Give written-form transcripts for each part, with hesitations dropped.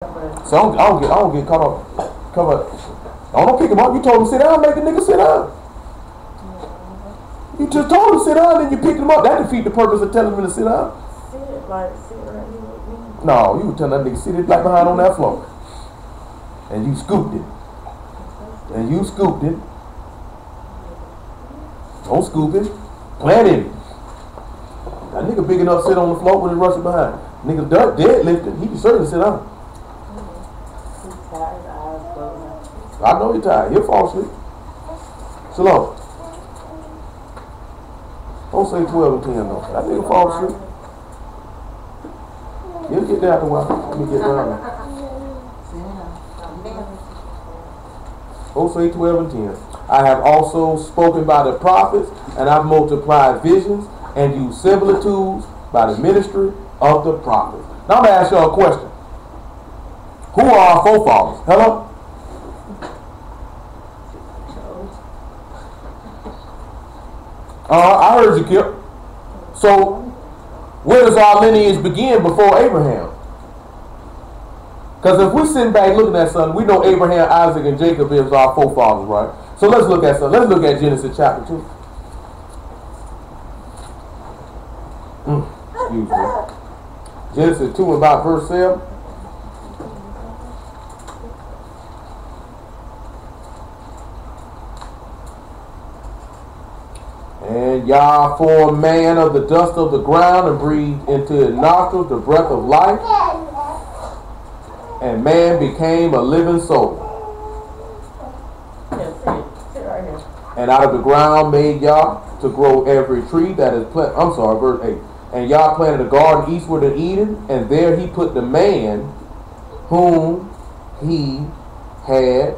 So I don't get caught up. Come up. I don't kick him up. You told him to sit down, make the nigga sit down. You just told him to sit down, then you picked him up. That defeat the purpose of telling him to sit down. Sit right here with me. No, you would tell that nigga sit his black behind on that floor. And you scooped it. And you scooped it. Don't scoop it. Plant it. That nigga big enough to sit on the floor with his rushing behind. Nigga deadlifting. He can certainly sit down. I know you're tired. He'll fall asleep. Shalom. Don't say 12 and 10 though. That nigga fall asleep. He'll get there after a while. Let me get down there. Don't say 12 and 10. I have also spoken by the prophets, and I've multiplied visions and used similitudes by the ministry of the prophets. Now I'm going to ask y'all a question. Who are our forefathers? Hello? I heard you, Kip. So, where does our lineage begin before Abraham? Because if we're sitting back looking at something, we know Abraham, Isaac, and Jacob is our forefathers, right? So let's look at something. Let's look at Genesis chapter 2. Excuse me. Genesis 2 about verse 7. And Yah formed man of the dust of the ground and breathed into his nostrils the breath of life, and man became a living soul. And out of the ground made Yah to grow every tree that is planted. I'm sorry, verse 8. And Yah planted a garden eastward in Eden, and there he put the man whom he had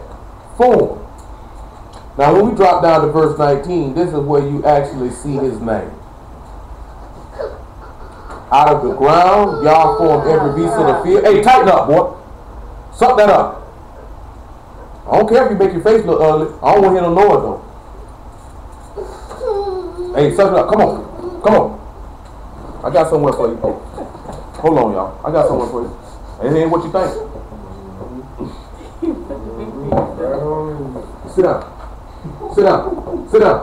formed. Now when we drop down to verse 19, this is where you actually see his name. Out of the ground, Yah formed every beast of the field. Hey, tighten up, boy. Suck that up. I don't care if you make your face look ugly. I don't want to hear no noise though. Hey, suck it up. Come on. Come on. I got somewhere for you. Hold on, y'all. I got somewhere for you. It ain't what you think. Sit down. Sit down. Sit down.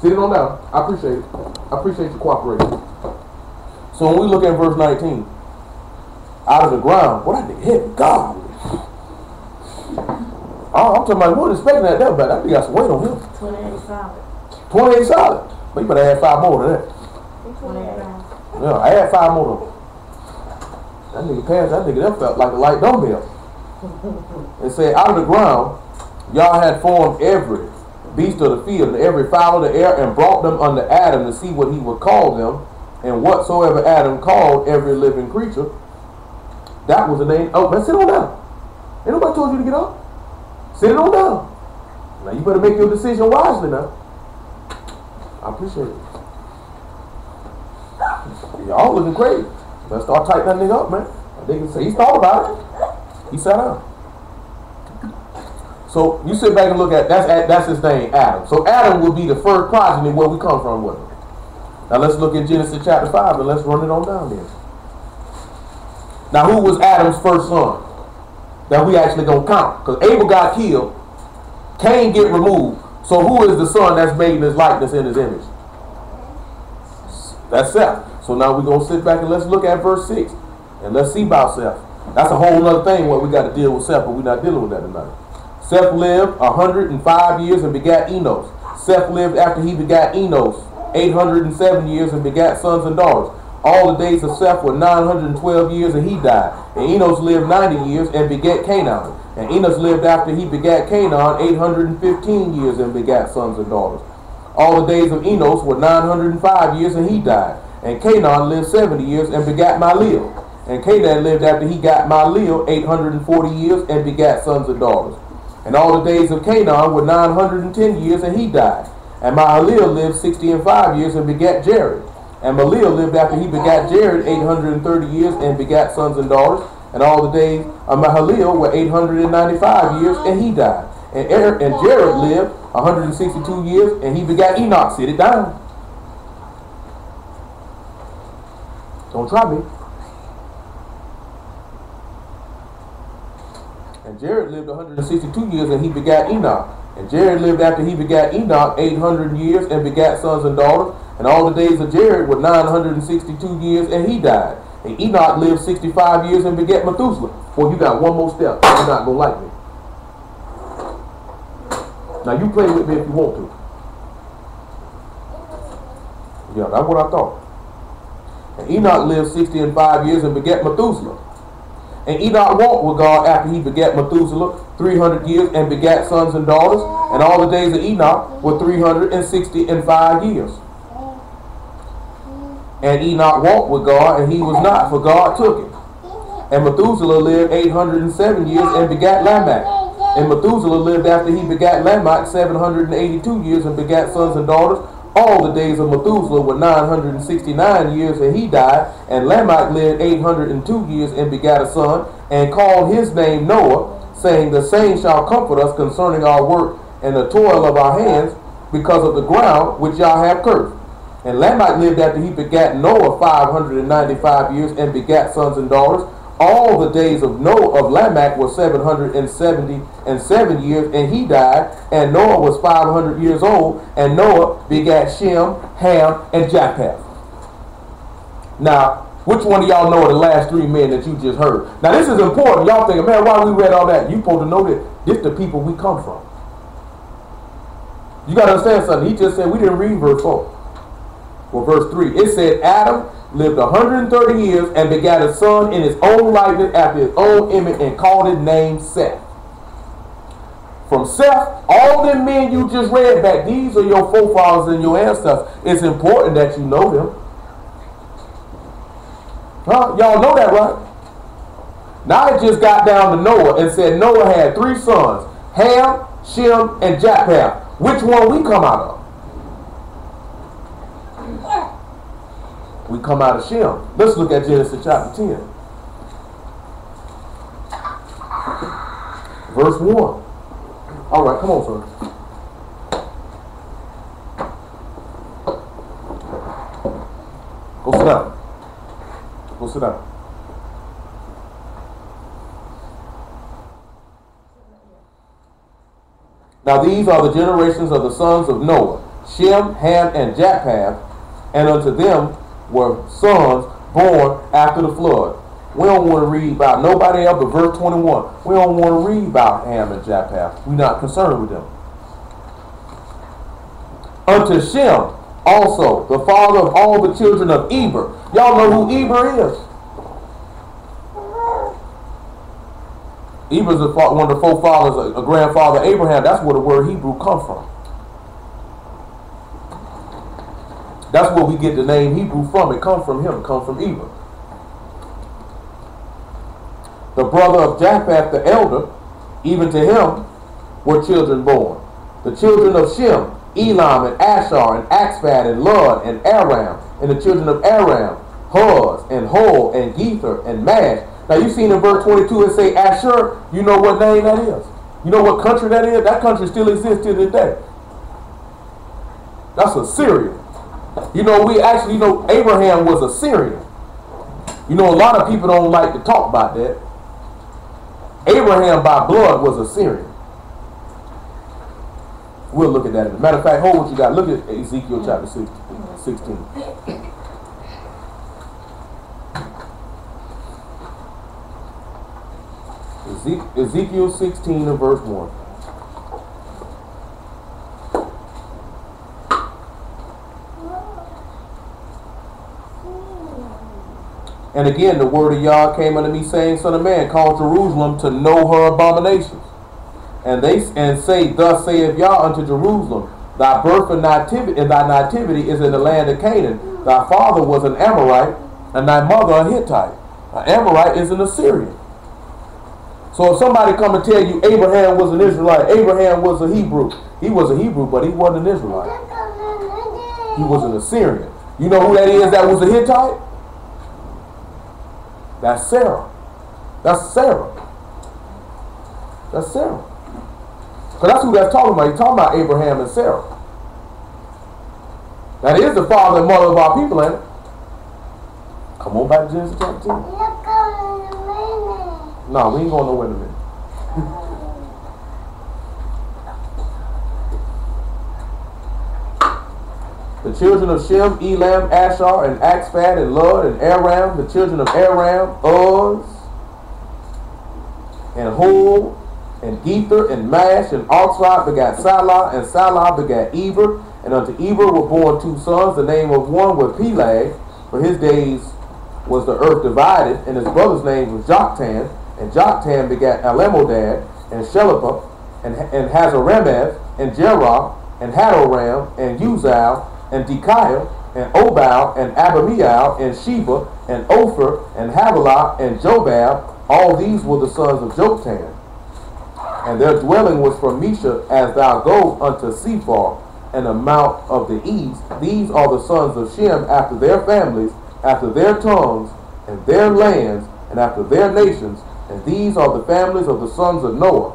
Sit it on down. I appreciate it. I appreciate your cooperation. So when we look at verse 19, out of the ground, what I did hit God. I'm talking about, we wasn't expecting that, but that nigga got some weight on him. 28 solid. 28 solid. But you better add 5 more than that. 28. Yeah, I had 5 more of them. That nigga passed, that felt like a light dumbbell. It said, out of the ground, Yah had formed every beast of the field and every fowl of the air and brought them unto Adam to see what he would call them. And whatsoever Adam called every living creature, that was the name. Oh, man, sit on down. Ain't nobody told you to get up. Sit it on down. Now you better make your decision wisely now. I appreciate it. Y'all looking crazy. Let's start tightening that nigga up, man. That nigga say he thought about it. He sat down. So you sit back and look at that's his name, Adam. So Adam would be the first progeny where we come from with him. Now let's look at Genesis chapter 5 and let's run it on down there. Now who was Adam's first son that we actually gonna count? Because Abel got killed, Cain get removed. So who is the son that's made in his likeness, in his image? That's Seth. So now we're gonna sit back and let's look at verse 6 and let's see about Seth. That's a whole other thing what we got to deal with Seth, but we're not dealing with that tonight. Seth lived 105 years and begat Enos. Seth lived after he begat Enos 807 years and begat sons and daughters. All the days of Seth were 912 years and he died. And Enos lived 90 years and begat Canaan. And Enos lived after he begat Canaan 815 years and begat sons and daughters. All the days of Enos were 905 years and he died. And Canaan lived 70 years and begat Mahlil. And Canaan lived after he got Mahlil 840 years and begat sons and daughters. And all the days of Canaan were 910 years and he died. And Mahlil lived 65 years and begat Jared. And Mahlil lived after he begat Jared 830 years and begat sons and daughters. And all the days of Mahlil were 895 years and he died. And Jared lived 162 years and he begat Enoch. Sit it down. Don't try me. And Jared lived 162 years and he begat Enoch. And Jared lived after he begat Enoch 800 years and begat sons and daughters. And all the days of Jared were 962 years and he died. And Enoch lived 65 years and begat Methuselah. Well, you got one more step. You're not going to like me. Now you play with me if you want to. Yeah, that's what I thought. And Enoch lived 65 years and begat Methuselah. And Enoch walked with God after he begat Methuselah 300 years and begat sons and daughters. And all the days of Enoch were 365 years. And Enoch walked with God, and he was not, for God took him. And Methuselah lived 807 years and begat Lamech. And Methuselah lived after he begat Lamech 782 years and begat sons and daughters. All the days of Methuselah were 969 years, and he died. And Lamech lived 802 years and begat a son, and called his name Noah, saying, the same shall comfort us concerning our work and the toil of our hands, because of the ground which y'all have cursed. And Lamech lived after he begat Noah 595 years and begat sons and daughters. All the days of Lamech were 777 years, and he died. And Noah was 500 years old, and Noah begat Shem, Ham, and Japheth. Now, which one of y'all know the last three men that you just heard? Now, this is important. Y'all thinking, man, why we read all that? You supposed to know that this the people we come from. You got to understand something. He just said, we didn't read verse 4. Well, verse 3, it said, Adam lived 130 years and begat a son in his own likeness after his own image and called his name Seth. From Seth, all the men you just read back, these are your forefathers and your ancestors. It's important that you know them. Huh? Y'all know that, right? Now it just got down to Noah and said Noah had 3 sons, Ham, Shem, and Japheth. Which one we come out of? We come out of Shem. Let's look at Genesis chapter 10. Verse 1. All right, come on, sir. Go sit down. Go sit down. Now these are the generations of the sons of Noah, Shem, Ham, and Japheth, and unto them were sons born after the flood. We don't want to read about nobody else but verse 21. We don't want to read about Ham and Japheth. We're not concerned with them. Unto Shem also, the father of all the children of Eber. Y'all know who Eber is? Eber is one of the forefathers, a grandfather of Abraham. That's where the word Hebrew comes from. That's where we get the name Hebrew from. It comes from him. It comes from Eber. The brother of Japheth the elder, even to him were children born. The children of Shem, Elam and Ashar and Axphat and Lud and Aram. And the children of Aram, Huz and Hol and Gether and Mash. Now you seen in verse 22 it say Asher. You know what name that is? You know what country that is? That country still exists to this day. That's Assyria. You know, we actually, you know, Abraham was Assyrian. You know, a lot of people don't like to talk about that. Abraham by blood was Assyrian. We'll look at that. As a matter of fact, hold what you got. Look at Ezekiel chapter 16. Ezekiel 16 and verse 1. And again, the word of Yah came unto me, saying, Son of man, call Jerusalem to know her abominations. And say, Thus saith Yah unto Jerusalem, Thy birth and thy nativity is in the land of Canaan. Thy father was an Amorite, and thy mother a Hittite. An Amorite is an Assyrian. So if somebody come and tell you Abraham was an Israelite, Abraham was a Hebrew. He was a Hebrew, but he wasn't an Israelite. He was an Assyrian. You know who that is that was a Hittite? That's Sarah. That's Sarah. That's Sarah. Because that's who that's talking about. He's talking about Abraham and Sarah. That is the father and mother of our people, ain't it? Come on back to Genesis chapter 10. No, we ain't going nowhere in a minute. The children of Shem, Elam, Ashar, and Axphat, and Lud, and Aram. The children of Aram, Uz, and Hul, and Gether, and Mash, and Oxford begat Salah, and Salah begat Eber. And unto Eber were born 2 sons. The name of one was Peleg, for his days was the earth divided, and his brother's name was Joktan. And Joktan begat Alamodad, and Shelepah, and Hazaramath, and Jerah, and Hadoram, and Uzal, and Dekiah, and Obal, and Abamiel, and Sheba, and Ophir, and Havilah, and Jobab. All these were the sons of Joktan. And their dwelling was from Mesha, as thou goest unto Sephar, and the mount of the east. These are the sons of Shem after their families, after their tongues, and their lands, and after their nations. And these are the families of the sons of Noah,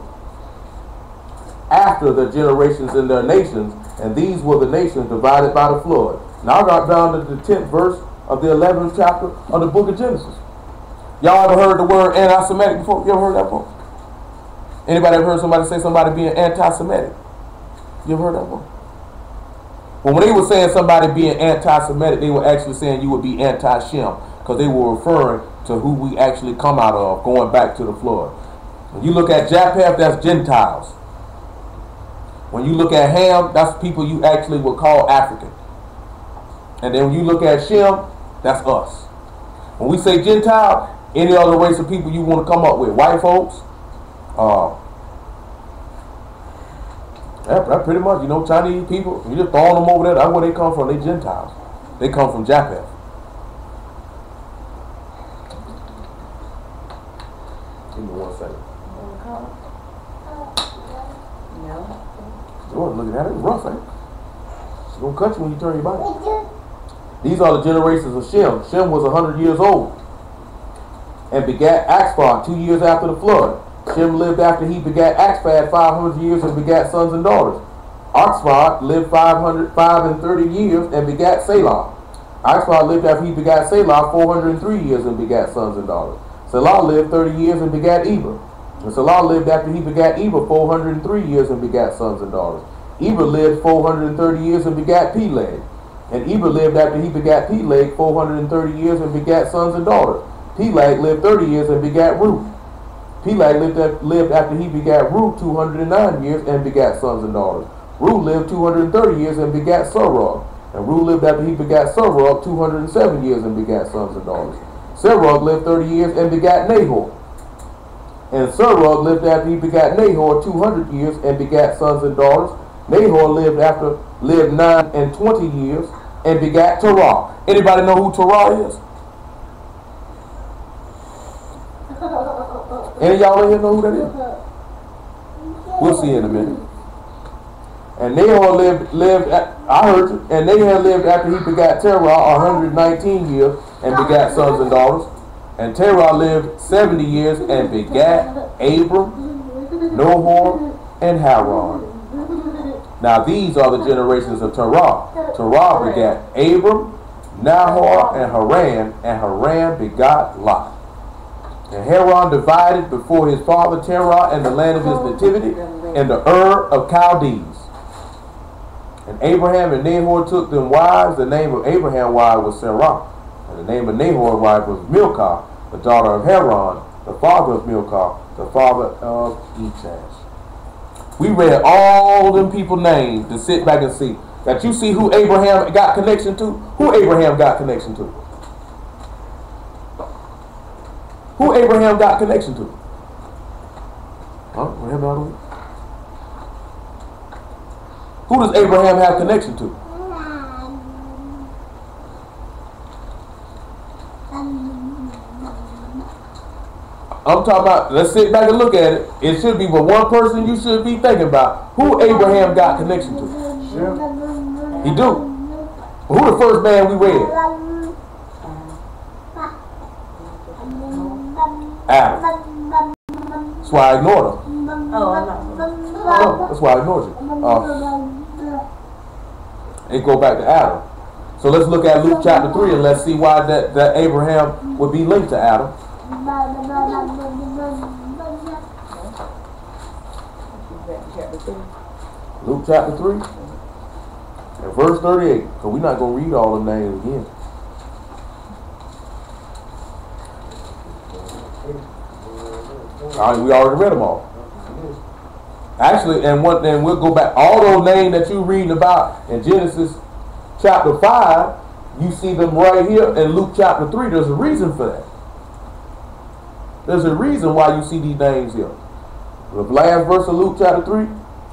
after their generations and their nations. And these were the nations divided by the flood. Now I got down to the 10th verse of the 11th chapter of the book of Genesis. Y'all ever heard the word anti-Semitic before? You ever heard that before? Anybody ever heard somebody say somebody being anti-Semitic? You ever heard that before? Well, when they were saying somebody being anti-Semitic, they were actually saying you would be anti-Shem, because they were referring to who we actually come out of, going back to the flood. When you look at Japheth, that's Gentiles. When you look at Ham, that's people you actually would call African. And then when you look at Shem, that's us. When we say Gentile, any other race of people you want to come up with, white folks, that's pretty much, Chinese people, you just throwing them over there. That's where they come from. They Gentiles. They come from Japheth. Give me 1 second. You wasn't looking at it. It's rough, ain't it? She's going to cut you when you turn your body. These are the generations of Shem. Shem was 100 years old and begat Axphat 2 years after the flood. Shem lived after he begat Axphat 500 years and begat sons and daughters. Axphat lived 530 years and begat Salah. Axphat lived after he begat Salah 403 years and begat sons and daughters. Salah lived 30 years and begat Eber. And Salah lived after he begat Eber 403 years and begat sons and daughters. Eber lived 430 years and begat Peleg. And Eber lived after he begat Peleg 430 years and begat sons and daughters. Peleg lived 30 years and begat Ruth. Peleg lived after he begat Ruth 209 years and begat sons and daughters. Ruth lived 230 years and begat Serug. And Ruth lived after he begat Serug 207 years and begat sons and daughters. Serug lived 30 years and begat Nahor. And Serug lived after he begat Nahor 200 years and begat sons and daughters. Nahor lived 9 and 20 years and begat Terah. Anybody know who Terah is? Any of y'all in here know who that is? We'll see in a minute. And Nahor and Nahor lived after he begat Terah 119 years and begat sons and daughters. And Terah lived 70 years and begat Abram, Nahor, and Haran. Now these are the generations of Terah. Terah begat Abram, Nahor, and Haran begot Lot. And Haran divided before his father Terah and the land of his nativity in the Ur of Chaldees. And Abraham and Nahor took them wives. The name of Abraham's wife was Sarah. And the name of Nahor's wife was Milcah, the daughter of Haran, the father of Milcah, the father of Echash. We read all them people names to sit back and see. That you see who Abraham got connection to? Who Abraham got connection to? Who Abraham got connection to? Huh? Who does Abraham have connection to? I'm talking about, let's sit back and look at it. It should be but one person you should be thinking about. Who Abraham got connection to? Sure. He do. Who the first man we read? Adam. That's why I ignored him. That's why I ignored you. And go back to Adam. So let's look at Luke chapter 3 and let's see why that Abraham would be linked to Adam. Luke chapter 3 and verse 38. So we're not going to read all the names again. All right, we already read them all. Actually, and we'll go back. All those names that you're reading about in Genesis chapter 5, you see them right here in Luke chapter 3. There's a reason for that. There's a reason why you see these names here. The last verse of Luke chapter 3,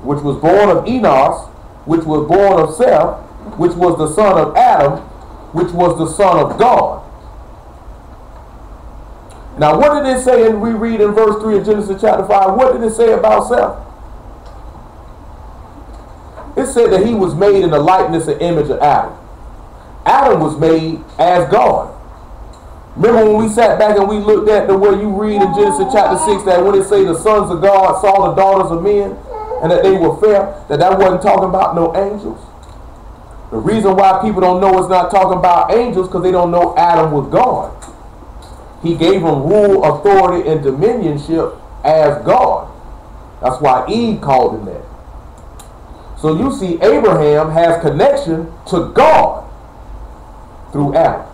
which was born of Enos, which was born of Seth, which was the son of Adam, which was the son of God. Now, what did it say? And we read in verse 3 of Genesis chapter 5. What did it say about Seth? It said that he was made in the likeness and image of Adam. Adam was made as God. Remember when we sat back and we looked at the way you read in Genesis chapter 6 that when it say the sons of God saw the daughters of men and that they were fair, that wasn't talking about no angels. The reason why people don't know it's not talking about angels because they don't know Adam was God. He gave him rule, authority, and dominionship as God. That's why Eve called him that. So you see Abraham has connection to God through Adam.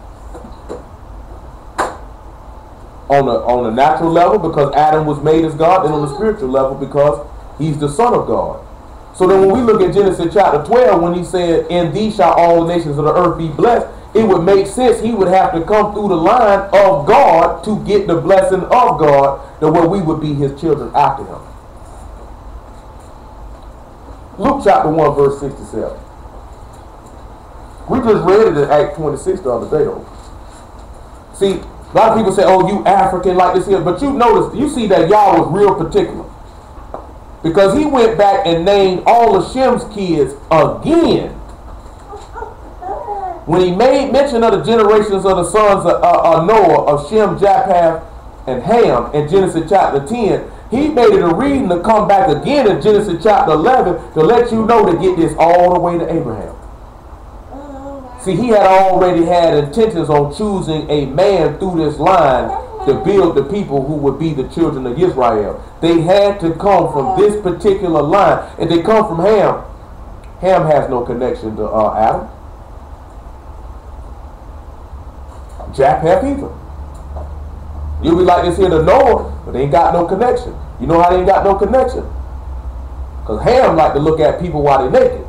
On the natural level because Adam was made as God, and on the spiritual level because he's the son of God. So then when we look at Genesis chapter 12, when he said, in thee shall all the nations of the earth be blessed, it would make sense he would have to come through the line of God to get the blessing of God, the way we would be his children after him. Luke chapter 1 verse 67. We just read it in Acts 26 the other day though. See, a lot of people say, oh, you African like this here. But you notice, you see that Yah was real particular. Because he went back and named all of Shem's kids again. When he made mention of the generations of the sons of Noah, of Shem, Japheth, and Ham in Genesis chapter 10, he made it a reason to come back again in Genesis chapter 11 to let you know to get this all the way to Abraham. See, he had already had intentions on choosing a man through this line to build the people who would be the children of Israel. They had to come from this particular line. And they come from Ham. Ham has no connection to Adam. Japheth either. You'll be like this here to Noah, but they ain't got no connection. You know how they ain't got no connection? Because Ham like to look at people while they're naked.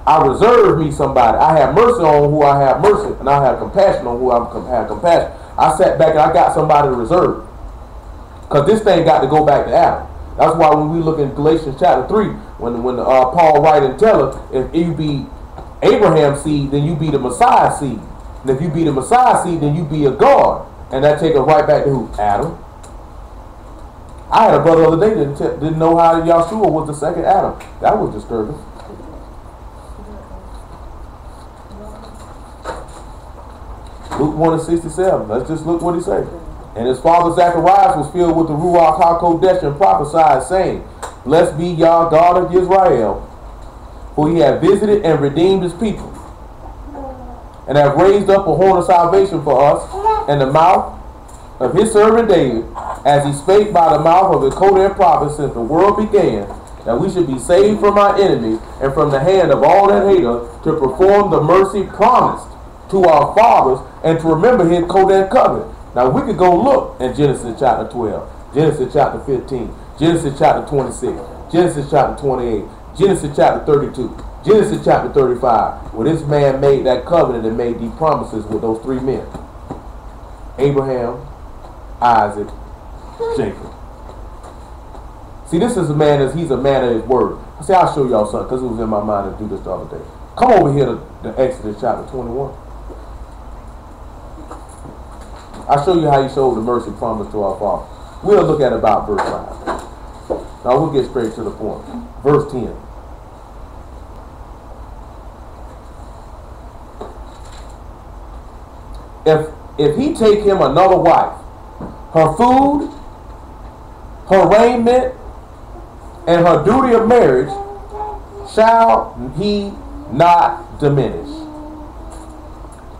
I reserve me somebody. I have mercy on who I have mercy, and I have compassion on who I have compassion. I sat back and I got somebody to reserve. Because this thing got to go back to Adam. That's why when we look in Galatians chapter 3, when Paul write and tell us, if you be Abraham's seed, then you be the Messiah seed. And if you be the Messiah seed, then you be a God. And that take us right back to who? Adam. I had a brother the other day that didn't know how YESHUA was the second Adam. That was disturbing. Luke 1:67. Let's just look what he said. And his father Zacharias was filled with the Ruach HaKodesh and prophesied, saying, blessed be Yah, God of Israel, for he hath visited and redeemed his people, and hath raised up a horn of salvation for us in the mouth of his servant David, as he spake by the mouth of the Kodesh prophet since the world began, that we should be saved from our enemies and from the hand of all that hate us, to perform the mercy promised to our fathers, and to remember his Kodesh covenant. Now we could go look in Genesis chapter 12, Genesis chapter 15, Genesis chapter 26, Genesis chapter 28, Genesis chapter 32, Genesis chapter 35, where this man made that covenant and made these promises with those three men. Abraham, Isaac, Jacob. See, this is a man, he's a man of his word. I say, I'll show y'all something, because it was in my mind to do this the other day. Come over here to Exodus chapter 21. I'll show you how he showed the mercy promise to our father. We'll look at about verse 5. Now we'll get straight to the point. Verse 10. If he take him another wife, her food, her raiment, and her duty of marriage shall he not diminish.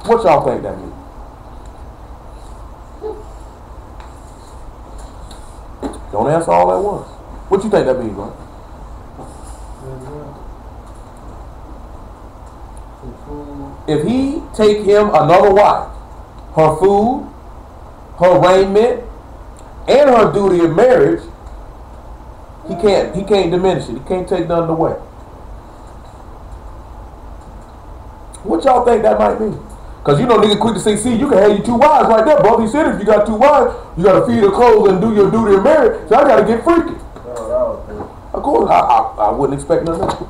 What y'all think that means? Don't answer all at once. What you think that means, bro? If he take him another wife, her food, her raiment, and her duty of marriage, he can't diminish it. He can't take nothing away. What y'all think that might mean? Because you know niggas quick to say, see, you can have you 2 wives right there, brother. He said if you got 2 wives, you got to feed her clothes and do your duty of marriage. So I got to get freaky. Of course, I wouldn't expect nothing else.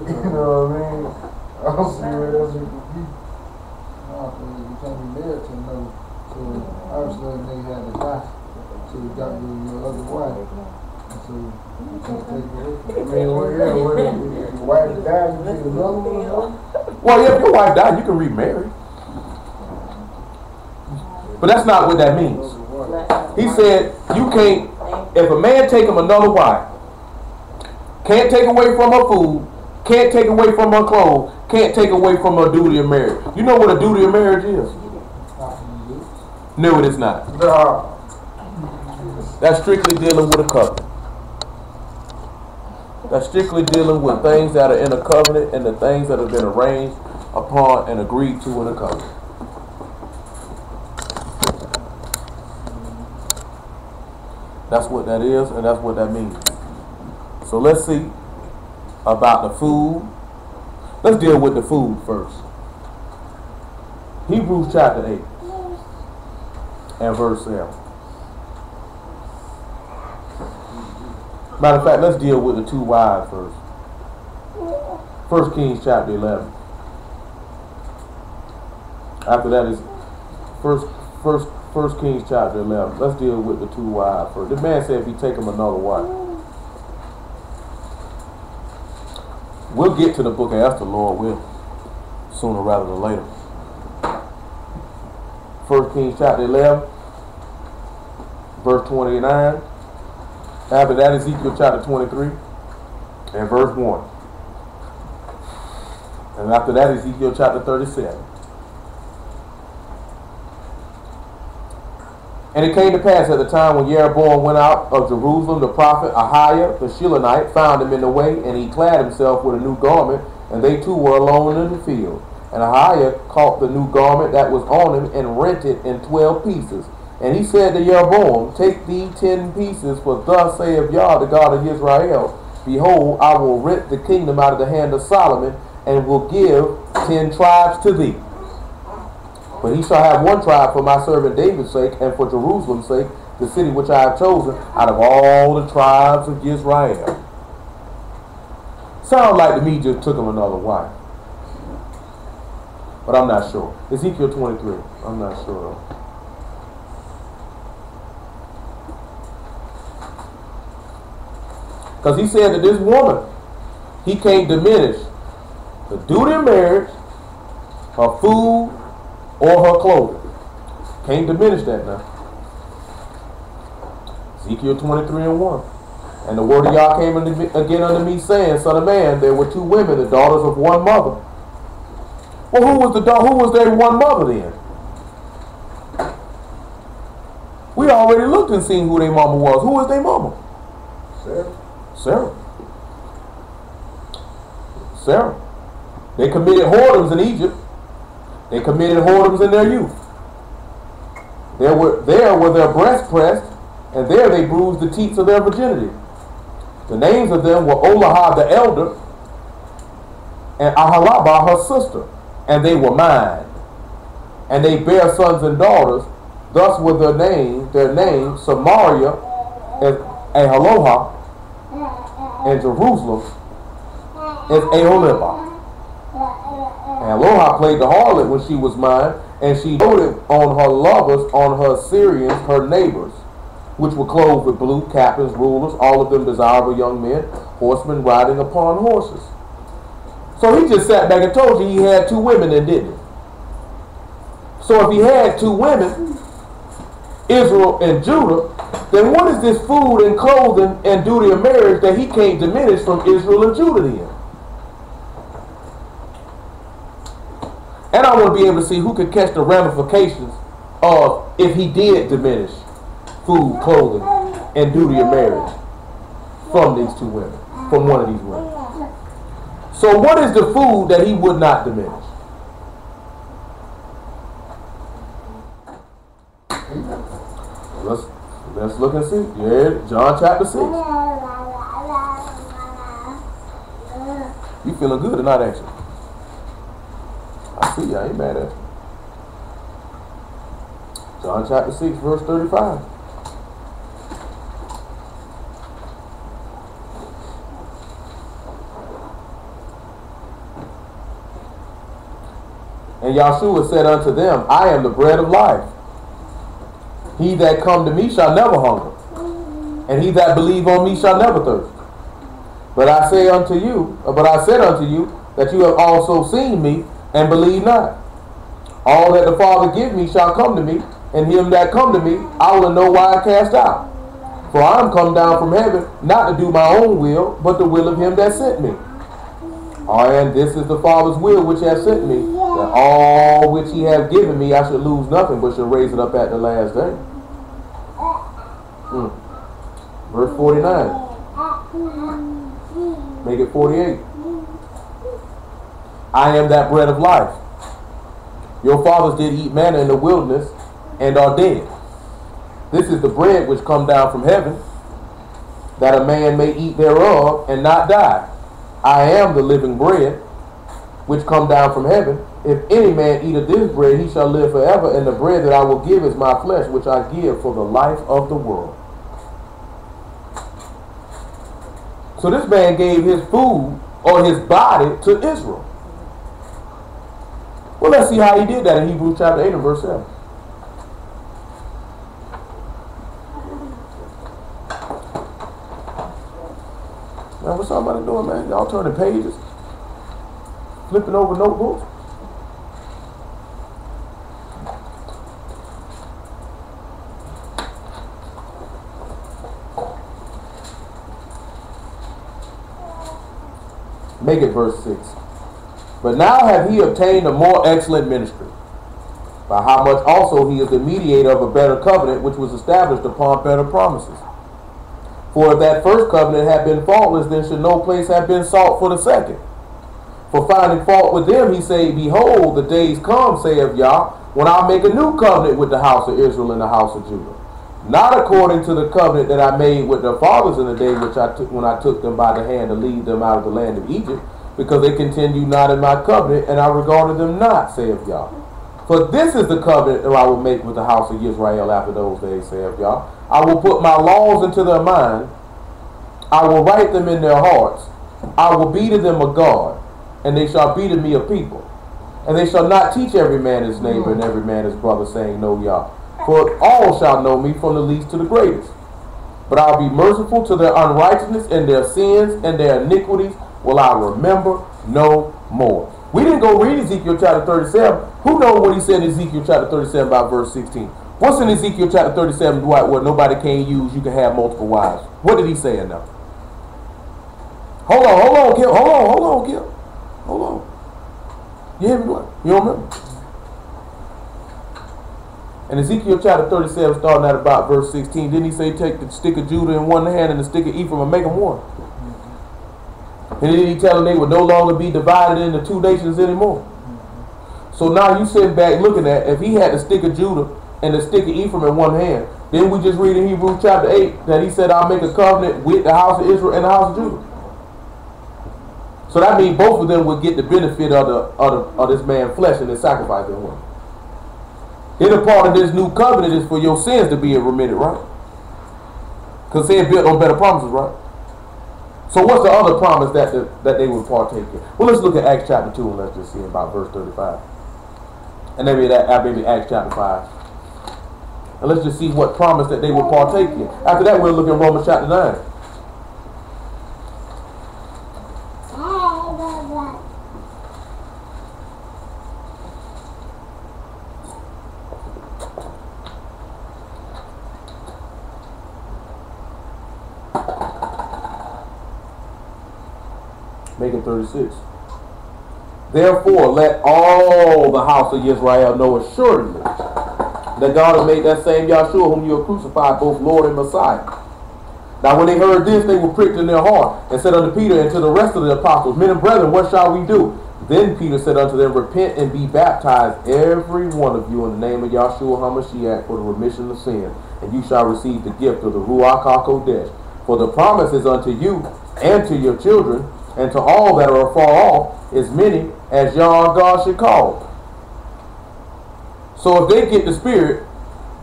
You know what I mean? I don't see where else it could be. No, you can't be married to another. So obviously a nigga had to die. So you got to your other wife. So you can't take it away. I mean, well, yeah, when your wife died, you take another one. Well, yeah, if your wife died, you can remarry. But that's not what that means. He said you can't, if a man take him another wife, can't take away from her food, can't take away from her clothes, can't take away from her duty of marriage. You know what a duty of marriage is? No, it is not. That's strictly dealing with a covenant. That's strictly dealing with things that are in a covenant and the things that have been arranged upon and agreed to in a covenant. That's what that is, and that's what that means. So let's see about the food. Let's deal with the food first. Hebrews chapter 8 and verse 7. Matter of fact, let's deal with the 2 wives first. 1 Kings chapter 11. After that is First Kings chapter 11. Let's deal with the 2 wives first. The man said if he take him another wife. We'll get to the book of Esther, Lord will, sooner rather than later. 1 Kings chapter 11, verse 29. After that, Ezekiel chapter 23 and verse 1. And after that, Ezekiel chapter 37. And it came to pass at the time when Jeroboam went out of Jerusalem, the prophet Ahiah the Shilonite found him in the way, and he clad himself with a new garment, and they two were alone in the field. And Ahiah caught the new garment that was on him and rent it in 12 pieces. And he said to Jeroboam, take thee 10 pieces, for thus saith Yah, the God of Israel, behold, I will rent the kingdom out of the hand of Solomon, and will give 10 tribes to thee. But he shall have 1 tribe for my servant David's sake, and for Jerusalem's sake, the city which I have chosen, out of all the tribes of Israel. Sound like to me just took him another wife. But I'm not sure. Ezekiel 23. I'm not sure though. Because he said that this woman, he can't diminish the duty of marriage, her food, or her clothing. Can't diminish that now. Ezekiel 23 and 1. And the word of Yah came again unto me, saying, Son of man, there were 2 women, the daughters of one mother. Well, who was their one mother then? We already looked and seen who their mama was. Who was their mama? Sarah. They committed whoredoms in Egypt. They committed whoredoms in their youth. There were their breasts pressed, and there they bruised the teats of their virginity. The names of them were Olahah the elder, and Ahalabah her sister, and they were mine. And they bare sons and daughters. Thus were their names Samaria and Ahalohah, and Jerusalem is Aholibah. And Aloha played the harlot when she was mine, and she doted on her lovers, on her Syrians, her neighbors, which were clothed with blue, captains, rulers, all of them desirable young men, horsemen riding upon horses. So he just sat back and told you he had 2 women then, didn't he? So if he had 2 women, Israel and Judah, then what is this food and clothing and duty of marriage that he can't diminish from Israel and Judah then? And I want to be able to see who can catch the ramifications of if he did diminish food, clothing, and duty of marriage from these two women, from one of these women. So what is the food that he would not diminish? Let's look and see. Yeah, John chapter 6. You feeling good tonight, ain't you? I see you. I ain't mad at you. John chapter 6, verse 35. And YESHUA said unto them, I am the bread of life. He that come to me shall never hunger, and he that believe on me shall never thirst. But I said unto you that you have also seen me, and believe not. All that the Father give me shall come to me, and him that come to me I will know why I cast out. For I am come down from heaven, not to do my own will, but the will of him that sent me. And this is the Father's will which hath sent me, that all which he hath given me I should lose nothing, but shall raise it up at the last day. Verse 49. Make it 48. I am that bread of life. Your fathers did eat manna in the wilderness, and are dead. This is the bread which come down from heaven, that a man may eat thereof, and not die. I am the living bread, which come down from heaven. If any man eat of this bread, he shall live forever, and the bread that I will give is my flesh, which I give for the life of the world. So this man gave his food, or his body, to Israel. Well, let's see how he did that in Hebrews chapter 8 and verse 7. Man, what's somebody doing, man? Y'all turning pages, flipping over notebooks. Make it verse 6. But now hath he obtained a more excellent ministry, by how much also he is the mediator of a better covenant, which was established upon better promises. For if that first covenant had been faultless, then should no place have been sought for the second. For finding fault with them, he said, Behold, the days come, saith Yah, when I'll make a new covenant with the house of Israel and the house of Judah. Not according to the covenant that I made with their fathers in the day which I took when I took them by the hand to lead them out of the land of Egypt, because they continued not in my covenant, and I regarded them not, saith Yah. For this is the covenant that I will make with the house of Israel after those days, saith Yah. I will put my laws into their mind, I will write them in their hearts, I will be to them a God, and they shall be to me a people. And they shall not teach every man his neighbor and every man his brother, saying, Know Yah. For all shall know me, from the least to the greatest. But I'll be merciful to their unrighteousness, and their sins and their iniquities will I remember no more. We didn't go read Ezekiel chapter 37. Who knows what he said in Ezekiel chapter 37 about verse 16? What's in Ezekiel chapter 37, Dwight, where nobody can use, you can have multiple wives? What did he say in there? Hold on, Gil. Hold on. You hear me, Dwight? You don't remember? In Ezekiel chapter 37, starting at about verse 16, didn't he say take the stick of Judah in one hand and the stick of Ephraim and make them one? And then he tell them they would no longer be divided into two nations anymore. So now you sit back looking at, if he had the stick of Judah and the stick of Ephraim in one hand, then we just read in Hebrews chapter 8 that he said, I'll make a covenant with the house of Israel and the house of Judah. So that means both of them would get the benefit of this man's flesh and his sacrifice in one. Then a part of this new covenant is for your sins to be remitted, right? Because they're built on better promises, right? So what's the other promise that they would partake in? Well, let's look at Acts chapter 2 and let's just see about verse 35. And maybe Acts chapter 5. And let's just see what promise that they would partake in. After that, we'll look at Romans chapter 9. Make it 36. Therefore, let all the house of Israel know assuredly that God had made that same Yeshua whom you have crucified, both Lord and Messiah. Now when they heard this, they were pricked in their heart, and said unto Peter and to the rest of the apostles, Men and brethren, what shall we do? Then Peter said unto them, Repent and be baptized, every one of you, in the name of Yeshua HaMashiach, for the remission of sin, and you shall receive the gift of the Ruach HaKodesh. For the promise is unto you and to your children, and to all that are afar off, as many as Yah God should call. So if they get the Spirit,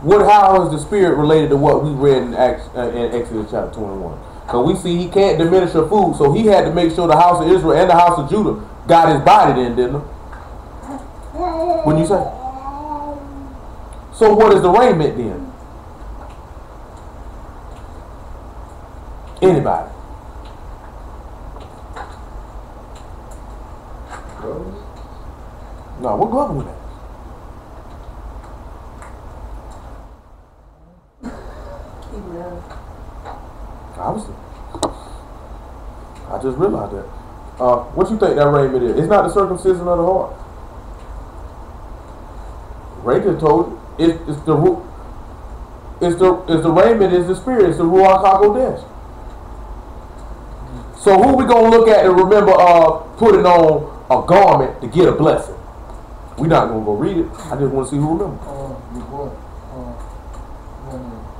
how is the Spirit related to what we read in Exodus chapter 21? Because we see he can't diminish her food, so he had to make sure the house of Israel and the house of Judah got his body then, didn't he? Wouldn't you say? So what is the raiment then? Anybody? No, what glove was that? I just realized that. What you think that raiment is? It's not the circumcision of the heart. Ray just told you. It's the raiment is the Spirit. It's the Ruach HaKodesh. So who we gonna look at and remember putting on a garment to get a blessing? We're not gonna go read it. I just want to see who remembers.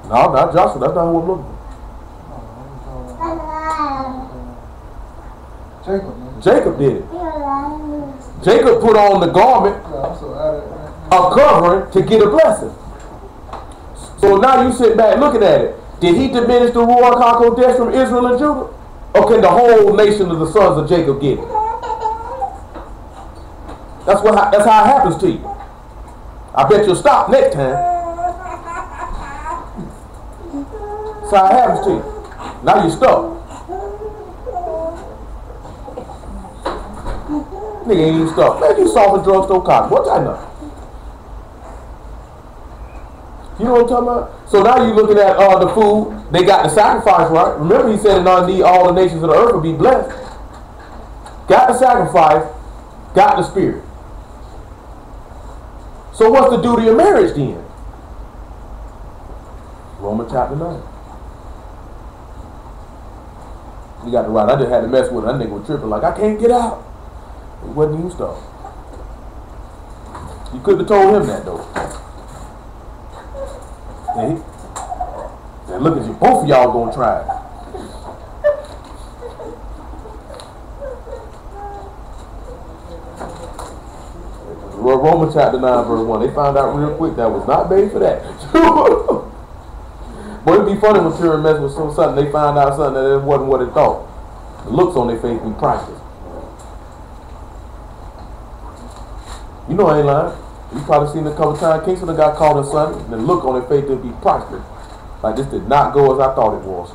No, not Joshua. That's not who I'm looking for. Jacob did it. Jacob put on the garment of covering to get a blessing. So now you sit back looking at it. Did he diminish the Ruach HaKodesh from Israel and Judah? Or can the whole nation of the sons of Jacob get it? That's how it happens to you. I bet you'll stop next time. That's how it happens to you. Now you're stuck. Nigga ain't even stuck. Man, you soft and drugstore cotton. What I know? You know what I'm talking about? So now you're looking at the food. They got the sacrifice, right? Remember he said, indeed all the nations of the earth will be blessed. Got the sacrifice, got the Spirit. So what's the duty of marriage then? Romans chapter 9. You got the right. I just had to mess with it. That nigga was tripping like, I can't get out. It wasn't you stuff. You couldn't have told him that though. And look at you. Both of y'all gonna try it. Romans chapter 9 verse 1. They found out real quick that was not made for that. But it'd be funny when Purim messed with something. They found out something that it wasn't what it thought. The looks on their face be priceless. You know I ain't lying. You probably seen it a couple times. Kingston got caught in something, and the look on their face would be priceless. Like this did not go as I thought it was.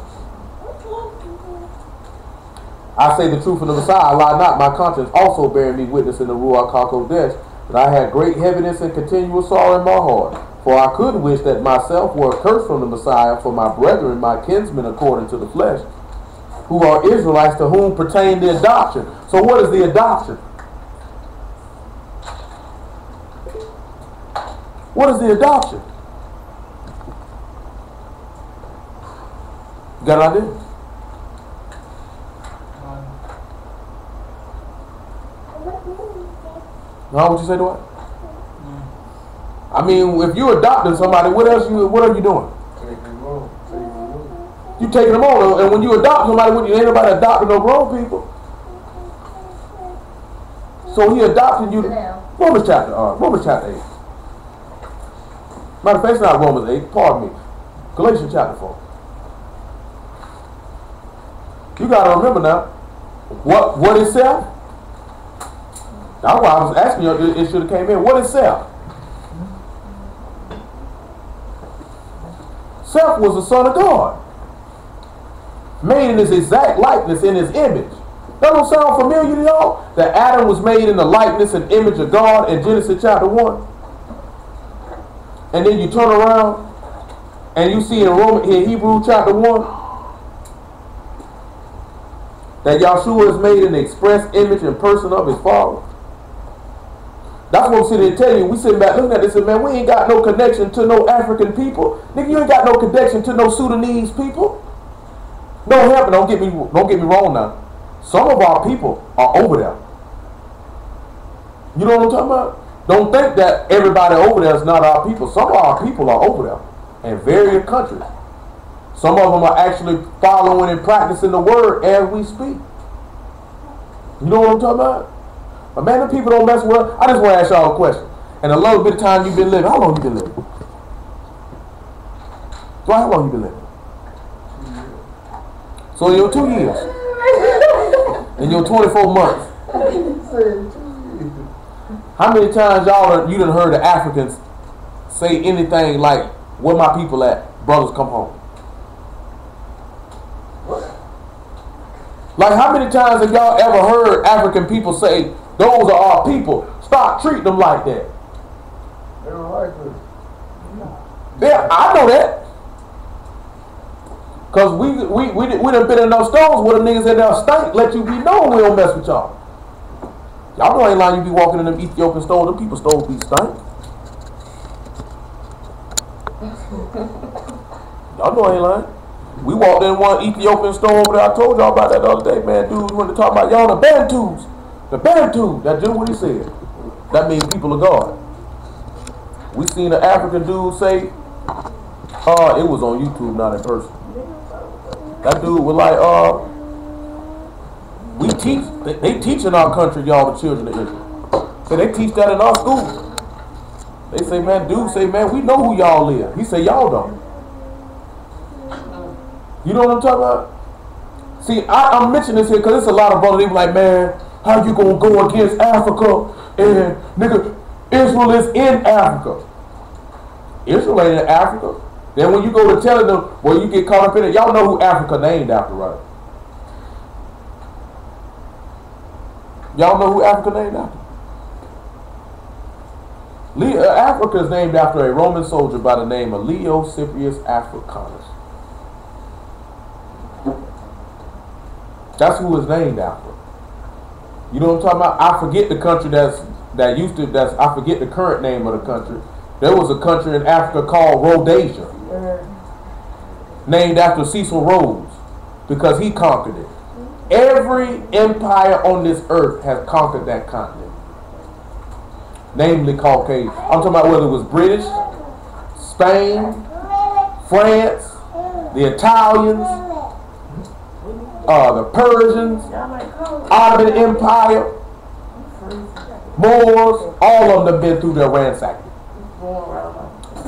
I say the truth of the Messiah, I lie not. My conscience also bearing me witness in the Ruach HaKodesh that I had great heaviness and continual sorrow in my heart. For I could wish that myself were accursed from the Messiah for my brethren, my kinsmen according to the flesh, who are Israelites, to whom pertain the adoption. So what is the adoption? What is the adoption? You got an idea? Huh? What you say to it? I mean, if you're adopting somebody, what are you doing? You taking them on, and when you adopt somebody, ain't nobody adopting no grown people. So he adopted you. Romans chapter 8. Matter of fact, it's not Romans 8. Pardon me. Galatians chapter 4. You got to remember now. What is self? That's why I was asking you. It should have came in. What is self? Self was the Son of God, made in his exact likeness, in his image. That don't sound familiar to y'all? That Adam was made in the likeness and image of God in Genesis chapter 1. And then you turn around and you see in Hebrews chapter 1 that Yeshua is made in the express image and person of his Father. That's what I'm sitting there telling you. We sitting back looking at this and man, we ain't got no connection to no African people. Nigga, you ain't got no connection to no Sudanese people. No help, don't get me wrong now. Some of our people are over there. You know what I'm talking about? Don't think that everybody over there is not our people. Some of our people are over there in various countries. Some of them are actually following and practicing the word as we speak. You know what I'm talking about? But man, the people don't mess with us. I just want to ask y'all a question. And a little bit of time you've been living. How long you been living? So how long you been living? So in your 2 years. In your 24 months. How many times you done heard the Africans say anything like, where my people at? Brothers come home. Like how many times have y'all ever heard African people say, those are our people, stop treating them like that? They don't like this. Yeah, I know that. Cause we done been in those stores where the niggas in there stink, let you be known we don't mess with y'all. Y'all know ain't lying, you be walking in them Ethiopian stores, them people stores be stink. Y'all know I ain't lying. We walked in one Ethiopian store over there. I told y'all about that the other day, man. Dudes wanted to talk about y'all the Bantus. The Bantu. That's just what he said. That means people of God. We seen an African dude say, it was on YouTube, not in person. That dude was like, we teach, they teach in our country, y'all, the children of Israel. So they teach that in our school. They say, man, dude say, man, we know who y'all is. He say, y'all don't. You know what I'm talking about? See, I'm mentioning this here because there's a lot of brothers, they be like, man, how you gonna go against Africa? And nigga, Israel is in Africa. Israel ain't in Africa. Then when you go to telling them, well, you get caught up in it, y'all know who Africa named after, right? Y'all know who Africa named after? Africa is named after a Roman soldier by the name of Leo Cyprius Africanus. That's who it's named after. You know what I'm talking about? I forget the country I forget the current name of the country. There was a country in Africa called Rhodesia, named after Cecil Rhodes, because he conquered it. Every empire on this earth has conquered that continent, namely Caucasian. I'm talking about whether it was British, Spain, France, the Italians, the Persians, Ottoman Empire, Moors, all of them have been through their ransacking.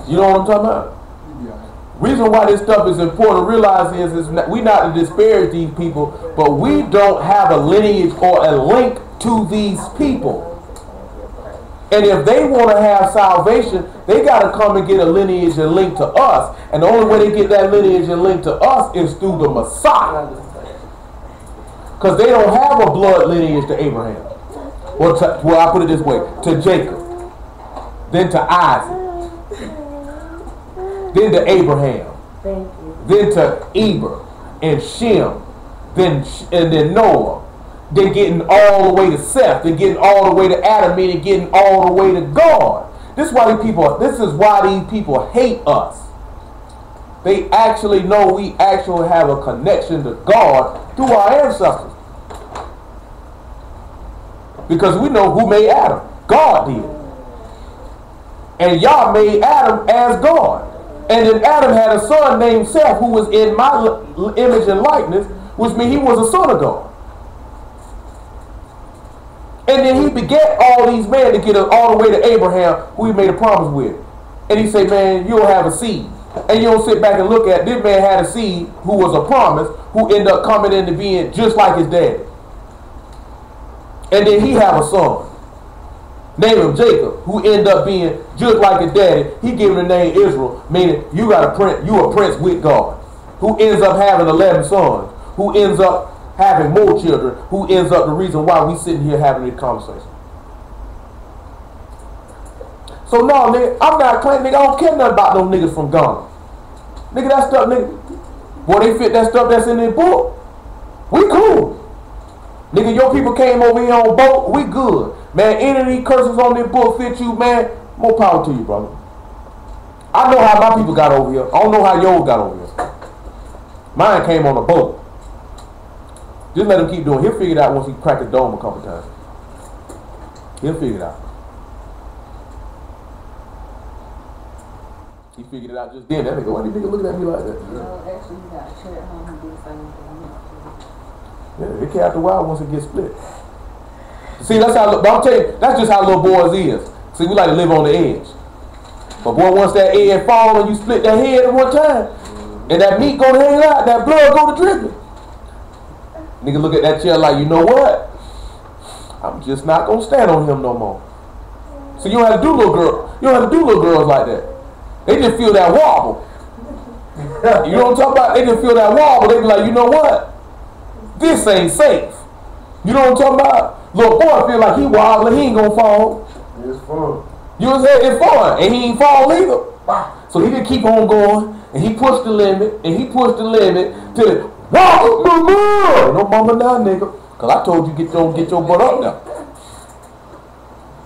You know what I'm talking about? Reason why this stuff is important to realize is we not to disparage these people, but we don't have a lineage or a link to these people. And if they want to have salvation, they got to come and get a lineage and link to us. And the only way they get that lineage and link to us is through the Messiah. Because they don't have a blood lineage to Abraham. Well, I put it this way, to Jacob, then to Isaac, then to Abraham, then to Eber and Shem, and then Noah, then getting all the way to Seth, then getting all the way to Adam, meaning getting all the way to God. This is why these people hate us. They actually know we actually have a connection to God through our ancestors. Because we know who made Adam. God did. And Yah made Adam as God. And then Adam had a son named Seth who was in my image and likeness, which means he was a son of God. And then he begat all these men to get us all the way to Abraham, who he made a promise with. And he said, man, you'll have a seed. And you don't sit back and look at this man had a seed who was a promise, who ended up coming into being just like his daddy. And then he have a son, name him Jacob, who ended up being just like his daddy. He gave him the name Israel, meaning you a prince with God, who ends up having 11 sons, who ends up having more children, who ends up the reason why we sitting here having this conversation. So no, nigga, I'm not claiming, nigga, I don't care nothing about no niggas from Ghana. Nigga, that stuff, nigga, boy, they fit that stuff that's in their book. We cool. Nigga, your people came over here on boat, we good. Man, any of these curses on this book fit you, man, more power to you, brother. I know how my people got over here. I don't know how yours got over here. Mine came on a boat. Just let him keep doing it. He'll figure it out once he crack the dome a couple times. He'll figure it out. He figured it out just then. That nigga, why did nigga looking at me like that? No, actually, you got a kid at home who do the same thing. Yeah, it can't after a while once it gets split. See, that's how. But I'm telling you, that's just how little boys is. See, we like to live on the edge. But boy, once that egg fall and you split that head at one time, and that meat go to hang out, that blood go to dripping. Nigga look at that chair like, you know what? I'm just not gonna stand on him no more. So you don't have to do little girl. You don't have to do little girls like that. They just feel that wobble. You know what I'm talking about? They just feel that wobble. They be like, you know what? This ain't safe. You know what I'm talking about? Little boy feel like he wobbling, he ain't gonna fall. It's fun. You know what I'm saying? It's fun. And he ain't fall either. So he just keep on going, and he pushed the limit, and he pushed the limit till it, wow, mama! No mama now, nigga. Cause I told you get your butt up now.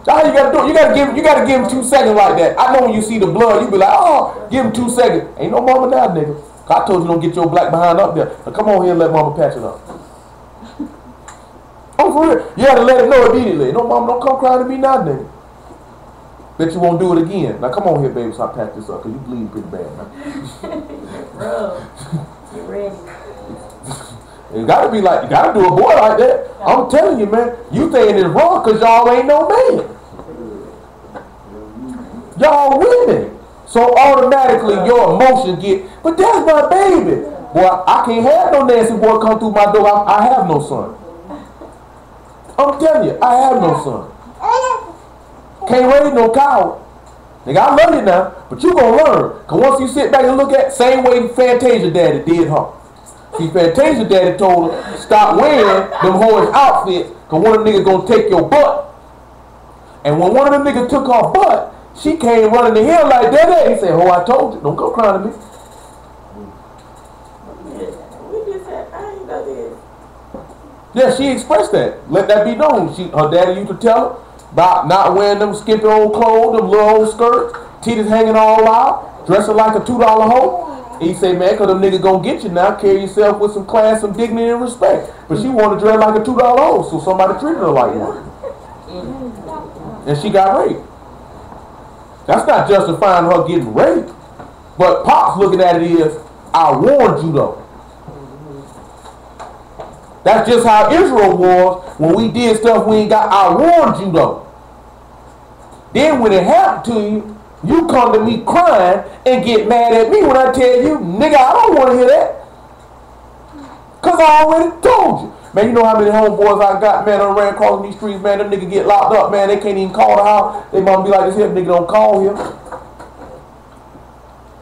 That's how you gotta do it. You gotta give him 2 seconds like that. I know when you see the blood, you be like, oh, give him 2 seconds. Ain't no mama now, nigga. Cause I told you don't get your black behind up there. Now come on here and let mama patch it up. Oh, for real. You gotta let it know immediately. No mama, don't come crying to me now, nigga. Bet you won't do it again. Now come on here, baby, so I patch this up, cause you bleeding pretty bad now. Bro, get ready. You gotta be like, you gotta do a boy like that. I'm telling you, man, you thinking it's wrong cause y'all ain't no man. Y'all women. So automatically your emotions get, but that's my baby. Boy, I can't have no nasty boy come through my door. I have no son. I'm telling you, I have no son. Can't raise no coward. Nigga, I love you now, but you gonna learn. Cause once you sit back and look at, same way Fantasia daddy did her. See, Fantasia daddy told her, stop wearing them horse outfits, cause one of them niggas gonna take your butt. And when one of them niggas took her butt, she came running the hill like that. He said, oh, I told you, don't go crying to me. We just said, I ain't know this. Yeah, she expressed that. Let that be known. Her daddy used to tell her about not wearing them skimpy old clothes, them little old skirts, titties hanging all out, dressing like a $2 hoe. He say, man, cause them niggas gonna get you now. Carry yourself with some class, some dignity, and respect. But she wanted to dress like a $2 hoe, so somebody treated her like one. And she got raped. That's not justifying her getting raped. But Pop's looking at it is, I warned you though. That's just how Israel was when we did stuff we ain't got. I warned you though. Then when it happened to you, you come to me crying and get mad at me when I tell you, nigga, I don't want to hear that. Cause I already told you. Man, you know how many homeboys I got, man, I ran across these streets, man, them niggas get locked up, man, they can't even call the house. They mama be like, this here nigga don't call him.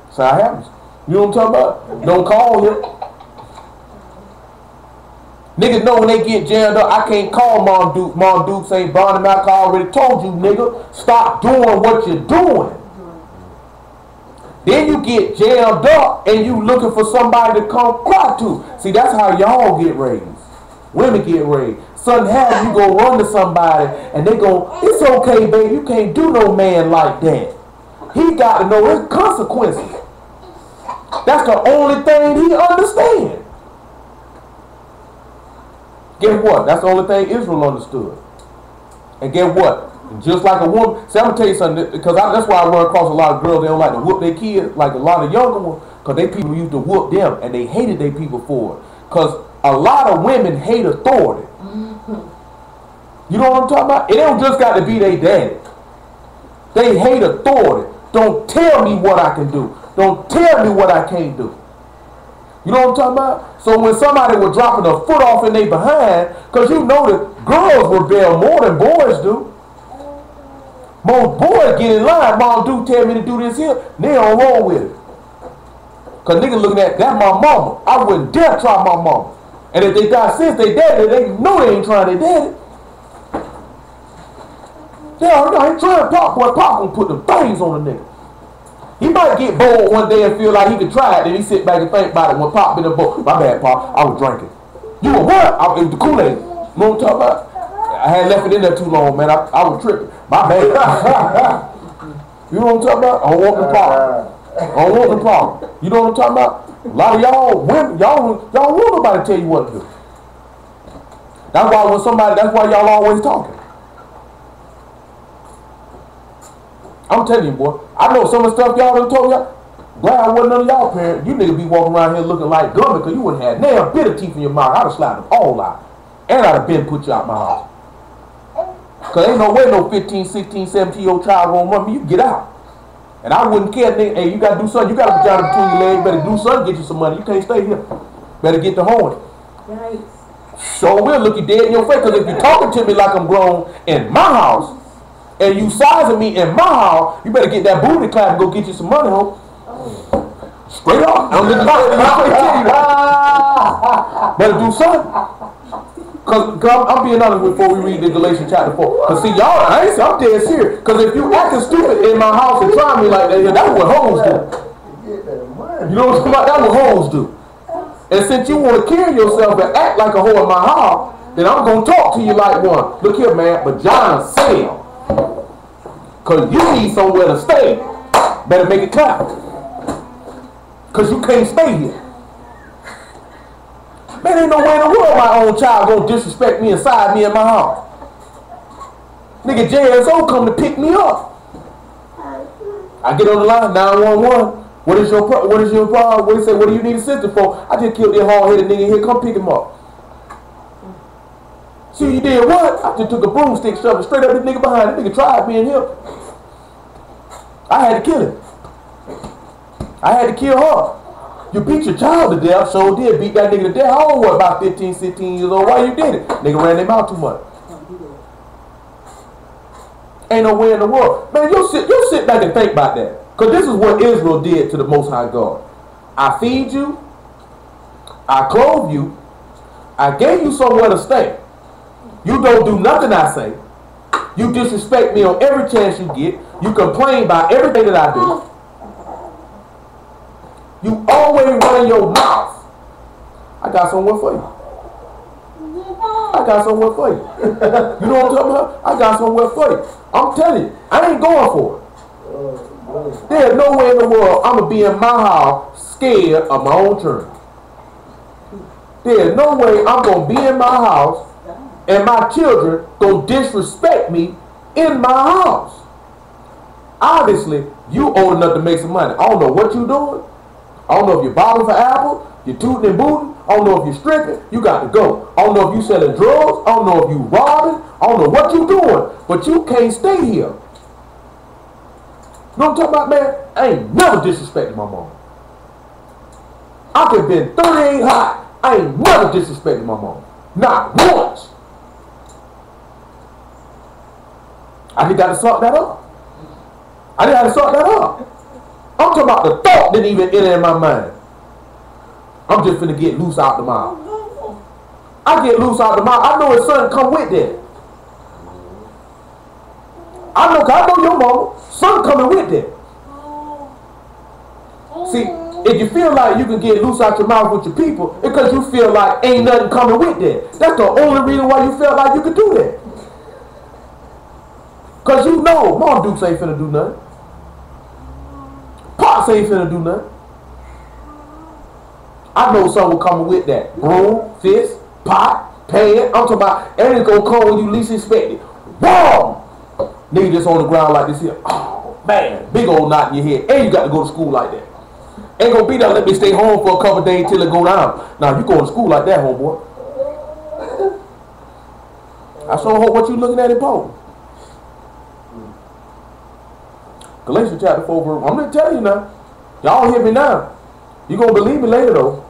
That's how it happens. You know what I'm talking about? Don't call him. Niggas know when they get jammed up, I can't call Mom Duke. Mom Duke ain't bonding him out. I already told you, nigga, stop doing what you're doing. Then you get jammed up and you looking for somebody to come cry to. See, that's how y'all get raised. Women get raised. Something happens, you go run to somebody and they go, it's okay, baby, you can't do no man like that. He got to know his consequences. That's the only thing he understands. Guess what? That's the only thing Israel understood. And guess what? Just like a woman. See, I'm going to tell you something. Because that's why I run across a lot of girls. They don't like to whoop their kids. Like a lot of younger ones. Because they people used to whoop them. And they hated their people for it. Because a lot of women hate authority. You know what I'm talking about? It don't just got to be their daddy. They hate authority. Don't tell me what I can do. Don't tell me what I can't do. You know what I'm talking about? So when somebody was dropping a foot off in their behind, because you know that girls rebel more than boys do. Most boys get in line. Mom do tell me to do this here. They don't roll with it. Because niggas looking at, that's my mama. I wouldn't dare try my mama. And if they got sense, they daddy, they know they ain't trying their daddy. I ain't trying Pop. Boy, Pop gonna put them things on the nigga. He might get bold one day and feel like he could try it. Then he sit back and think about it when Pop been a boat. My bad, Pop. I was drinking. You were what? I was the Kool-Aid. You know what I'm talking about? I had left it in there too long, man. I was tripping. My bad. You know what I'm talking about? I don't want the problem. I don't want the problem. You know what I'm talking about? A lot of y'all women, y'all don't want nobody to tell you what to do. That's why that's why y'all always talking. I'm telling you, boy. I know some of the stuff y'all done told y'all. Glad I wasn't none of y'all parents. You niggas be walking around here looking like gummy because you wouldn't have damn bit of teeth in your mouth. I'd have slapped them all out. And I'd have been put you out my house. Because ain't no way no 15, 16, 17-year-old child gonna run me. You get out. And I wouldn't care, nigga. Hey, you gotta do something. You got a vagina between your legs. Better do something, get you some money. You can't stay here. Better get the horn. Yikes. So we'll look you dead in your face. Because if you're talking to me like I'm grown in my house, and you sizing me in my house, you better get that booty clap and go get you some money, home. Straight up. I'm just tell you that. Better do something. Because I'm being honest before we read the Galatians chapter 4. Because see, y'all, I'm dead serious. Because if you acting stupid in my house and try me like that, that's what hoes do. You know what I'm talking about? That's what hoes do. And since you want to kill yourself and act like a hoe in my house, then I'm going to talk to you like one. Look here, man. Vagina sell. Because you need somewhere to stay. Better make it clap. Because you can't stay here. Man, ain't no way in the world my own child gonna disrespect me inside me in my house. Nigga, JSO come to pick me up. I get on the line, 911. What is your problem? What do you say? What do you need assistance for? I just killed that hard-headed nigga here. Come pick him up. See, you did what? I just took a broomstick, shoved it straight up this nigga behind. This nigga tried me in here. I had to kill him. I had to kill her. You beat your child to death, so did beat that nigga to death. How old was about 15, 16 years old? Why you did it? Nigga ran their mouth too much. Ain't no way in the world. Man, you sit back and think about that. Because this is what Israel did to the Most High God. I feed you. I clothe you. I gave you somewhere to stay. You don't do nothing I say. You disrespect me on every chance you get. You complain about everything that I do. You always run your mouth. I got somewhere for you. I got somewhere for you. You know what I'm talking about? I got somewhere for you. I'm telling you, I ain't going for it. There's no way in the world I'm going to be in my house scared of my own children. There's no way I'm going to be in my house and my children going to disrespect me in my house. Obviously, you old enough to make some money. I don't know what you doing. I don't know if you're bobbing for apple, you're tooting and booting. I don't know if you're stripping. You got to go. I don't know if you selling drugs. I don't know if you robbing. I don't know what you doing. But you can't stay here. You know what I'm talking about, man? I ain't never disrespected my mom. I could have been 38 hot. I ain't never disrespected my mom. Not once. I just got to sort that up. I'm talking about the thought didn't even enter in my mind. I'm just finna get loose out the mouth. I get loose out the mouth. I know his son come with that. I know your mama. Son coming with that. See, if you feel like you can get loose out your mouth with your people, it's because you feel like ain't nothing coming with that. That's the only reason why you felt like you could do that. Because you know, Mom Dukes ain't finna do nothing. Pops ain't finna do nothing. I know someone coming with that. Broom, fist, pot, pan. I'm talking about, and it's gonna come when you least expect it. Boom! Nigga just on the ground like this here. Oh, man. Big old knot in your head. And you got to go to school like that. Ain't gonna be there, let me stay home for a couple days till it go down. Now, you going to school like that, homeboy. I sure hope what you looking at in Paul. Galatians chapter 4, verse. I'm going to tell you now. Y'all hear me now. You going to believe me later, though.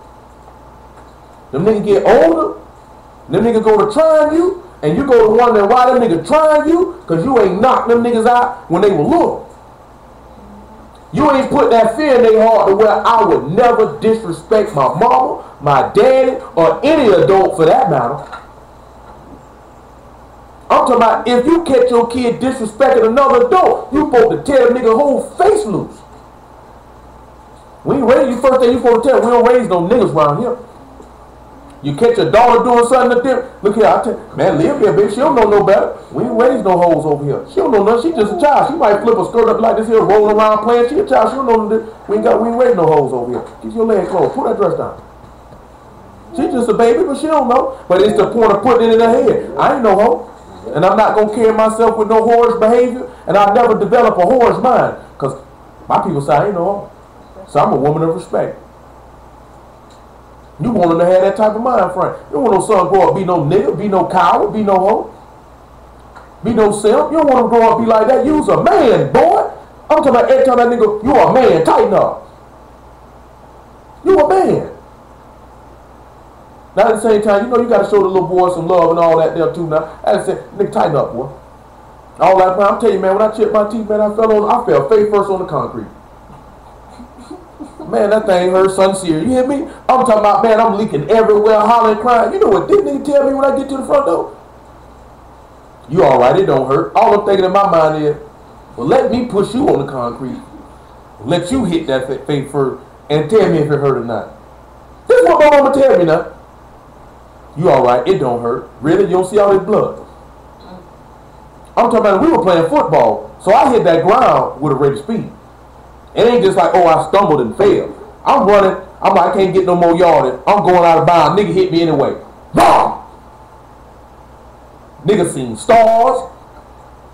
Them niggas get older. Them niggas go to trying you. And you go to wondering why them niggas trying you. Because you ain't knocked them niggas out when they were little. You ain't put that fear in their heart to where I would never disrespect my mama, my daddy, or any adult for that matter. I'm talking about if you catch your kid disrespecting another adult, you supposed to tear the nigga whole face loose. We ain't raised you. First thing you supposed to tell, we don't raise no niggas around here. You catch your daughter doing something different. Look here, I tell you, man, live here, bitch. She don't know no better. We ain't raised no hoes over here. She don't know nothing. She just a child. She might flip a skirt up like this here, rolling around playing. She a child. She don't know nothing. We ain't raised no hoes over here. Get your leg closed. Put that dress down. She just a baby, but she don't know. But it's the point of putting it in her head. I ain't no hoe. And I'm not going to carry myself with no whorish behavior. And I'll never develop a whorish mind. Because my people say I ain't no hoe. So I'm a woman of respect. You want them to have that type of mind frame. You don't want no son grow up be no nigga, be no coward, be no hoe, be no simp. You don't want him to grow up be like that. You's a man, boy. I'm talking about every time that nigga, you a man, tighten up. You a man. Now at the same time, you know you got to show the little boy some love and all that there too now. I just said, nigga, tighten up, boy. All that, I'm telling you, man, when I chipped my teeth, man, I fell face first on the concrete. Man, that thing hurt sincere. You hear me? I'm talking about, man, I'm leaking everywhere, hollering, crying. You know what this nigga tell me when I get to the front door? You all right, it don't hurt. All I'm thinking in my mind is, well, let me push you on the concrete. Let you hit that face first and tell me if it hurt or not. This is what my mama tell me now. You all right, it don't hurt. Really? You don't see all this blood? I'm talking about we were playing football, so I hit that ground with a rate of speed. It ain't just like, oh, I stumbled and fell. I'm running. I'm like, I can't get no more yardage. I'm going out of bounds. Nigga hit me anyway. Boom! Nigga seen stars.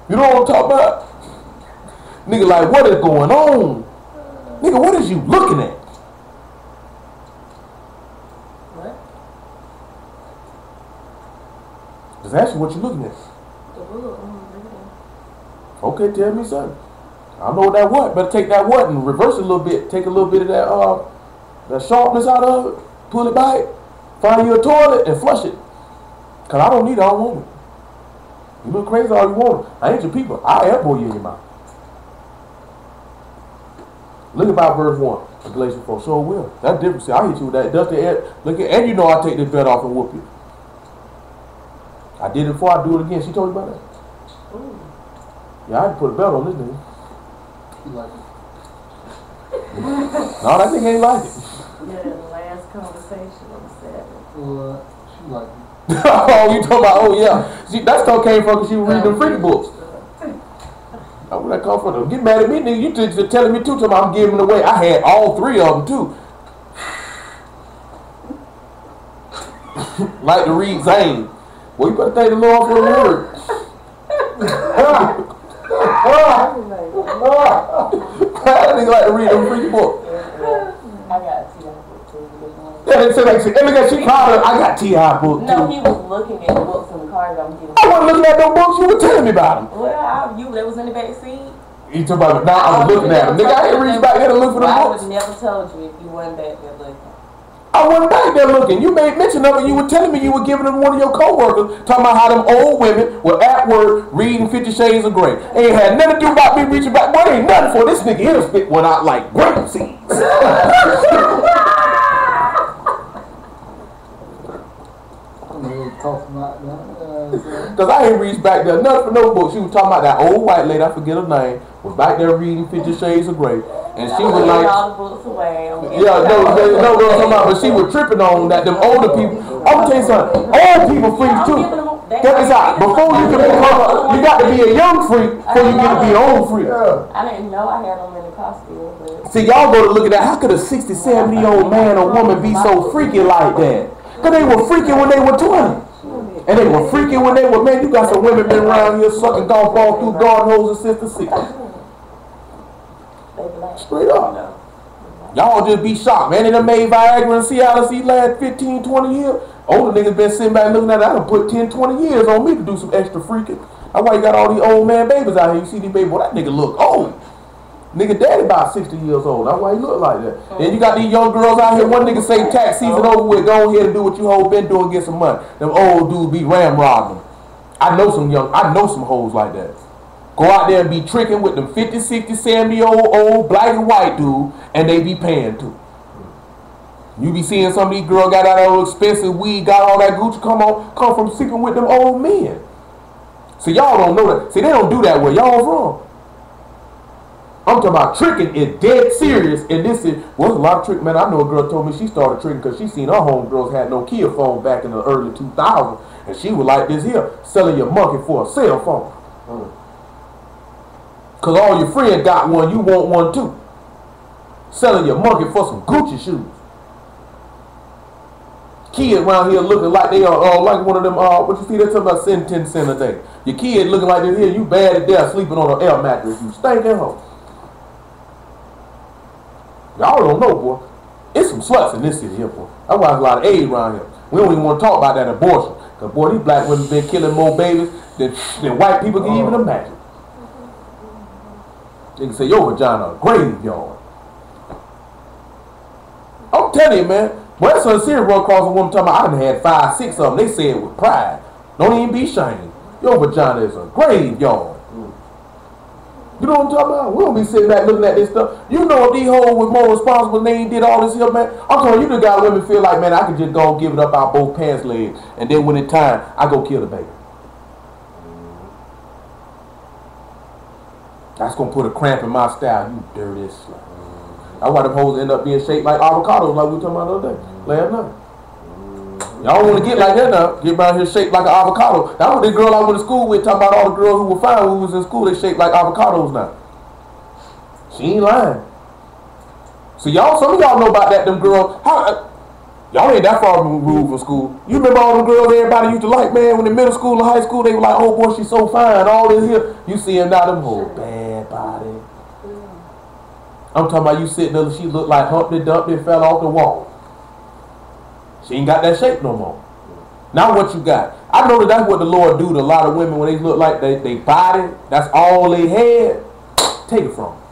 You know what I'm talking about? Nigga like, what is going on? Nigga, what is you looking at? What? Just ask you what you looking at. The bullet. Okay, tell me something. I know what that what. Better take that what and reverse it a little bit. Take a little bit of that sharpness out of it. Pull it back. Find you a toilet and flush it. Because I don't need it. I don't want it. You look crazy all you want. I ain't your people. I'll elbow you in your mouth. Look about verse 1 of Galatians 4. So it will. That's different. See, I hit you with that. Dust the air. Look at, and you know I take this belt off and whoop you. I did it before. I do it again. She told you about that? Ooh. Yeah, I had to put a belt on this nigga. He like it. No, that nigga ain't like it. Yeah, the last conversation on Saturday. She like it. Oh, you talking about, oh yeah. See, that stuff came from because she was reading them freaky books. Oh, where that come from? Don't get mad at me, nigga. You just telling me too, talking about I'm giving it away. I had all 3 of them too. Like to read Zane. Well, you better thank the Lord for the word. That nigga like to read them freaky books. I got a T.I. book too. Yeah, they said like, and look at she called her, I got T.I. book too. No, he was looking at the books in the car that I'm getting. I wasn't looking at those books, you were telling me about them. Well, that was in the back seat. You talking about, now I was looking at them. Nigga, I didn't reach back there to look for the I books. would never told you if you wasn't back there looking. I wasn't back there looking. You made mention of it. You were telling me you were giving them one of your co-workers, talking about how them old women were at work reading 50 Shades of Grey. Ain't had nothing to do about me reaching back. Well, ain't nothing for this nigga here to spit one out like grape seeds. Because I ain't reached back there nothing for no book. She was talking about that old white lady, I forget her name, was back there reading 50 Shades of Grey. And she was like, all the books away. yeah, no, what I'm talking about, but she was tripping on that, them older people. I'm gonna tell you something, old people freaks too. That is out. Before you can become, you got to be a young freak before you get to be an old freak. I didn't know I had them in the costume. But see, y'all go to look at that. How could a 60, 70-year-old man or woman be so freaky like that? Because they were freaky when they were 20. And they were freaky when they were, man, you got some women been around here sucking golf ball through garden hoses since the 60s. Straight up. Y'all just be shocked, man. They done made Viagra and Cialis these last 15, 20 years. Older niggas been sitting back looking at that. I done put 10, 20 years on me to do some extra freaking. That's why you got all these old man babies out here. You see these babies, boy, that nigga look old. Nigga daddy about 60 years old. That's why he look like that. Then you got these young girls out here. One nigga say tax season over with. Go ahead and do what you whole been doing, get some money. Them old dudes be ramrodding them. I know some hoes like that. Go out there and be tricking with them 50, 60, 70-year-old black and white dude, and they be paying too. You be seeing some of these girls got that old expensive weed, got all that Gucci, come from sleeping with them old men. So y'all don't know that. See, they don't do that where y'all from. I'm talking about tricking is dead serious. And this is, well, there's a lot of trick, man. I know a girl told me she started tricking because she seen her homegirls had no Nokia phone back in the early 2000s. And she was like this here, selling your monkey for a cell phone. Because all your friends got one, you want one too. Selling your monkey for some Gucci shoes. Kids around here looking like they are like one of them, what you see, they're talking about 10 cents a day. Your kid looking like this here, you bad at death sleeping on an air mattress. You stinking home. Y'all don't know, boy. It's some sluts in this city here, boy. That's why there's a lot of AIDS around here. We don't even want to talk about that abortion. Because, boy, these black women been killing more babies than white people can even imagine. They can say, your vagina a graveyard. I'm telling you, man. When some serious run across a woman talking about, I done had 5, 6 of them. They say it with pride. Don't even be ashamed. Your vagina is a graveyard. You know what I'm talking about? We don't be sitting back looking at this stuff. You know if these hoes was more responsible and they ain't did all this here, man. I'm telling you, the got women feel like, man, I can just go give it up out both pants legs. And then when it's time, I go kill the baby. That's going to put a cramp in my style. You dirty slut. That's why them hoes end up being shaped like avocados like we were talking about the other day. Last night. Y'all don't want to get like that now. Get around here shaped like an avocado. That was the girl I went to school with talking about all the girls who were fine who was in school. They shaped like avocados now. She ain't lying. So y'all, some of y'all know about that, them girls. Y'all ain't that far removed from school. You remember all them girls everybody used to like, man, when in middle school and high school, they were like, oh boy, she's so fine. All this here. You see them now, them whole bad body. I'm talking about you sitting there, she looked like Humpty Dumpty and fell off the wall. She ain't got that shape no more. Now what you got? I know that's what the Lord do to a lot of women when they look like they body, that's all they had. Take it from them.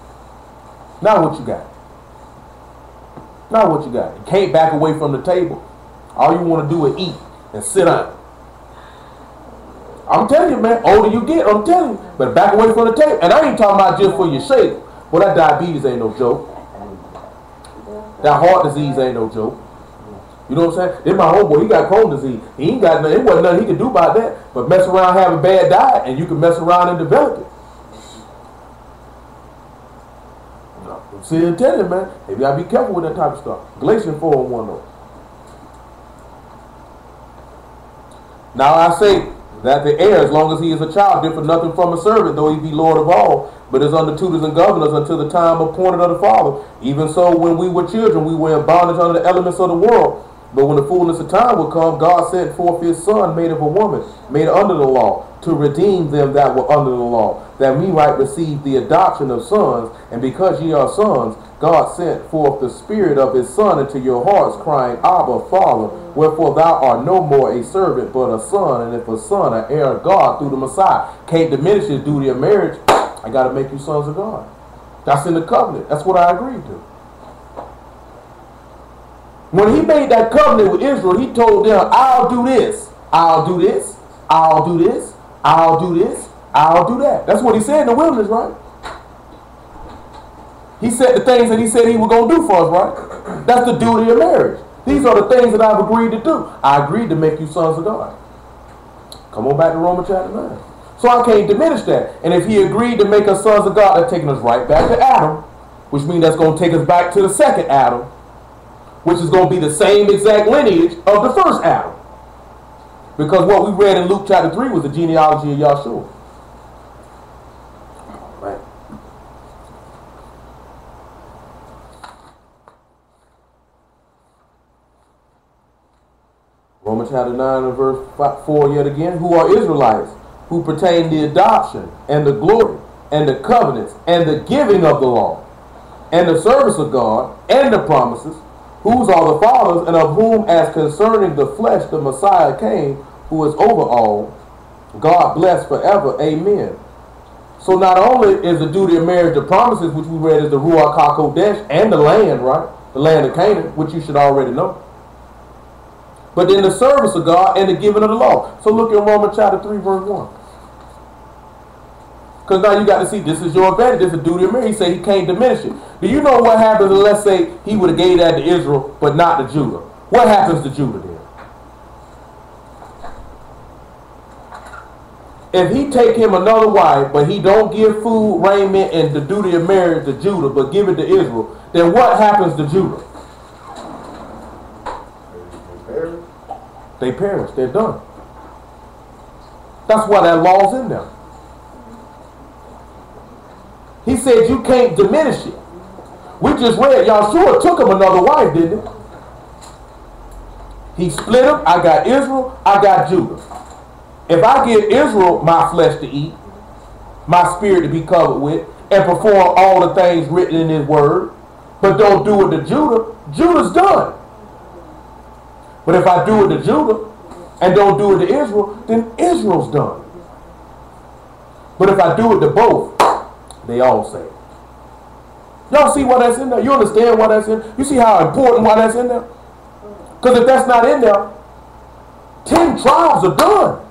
Now what you got? Now what you got? You can't back away from the table. All you want to do is eat and sit down. I'm telling you, man, older you get, I'm telling you. But back away from the table. And I ain't talking about just for your shape. Well, that diabetes ain't no joke. That heart disease ain't no joke. You know what I'm saying? Then my homeboy, he got Crohn's disease. He ain't got nothing. It wasn't nothing he could do about that. But mess around, have a bad diet, and you can mess around and develop it. See, I'm telling you, man. You gotta be careful with that type of stuff. Galatians 4:1 though. Now I say that the heir, as long as he is a child, differ nothing from a servant, though he be Lord of all, but is under tutors and governors until the time appointed of the Father. Even so, when we were children, we were in bondage under the elements of the world. But when the fullness of time would come, God sent forth his Son, made of a woman, made under the law, to redeem them that were under the law, that we might receive the adoption of sons. And because ye are sons, God sent forth the Spirit of his Son into your hearts, crying, Abba, Father. Wherefore thou art no more a servant, but a son, and if a son, an heir of God through the Messiah. Can't diminish his duty of marriage. I got to make you sons of God. That's in the covenant. That's what I agreed to. When he made that covenant with Israel, he told them, I'll do this, I'll do this, I'll do this, I'll do this, I'll do that. That's what he said in the wilderness, right? He said the things that he said he was going to do for us, right? That's the duty of marriage. These are the things that I've agreed to do. I agreed to make you sons of God. Come on back to Romans chapter 9. So I can't diminish that. And if he agreed to make us sons of God, that's taking us right back to Adam, which means that's going to take us back to the second Adam, which is going to be the same exact lineage of the first Adam. Because what we read in Luke chapter 3 was the genealogy of YESHUA. Right. Romans chapter 9 and verse 4 yet again. Who are Israelites, who pertain the adoption and the glory and the covenants and the giving of the law and the service of God and the promises, whose are the fathers, and of whom as concerning the flesh the Messiah came, who is over all, God bless forever. Amen. So not only is the duty of marriage the promises, which we read as the Ruach HaKodesh, and the land, right? The land of Canaan, which you should already know. But then the service of God and the giving of the law. So look in Romans chapter 3, verse 1. Because now you got to see, this is your advantage. This is the duty of marriage. He said he can't diminish it. Do you know what happens if, let's say, he would have gave that to Israel, but not to Judah? What happens to Judah then? if he take him another wife, but he don't give food, raiment, and the duty of marriage to Judah, but give it to Israel, then what happens to Judah? They perish. They're done. That's why that law's in there. He said you can't diminish it. We just read, YESHUA took him another wife, didn't he? He split them. I got Israel, I got Judah. If I give Israel my flesh to eat, my spirit to be covered with, and perform all the things written in his word, but don't do it to Judah, Judah's done. But if I do it to Judah and don't do it to Israel, then Israel's done. But if I do it to both, they all say. Y'all see why that's in there? You understand why that's in there? You see how important why that's in there? Because if that's not in there, 10 tribes are done.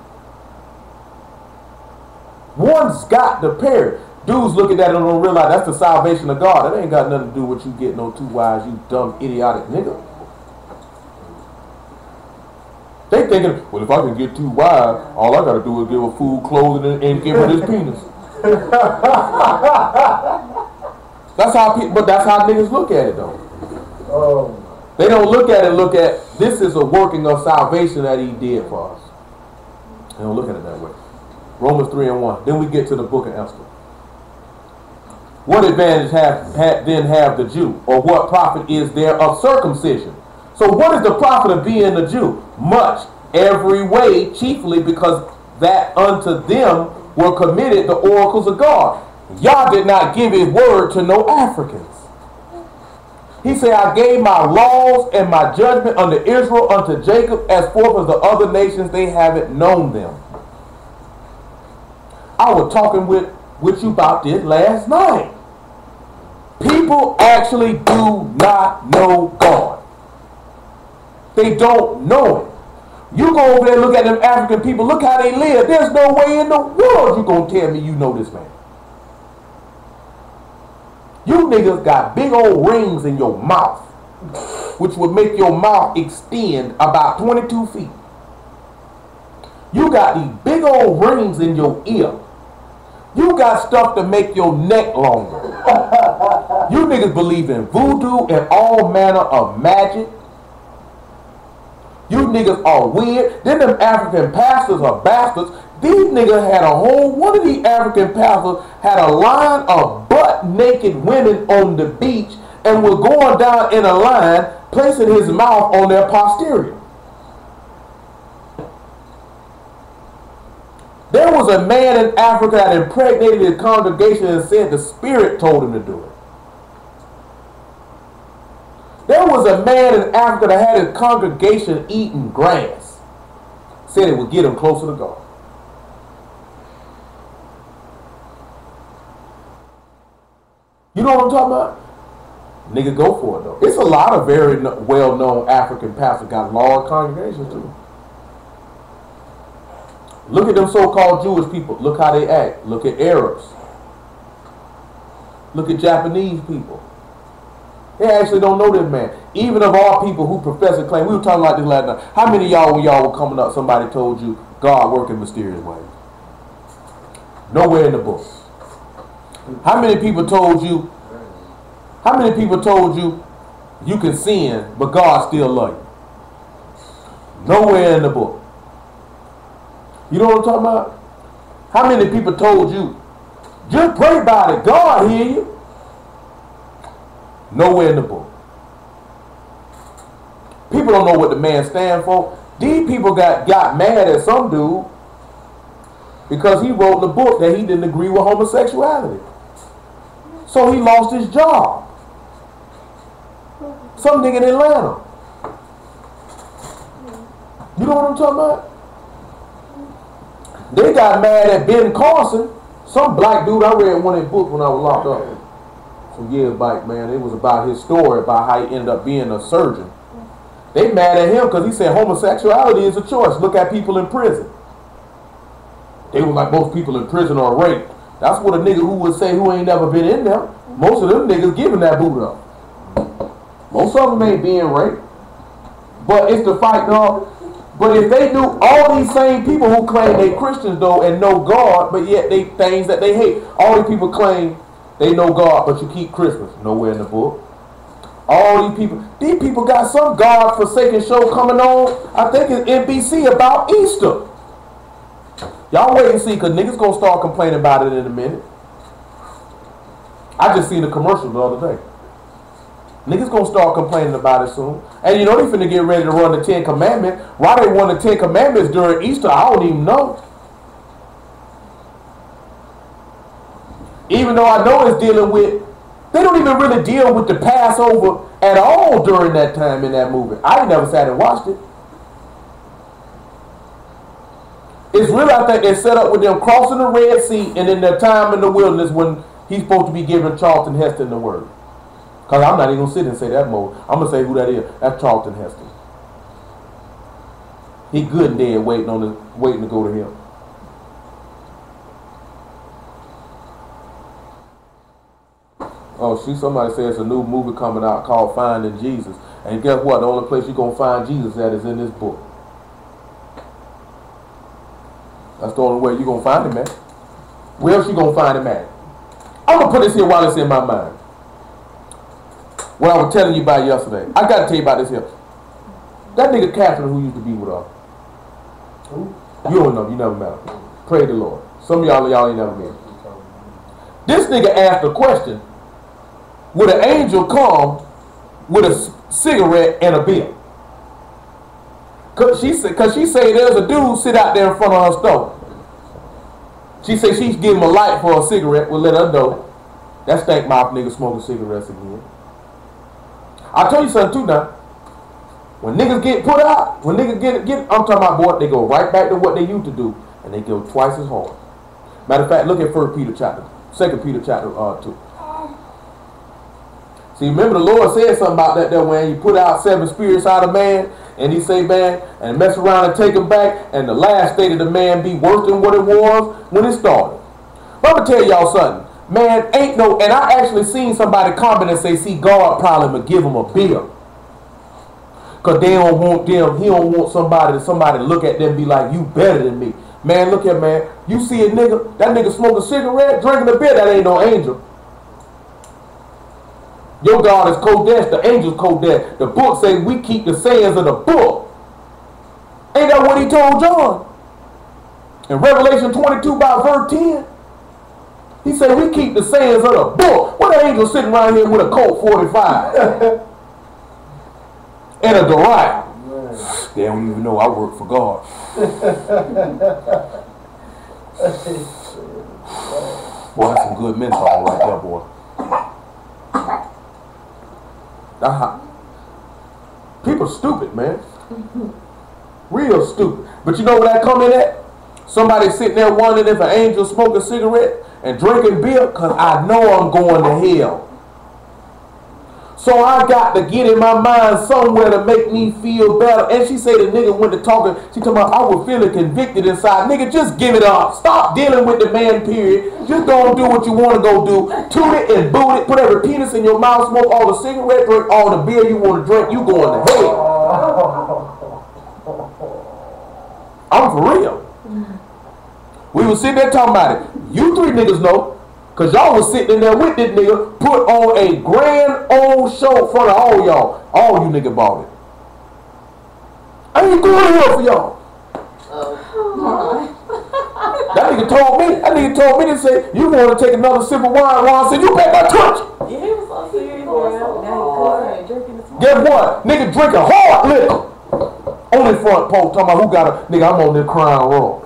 One's got to perish. Dudes looking at it and don't realize that's the salvation of God. That ain't got nothing to do with you getting no 2 wives, you dumb, idiotic nigga. They thinking, well, if I can get 2 wives, all I got to do is give her food, clothing, and give her this penis. That's how people, but that's how niggas look at it though. They don't look at it, this is a working of salvation that he did for us. They don't look at it that way. Romans 3:1. Then we get to the book of Esther. What advantage then have the Jew? Or what profit is there of circumcision? So what is the profit of being a Jew? Much, every way, chiefly because that unto them were committed the oracles of God. Yah did not give his word to no Africans. He said, I gave my laws and my judgment unto Israel, unto Jacob, as forth as the other nations, they haven't known them. I was talking with you about this last night. People actually do not know God. They don't know him. You go over there and look at them African people, look how they live. There's no way in the world you're going to tell me you know this man. You niggas got big old rings in your mouth, which would make your mouth extend about 22 feet. You got these big old rings in your ear. You got stuff to make your neck longer. You niggas believe in voodoo and all manner of magic. You niggas are weird. Then them African pastors are bastards. These niggas had one of these African pastors had a line of butt-naked women on the beach and was going down in a line, placing his mouth on their posterior. There was a man in Africa that impregnated his congregation and said the Spirit told him to do it. There was a man in Africa that had his congregation eating grass. Said it would get him closer to God. You know what I'm talking about? Nigga, go for it though. It's a lot of very well-known African pastors got large congregations too. Look at them so-called Jewish people. Look how they act. Look at Arabs. Look at Japanese people. They actually don't know this man. Even of all people who profess and claim, we were talking about this last night. How many of y'all, when y'all were coming up, somebody told you God worked in mysterious ways? Nowhere in the book. How many people told you? How many people told you you can sin, but God still loves you? Nowhere in the book. You know what I'm talking about? How many people told you, just pray about it, God hear you? Nowhere in the book. People don't know what the man stands for. These people got mad at some dude because he wrote in the book that he didn't agree with homosexuality. So he lost his job. Some nigga in Atlanta. You know what I'm talking about? They got mad at Ben Carson, some black dude. I read one of his books when I was locked up some years back, man. It was about his story, about how he ended up being a surgeon. They mad at him because he said homosexuality is a choice. Look at people in prison. They were like, most people in prison are raped. That's what a nigga who would say who ain't never been in there. Most of them niggas giving that boot up. Most of them ain't being raped. But it's the fight, dog. But if they knew all these same people who claim they Christians though and know God, but yet they things that they hate. All these people claim they know God, but you keep Christmas. Nowhere in the book. All these people got some God-forsaken show coming on. I think it's NBC about Easter. Y'all wait and see, because niggas gonna start complaining about it in a minute. I just seen a commercial the other day. Niggas gonna start complaining about it soon. And you know they finna get ready to run the 10 Commandments. Why they run the 10 Commandments during Easter, I don't even know. Even though I know it's dealing with, they don't even really deal with the Passover at all during that time in that movie. I ain't never sat and watched it. It's really, I think, they set up with them crossing the Red Sea and in their time in the wilderness when he's supposed to be giving Charlton Heston the word. Because I'm not even going to sit and say that more. I'm going to say who that is. That's Charlton Heston. He good and dead waiting to go to him. Oh, somebody says a new movie coming out called Finding Jesus. And guess what? The only place you're going to find Jesus at is in this book. That's the only way you're going to find him at. Where else you going to find him at? I'm going to put this here while it's in my mind. What I was telling you about yesterday. I got to tell you about this here. That nigga Catherine who used to be with us. Who? You don't know. You never met her. Pray the Lord. Some of y'all ain't never met. This nigga asked a question. Would an angel come with a cigarette and a bill? Cause she say there's a dude sit out there in front of her stove. She say she's give him a light for a cigarette. We'll let her know. That stank mouth nigga smoking cigarettes again. I tell you something too now. When niggas get put out, when niggas get I'm talking about, boy, they go right back to what they used to do, and they go twice as hard. Matter of fact, look at 2 Peter chapter 2. See, remember the Lord said something about that there when you put out 7 spirits out of man, and he say, man, and mess around and take them back, and the last state of the man be worse than what it was when it started. But I'm going to tell y'all something. Man, ain't no, and I actually seen somebody comment and say, see, God probably would give him a bill. Because they don't want them, he don't want somebody to look at them and be like, you better than me. Man, look here, man. You see a nigga, that nigga smoking a cigarette, drinking a beer, that ain't no angel. Your God is Kodesh, the angels Kodesh. The book says we keep the sayings of the book. Ain't that what he told John? In Revelation 22 about verse 10. He said we keep the sayings of the book. What an angel sitting around here with a Colt 45 and a Doriah. They don't even know I work for God. Boy, that's some good menthol right there, boy. People stupid, man. Real stupid. But you know where that come in at? Somebody sitting there wondering if an angel smoking a cigarette and drinking beer, because I know I'm going to hell. So I got to get in my mind somewhere to make me feel better. And she said the nigga went to talking. She talking about I was feeling convicted inside. Nigga, just give it up. Stop dealing with the man, period. Just go and do what you want to go do. Toot it and boot it. Put every penis in your mouth. Smoke all the cigarette. Drink all the beer you want to drink. You going to hell. I'm for real. We was sitting there talking about it. You 3 niggas know. Because y'all was sitting in there with this nigga, put on a grand old show in front of all y'all. All you nigga bought it. I ain't going to hell for y'all. That nigga told me to say, you want to take another sip of wine. Ron said, you better not touch it. Yeah, he was so serious. Guess what? Nigga drinking hard liquor. On his front porch, talking about who got a nigga, I'm on this Crown Royal.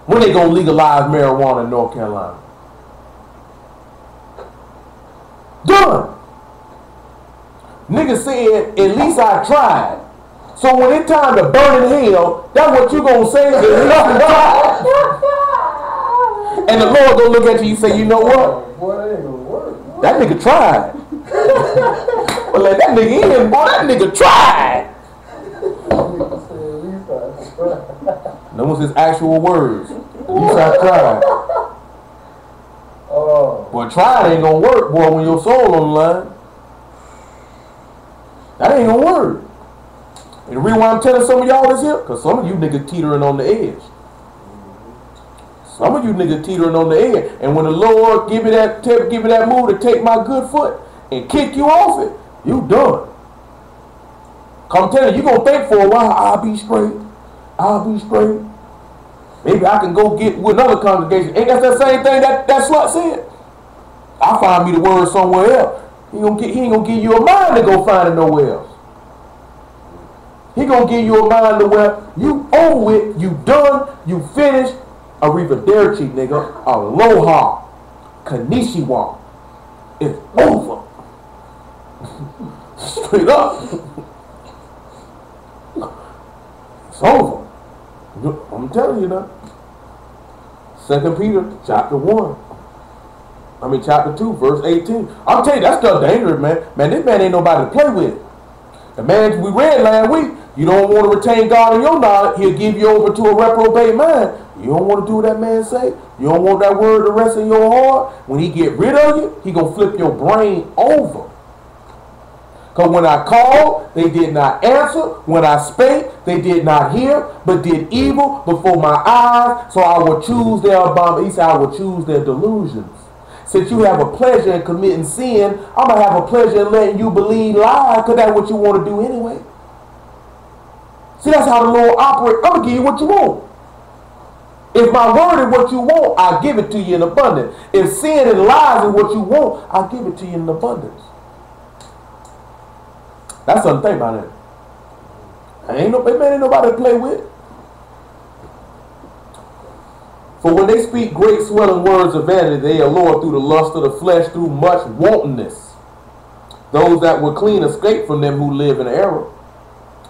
When they gonna legalize marijuana in North Carolina? Done. Nigga said, at least I tried. So when it's time to burn in hell, that's what you gonna say, at least I tried. And the Lord gonna look at you and say, you know what? Boy, that ain't gonna work. That nigga tried. Well, let that nigga in, boy, that nigga tried. That was his actual words. At least I tried. Boy, try ain't gonna work, boy, when your soul on the line. That ain't gonna work. And the reason why I'm telling some of y'all this here, because some of you niggas teetering on the edge. Some of you niggas teetering on the edge. And when the Lord give me that move to take my good foot and kick you off it, you done. Come tell you, you're going to think for a while, I'll be straight. I'll be straight. Maybe I can go get with another congregation. Ain't that the same thing that slut said? I'll find me the word somewhere else. He ain't going to give you a mind to go find it nowhere else. He going to give you a mind to where you owe it, you done, you finished. Arrivederci, nigga. Aloha. Konnichiwa. It's over. Straight up. It's over. I'm telling you now. 2 Peter chapter 2, verse 18. I'm telling you, that stuff dangerous, man. Man, this man ain't nobody to play with. The man we read last week, you don't want to retain God in your knowledge, he'll give you over to a reprobate mind. You don't want to do what that man say. You don't want that word to rest in your heart. When he get rid of you, he going to flip your brain over. Because when I called, they did not answer. When I spake, they did not hear, but did evil before my eyes. So I will choose their abominations. He said, I will choose their delusions. Since you have a pleasure in committing sin, I'm going to have a pleasure in letting you believe lies, because that's what you want to do anyway. See, that's how the Lord operates. I'm going to give you what you want. If my word is what you want, I'll give it to you in abundance. If sin and lies is what you want, I'll give it to you in abundance. That's something to think about that. Ain't nobody to play with. For when they speak great swelling words of vanity, they allure through the lust of the flesh, through much wantonness. Those that were clean escape from them who live in error.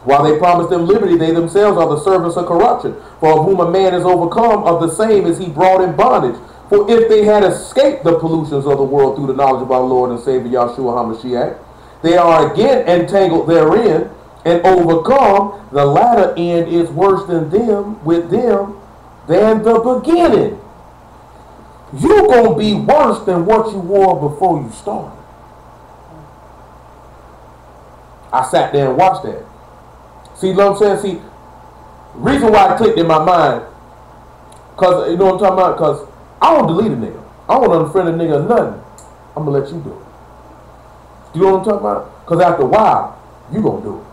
While they promise them liberty, they themselves are the servants of corruption. For of whom a man is overcome, of the same is he brought in bondage. For if they had escaped the pollutions of the world through the knowledge of our Lord and Savior YESHUA HaMashiach, they are again entangled therein and overcome. The latter end is worse than them than the beginning. You're going to be worse than what you were before you started. I sat there and watched that. See, you know what I'm saying? See, the reason why it clicked in my mind, because, you know what I'm talking about? Because I don't delete a nigga. I don't unfriend a nigga or nothing. I'm going to let you do it. You know what I'm talking about? Because after a while, you going to do it.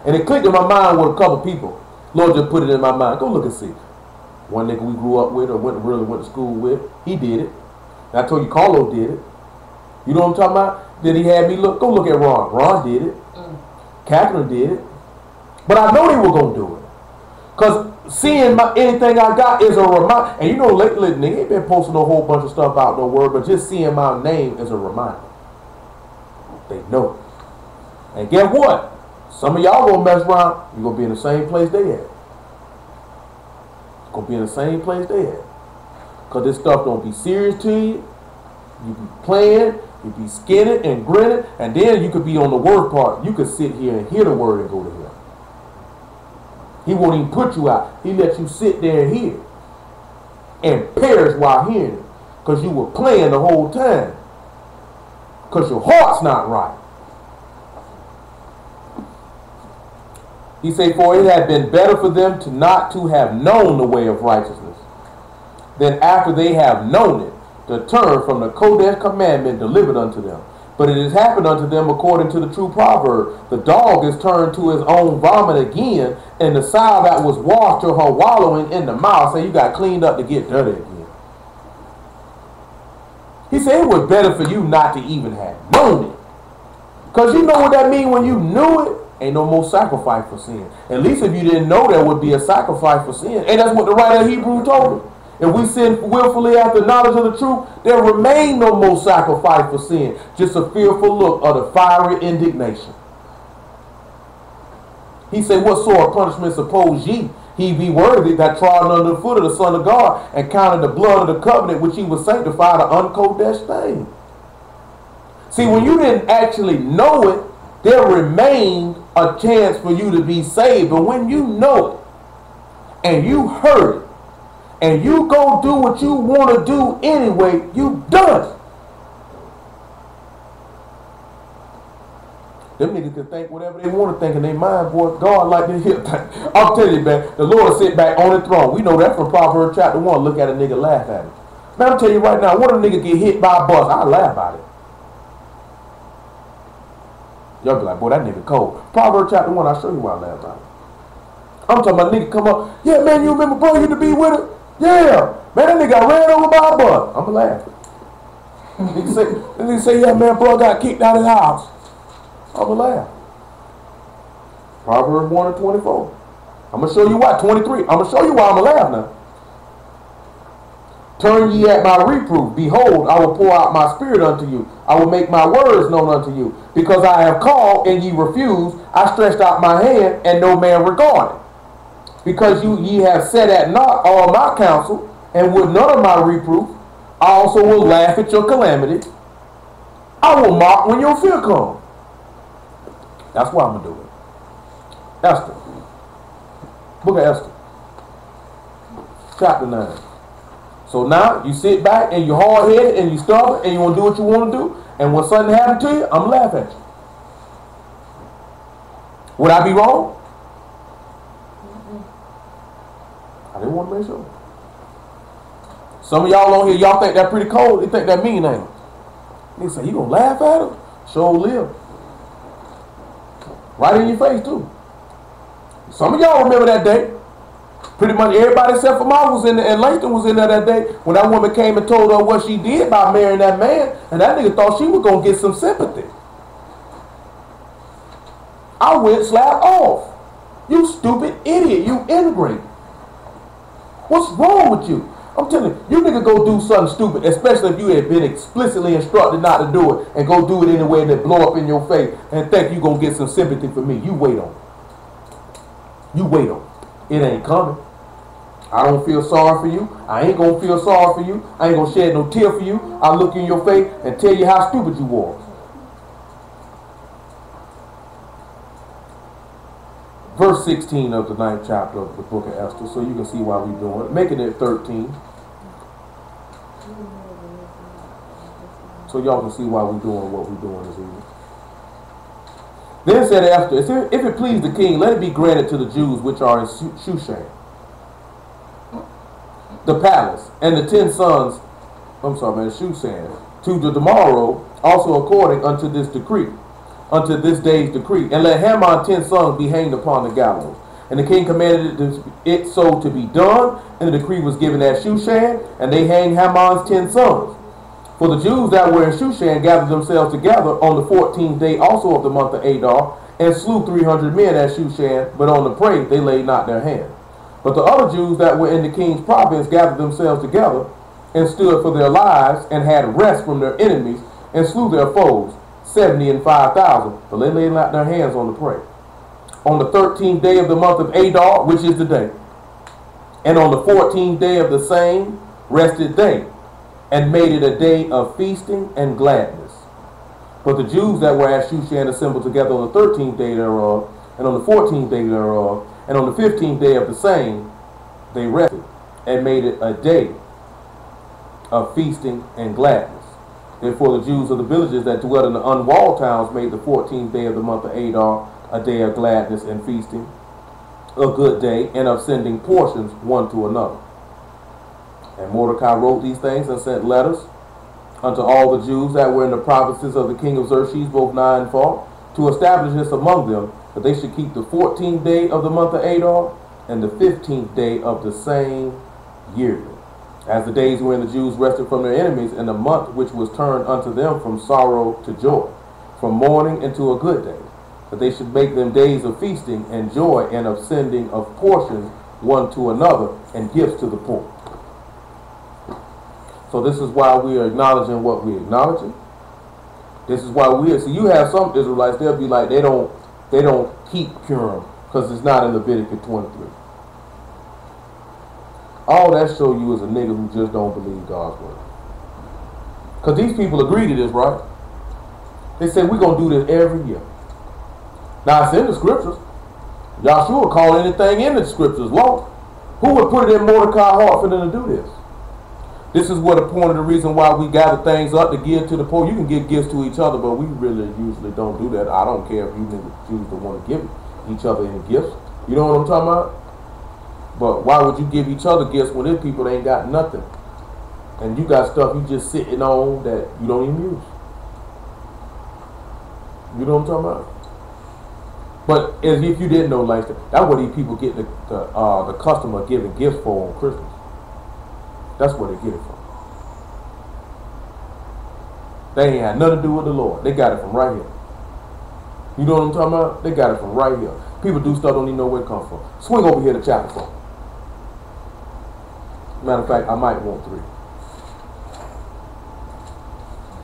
And it clicked in my mind with a couple people. Lord just put it in my mind. Go look and see. One nigga we grew up with or really went to school with, he did it. And I told you Carlo did it. You know what I'm talking about? Then he had me look. Go look at Ron. Ron did it. Catherine did it. But I know they were going to do it. Because seeing anything I got is a reminder. And you know, lately, nigga ain't been posting a whole bunch of stuff about no word, but just seeing my name is a reminder. They know. And guess what? Some of y'all going to mess around, you're going to be in the same place they at. You're going to be in the same place they at. Because this stuff don't be serious to you. You be playing, you be skinning and grinning, and then you could be on the word part. You could sit here and hear the word and go to him. He won't even put you out. He lets you sit there and hear. And perish while hearing it. Because you were playing the whole time. Because your heart's not right. He said, for it had been better for them not to have known the way of righteousness, than after they have known it, to turn from the Kodesh commandment delivered unto them. But it has happened unto them according to the true proverb. The dog is turned to his own vomit again, and the sow that was washed to her wallowing in the mouth. So you got cleaned up to get dirty again. He said it was better for you not to even have known it. Because you know what that means when you knew it? Ain't no more sacrifice for sin. At least if you didn't know there would be a sacrifice for sin. And that's what the writer of Hebrews told us. If we sin willfully after knowledge of the truth, there remain no more sacrifice for sin. Just a fearful look of the fiery indignation. He said, what sort of punishment suppose ye? He be worthy that trod under the foot of the Son of God and counted the blood of the covenant which he was sanctified an unkodesh thing. See, when you didn't actually know it, there remained a chance for you to be saved. But when you know it and you heard it and you go do what you want to do anyway, you done. Them niggas can think whatever they want to think in their mind, boy. God like this here thing. I'll tell you, man, the Lord sit back on the throne. We know that from Proverbs chapter 1. Look at a nigga, laugh at him. Man, I'm telling you right now, what a nigga get hit by a bus, I laugh about it. Y'all be like, boy, that nigga cold. Proverbs chapter 1, I'll show you why I laugh about it. I'm talking about nigga come up, yeah, man, you remember bro, you used to be with her? Yeah. Man, that nigga got ran over by a bus. I'm laughing. Nigga say, yeah, man, bro got kicked out of his house. I'm going to laugh. Proverbs 1 and 24. I'm going to show you why. 23. I'm going to show you why I'm going to laugh now. Turn ye at my reproof. Behold, I will pour out my spirit unto you. I will make my words known unto you. Because I have called and ye refused, I stretched out my hand and no man regarded. Because ye have set at naught all my counsel and would none of my reproof, I also will laugh at your calamity. I will mock when your fear comes. That's why I'm going to do it. Esther. Book of Esther. Chapter 9. So now you sit back and you're hard-headed and you stubborn and you want to do what you want to do. And when something happens to you, I'm laughing at you. Would I be wrong? I didn't want to make sure. Some of y'all on here, y'all think that pretty cold. They think that mean, ain't it? They say, you going to laugh at him? Sure live. Right in your face, too. Some of y'all remember that day. Pretty much everybody except for Mom was in there, and Langston was in there that day when that woman came and told her what she did by marrying that man, and that nigga thought she was going to get some sympathy. I went slap off. You stupid idiot. You ingrate. What's wrong with you? I'm telling you, you nigga go do something stupid, especially if you had been explicitly instructed not to do it, and go do it anyway and it blow up in your face and think you going to get some sympathy from me. You wait on it. You wait on it. It ain't coming. I don't feel sorry for you. I ain't going to feel sorry for you. I ain't going to shed no tear for you. I'll look in your face and tell you how stupid you was. Verse 16 of the 9th chapter of the book of Esther, so you can see why we're doing it. Making it 13. So y'all can see why we're doing what we're doing this evening. Then said Esther, if it please the king, let it be granted to the Jews which are in Shushan, the palace, and the 10 sons, Shushan, to the tomorrow, also according unto this decree, unto this day's decree, and let Haman 10 sons be hanged upon the gallows. And the king commanded it so to be done, and the decree was given at Shushan, and they hanged Haman's 10 sons. For the Jews that were in Shushan gathered themselves together on the 14th day also of the month of Adar, and slew 300 men at Shushan, but on the prey they laid not their hand. But the other Jews that were in the king's province gathered themselves together, and stood for their lives, and had rest from their enemies, and slew their foes, 70 and 5,000, but they laid not their hands on the prey. On the 13th day of the month of Adar, which is the day, and on the 14th day of the same, rested they, and made it a day of feasting and gladness. But the Jews that were at Shushan assembled together on the 13th day thereof, and on the 14th day thereof, and on the 15th day of the same, they rested, and made it a day of feasting and gladness. Therefore the Jews of the villages that dwelt in the unwalled towns made the 14th day of the month of Adar a day of gladness and feasting, a good day, and of sending portions one to another. And Mordecai wrote these things and sent letters unto all the Jews that were in the provinces of the king of Xerxes, both nigh and far, to establish this among them, that they should keep the 14th day of the month of Adar and the 15th day of the same year, as the days wherein the Jews rested from their enemies, and the month which was turned unto them from sorrow to joy, from mourning into a good day, that they should make them days of feasting and joy, and of sending of portions one to another, and gifts to the poor. So this is why we are acknowledging what we're acknowledging. This is why we are. So you have some Israelites, they'll be like, they don't keep Purim because it's not in Leviticus 23. All that show you is a nigga who just don't believe God's word. Because these people agree to this, right? They say we're going to do this every year. Now it's in the scriptures. Yeshua called anything in the scriptures law. Who would put it in Mordecai's heart for them to do this? This is what a point of the reason why we gather things up to give to the poor. You can give gifts to each other, but we really usually don't do that. I don't care if you niggas choose to want to give each other any gifts. You know what I'm talking about? But why would you give each other gifts when there's people that ain't got nothing? And you got stuff you just sitting on that you don't even use. You know what I'm talking about? But as if you didn't know, Langston, that's what these people get the customer giving gifts for on Christmas. That's where they get it from. They ain't had nothing to do with the Lord. They got it from right here. You know what I'm talking about? They got it from right here. People do stuff, don't even know where it comes from. Swing over here to chapter 4. Matter of fact, I might want 3.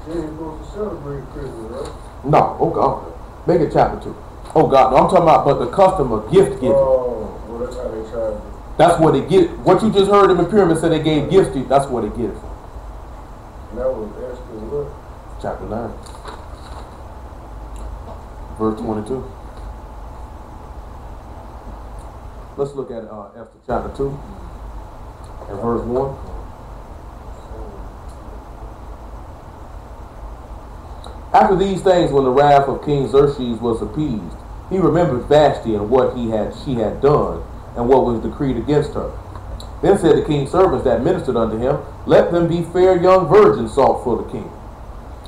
You ain't supposed to celebrate Christmas, right? No, oh God. Make it chapter 2. Oh God, no, I'm talking about but the customer gift giving. Oh, well that's how they charge it. That's where they get it. What you just heard in the pyramid said they gave gifts to you, that's where they get it from. And that was Esther what? Chapter 9. Verse 22. Let's look at Esther chapter 2 and verse 1. After these things, when the wrath of King Xerxes was appeased, he remembered Vashti and what she had done, and what was decreed against her. Then said the king's servants that ministered unto him, let them be fair young virgins sought for the king.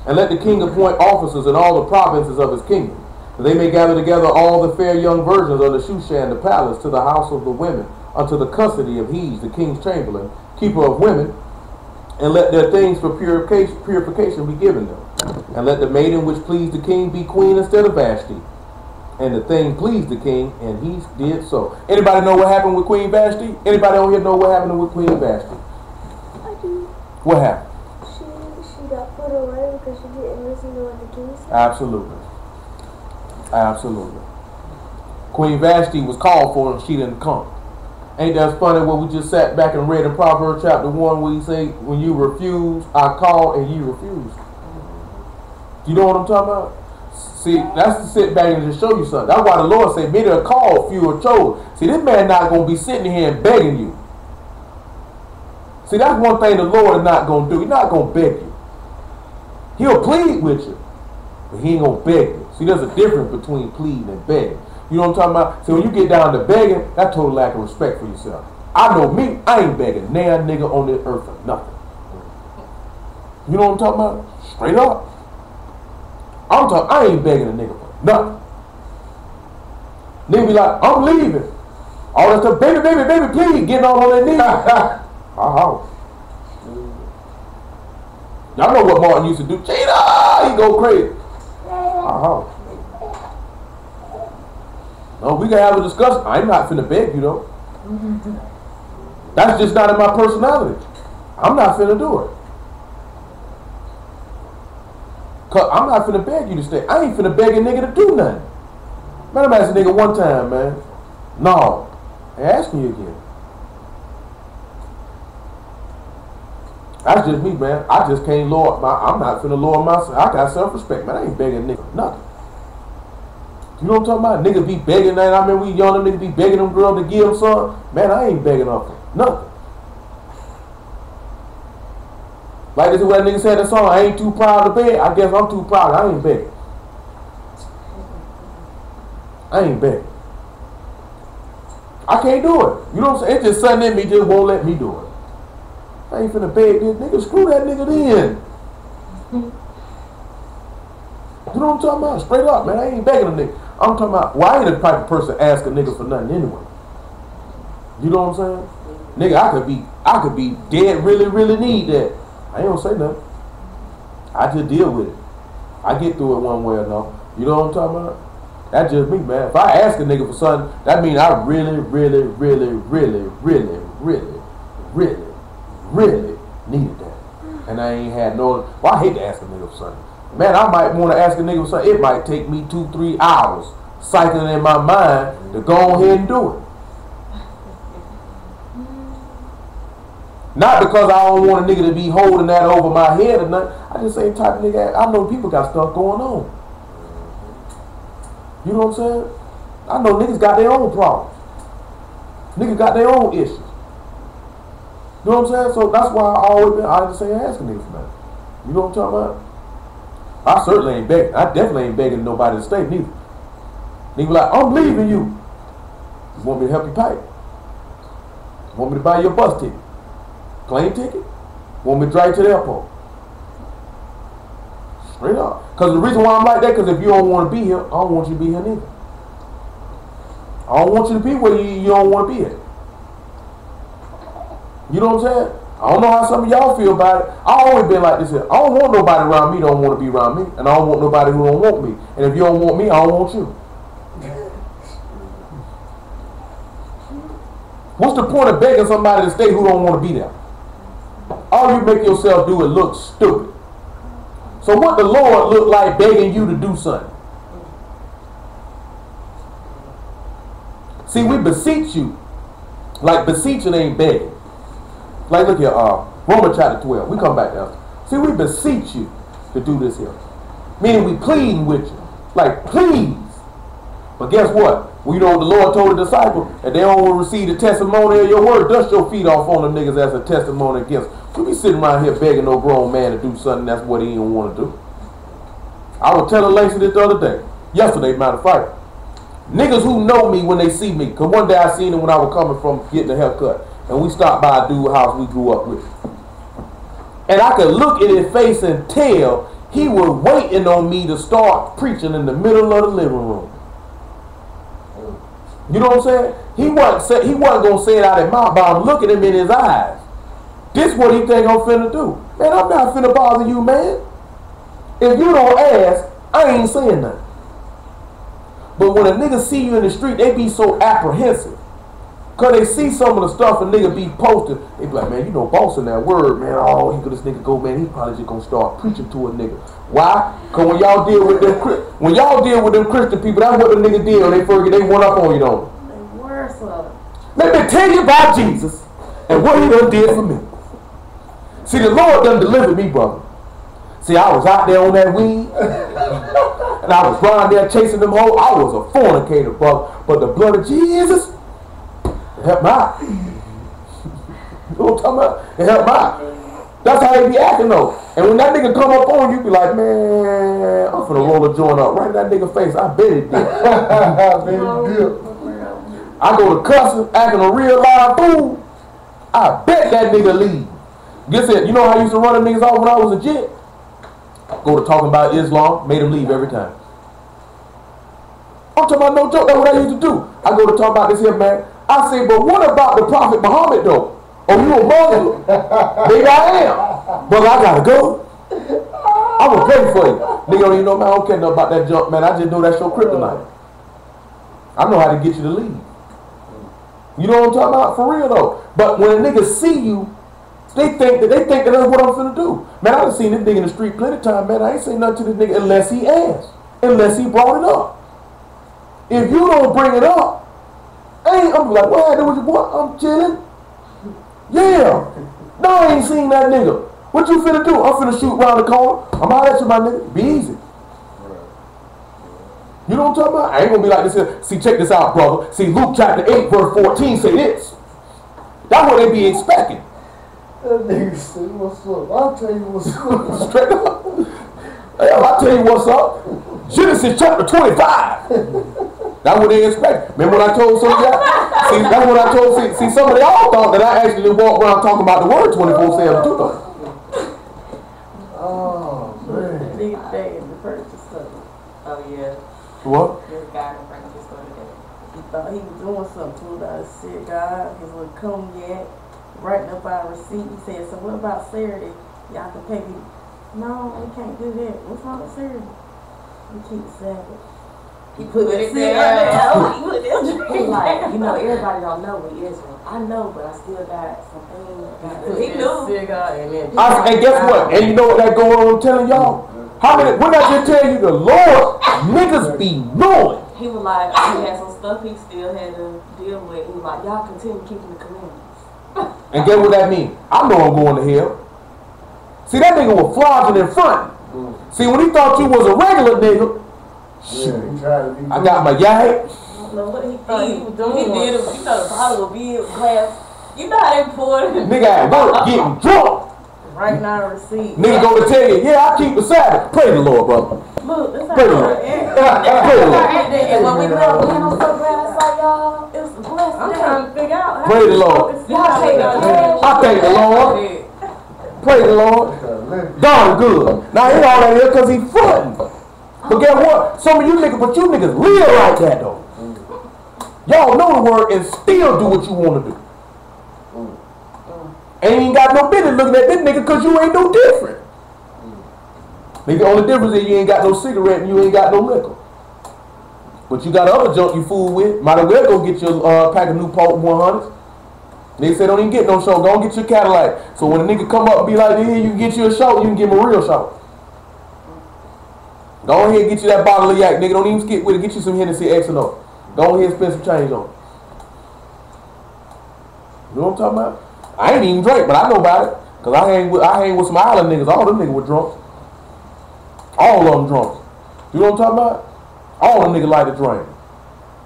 And let the king appoint officers in all the provinces of his kingdom, that they may gather together all the fair young virgins of the Shushan the palace to the house of the women, unto the custody of Hes, the king's chamberlain, keeper of women, and let their things for purification be given them. And let the maiden which pleased the king be queen instead of Vashti. And the thing pleased the king, and he did so. Anybody know what happened with Queen Vashti? Anybody on here know what happened with Queen Vashti? I do. What happened? She got put away because she didn't listen to what the king said. Absolutely. Absolutely. Queen Vashti was called for and she didn't come. Ain't that funny what we just sat back and read in Proverbs chapter 1 where he say, when you refuse, I call and you refuse. You know what I'm talking about? See, that's to sit back and just show you something. That's why the Lord said, many are called, few are chosen. See, this man not going to be sitting here and begging you. See, that's one thing the Lord is not going to do. He's not going to beg you. He'll plead with you, but he ain't going to beg you. See, there's a difference between pleading and begging. You know what I'm talking about? See, when you get down to begging, that's total lack of respect for yourself. I know me, I ain't begging nan nigga on this earth for nothing. You know what I'm talking about? Straight up. I ain't begging a nigga for nothing. Nigga be like, I'm leaving. All that stuff, baby, please, getting on their knees. Y'all know what Martin used to do. Cheetah! He go crazy. No, we can have a discussion. I'm not finna beg you though. That's just not in my personality. I'm not finna do it. Cause I'm not finna beg you to stay. I ain't finna beg a nigga to do nothing. Man, I'm asking a nigga one time, man. No. I ain't asking you again. That's just me, man. I just can't lower I'm not finna lower myself. I got self-respect, man. I ain't begging a nigga nothing. You know what I'm talking about? Niggas be begging that. I mean, we young niggas be begging them girls to give them something. Man, I ain't begging up for nothing. Like this is what that nigga said in the song, I ain't too proud to beg. I guess I'm too proud. I ain't begging. I ain't begging. I can't do it. You know what I'm saying? It's just something in me just won't let me do it. I ain't finna beg this nigga. Screw that nigga then. You know what I'm talking about? Straight up, man. I ain't begging a nigga. I'm talking about, well, I ain't the type of person to ask a nigga for nothing anyway. You know what I'm saying? Nigga, I could be dead, really need that. I ain't gonna say nothing. I just deal with it. I get through it one way or another. You know what I'm talking about? That's just me, man. If I ask a nigga for something, that means I really needed that. And I ain't had no, well, I hate to ask a nigga for something. Man, I might want to ask a nigga for something. It might take me 2-3 hours cycling in my mind to go ahead and do it. Not because I don't want a nigga to be holding that over my head or nothing. I just ain't type of nigga. I know people got stuff going on. You know what I'm saying? I know niggas got their own problems. Niggas got their own issues. You know what I'm saying? So that's why I always been out of the same asking niggas for nothing. You know what I'm talking about? I certainly ain't begging. I definitely ain't begging nobody to stay neither. Nigga like, I'm leaving you. You want me to help you pay? Want me to buy your bus ticket? Plane ticket? Want me to drive you to the airport? Straight up. Because the reason why I'm like that, because if you don't want to be here, I don't want you to be here neither. I don't want you to be where you don't want to be at. You know what I'm saying? I don't know how some of y'all feel about it. I always been like this here. I don't want nobody around me don't want to be around me. And I don't want nobody who don't want me. And if you don't want me, I don't want you. What's the point of begging somebody to stay who don't want to be there? All you make yourself do is look stupid. So what the Lord look like begging you to do something? See, we beseech you. Like beseeching ain't begging. Like look here, Romans chapter 12. We come back there. See, we beseech you to do this here. Meaning we pleading with you. Like please. But guess what? Well, you know what the Lord told the disciples, and they don't want to receive the testimony of your word, dust your feet off on them niggas as a testimony against. You be sitting around here begging no grown man to do something that's what he didn't want to do. I was telling Lacey this the other day. Yesterday, matter of fact. Niggas who know me when they see me. Because one day I seen him when I was coming from getting a haircut. And we stopped by a dude's house we grew up with. And I could look at his face and tell he was waiting on me to start preaching in the middle of the living room. You know what I'm saying? He wasn't going to say it out of his mouth, but I'm looking him in his eyes. This what he think I'm finna do. Man, I'm not finna bother you, man. If you don't ask, I ain't saying nothing. But when a nigga see you in the street, they be so apprehensive. Because they see some of the stuff a nigga be posting. They be like, man, you know, boss in that word, man. Oh, he could this nigga go, man. He probably just going to start preaching to a nigga. Why? Because when y'all deal with them Christian people, that's what the nigga did when they first they went up on you, don't they? They were so. Let me tell you about Jesus and what he done did for me. See, the Lord done delivered me, brother. See, I was out there on that weed, and I was around there chasing them hoes. I was a fornicator, brother. But the blood of Jesus helped me out. You know what I'm talking about? It helped me out. That's how they be acting, though. And when that nigga come up on you, be like, man, I'm finna roll a joint up right in that nigga face. I bet it did. I go to cussing, acting a real live fool. I bet that nigga leave. Guess it. You know how I used to run them niggas off when I was a jit? Go to talking about Islam, made him leave every time. I'm talking about no joke, that's what I used to do. I go to talk about this here, man. I say, but what about the Prophet Muhammad, though? Oh, you a Muslim? Maybe I am. But I gotta go. I will pray for you. Nigga don't even know, man, I don't care nothing about that junk, man. I just know that's your kryptonite. I know how to get you to leave. You know what I'm talking about? For real, though. But when a nigga see you, they think that that's what I'm finna do. Man, I done seen this nigga in the street plenty of time, man. I ain't say nothing to this nigga unless he asked. Unless he brought it up. If you don't bring it up, I'm like, what happened with your boy? I'm chilling. Yeah. No, I ain't seen that nigga. What you finna do? I'm finna shoot around the corner. I'm out at you, my nigga. Be easy. You know what I'm talking about? I ain't gonna be like this here. See, check this out, brother. See, Luke chapter 8, verse 14 say this. That's what they be expecting. That nigga said, what's up? I'll tell you what's up. Straight up. Hey, I'll tell you what's up. Genesis chapter 25. That's what they expect. Remember what I told some of y'all? See, that's what I told. See, some of y'all thought that I actually walk around talking about the word 24/7 too, though. Oh, man. Nigga begging to purchase something. Oh, yeah. What? This guy in front of his store today. He thought he was doing something. Pulled out his cigar, his little cognac, writing up our receipt. He said, so what about Saturday? Y'all can pay me. No, we can't do that. What's wrong with Saturday? We keep the Sabbath. He put it there. Like, you know, everybody don't know we Israel. I know, but I still got something. He knew. And guess what? And you know what that going on? I'm telling y'all. How many? When I just tell you the Lord, niggas be knowing. He was like, he had some stuff he still had to deal with. He was like, y'all continue keeping the commandments. And guess what that means? I know I'm going to hell. See, that nigga was flogging in front. See, when he thought you was a regular nigga, Yeah, I got my yay. I don't know what he thought he was doing. He did it. He thought the bottle would be a glass You know how they pull it. Nigga at work getting drunk. Right now, receipt. Nigga go to tell you, yeah, I keep the Sabbath. Pray the Lord, brother. Look, that's how Pray the Lord. Pray the Lord. And when we left, man, I'm so glad I saw y'all. It was a blessed I'm day. trying to figure out how Pray the Lord. Y'all take the Lord. I thank the Lord. Pray the Lord. God good. Now he all that here because he fronting. But guess what? Some of you niggas, but you niggas live like that though. Y'all know the word and still do what you want to do. Ain't got no business looking at this nigga because you ain't no different. Nigga, the only difference is you ain't got no cigarette and you ain't got no liquor. But you got other junk you fool with. Might as well go get your pack of Newport 100s. Nigga say don't even get no show. Go get your Cadillac. So when a nigga come up and be like, here, you can get you a show, you can give him a real show. Go ahead and get you that bottle of yak. Nigga, don't even skip with it. Get you some Hennessy X and O. Go ahead and spend some change on it. You know what I'm talking about? I ain't even drink, but I know about it. Because I hang with some island niggas. All them niggas were drunk. All of them drunk. You know what I'm talking about? All them niggas like to drink.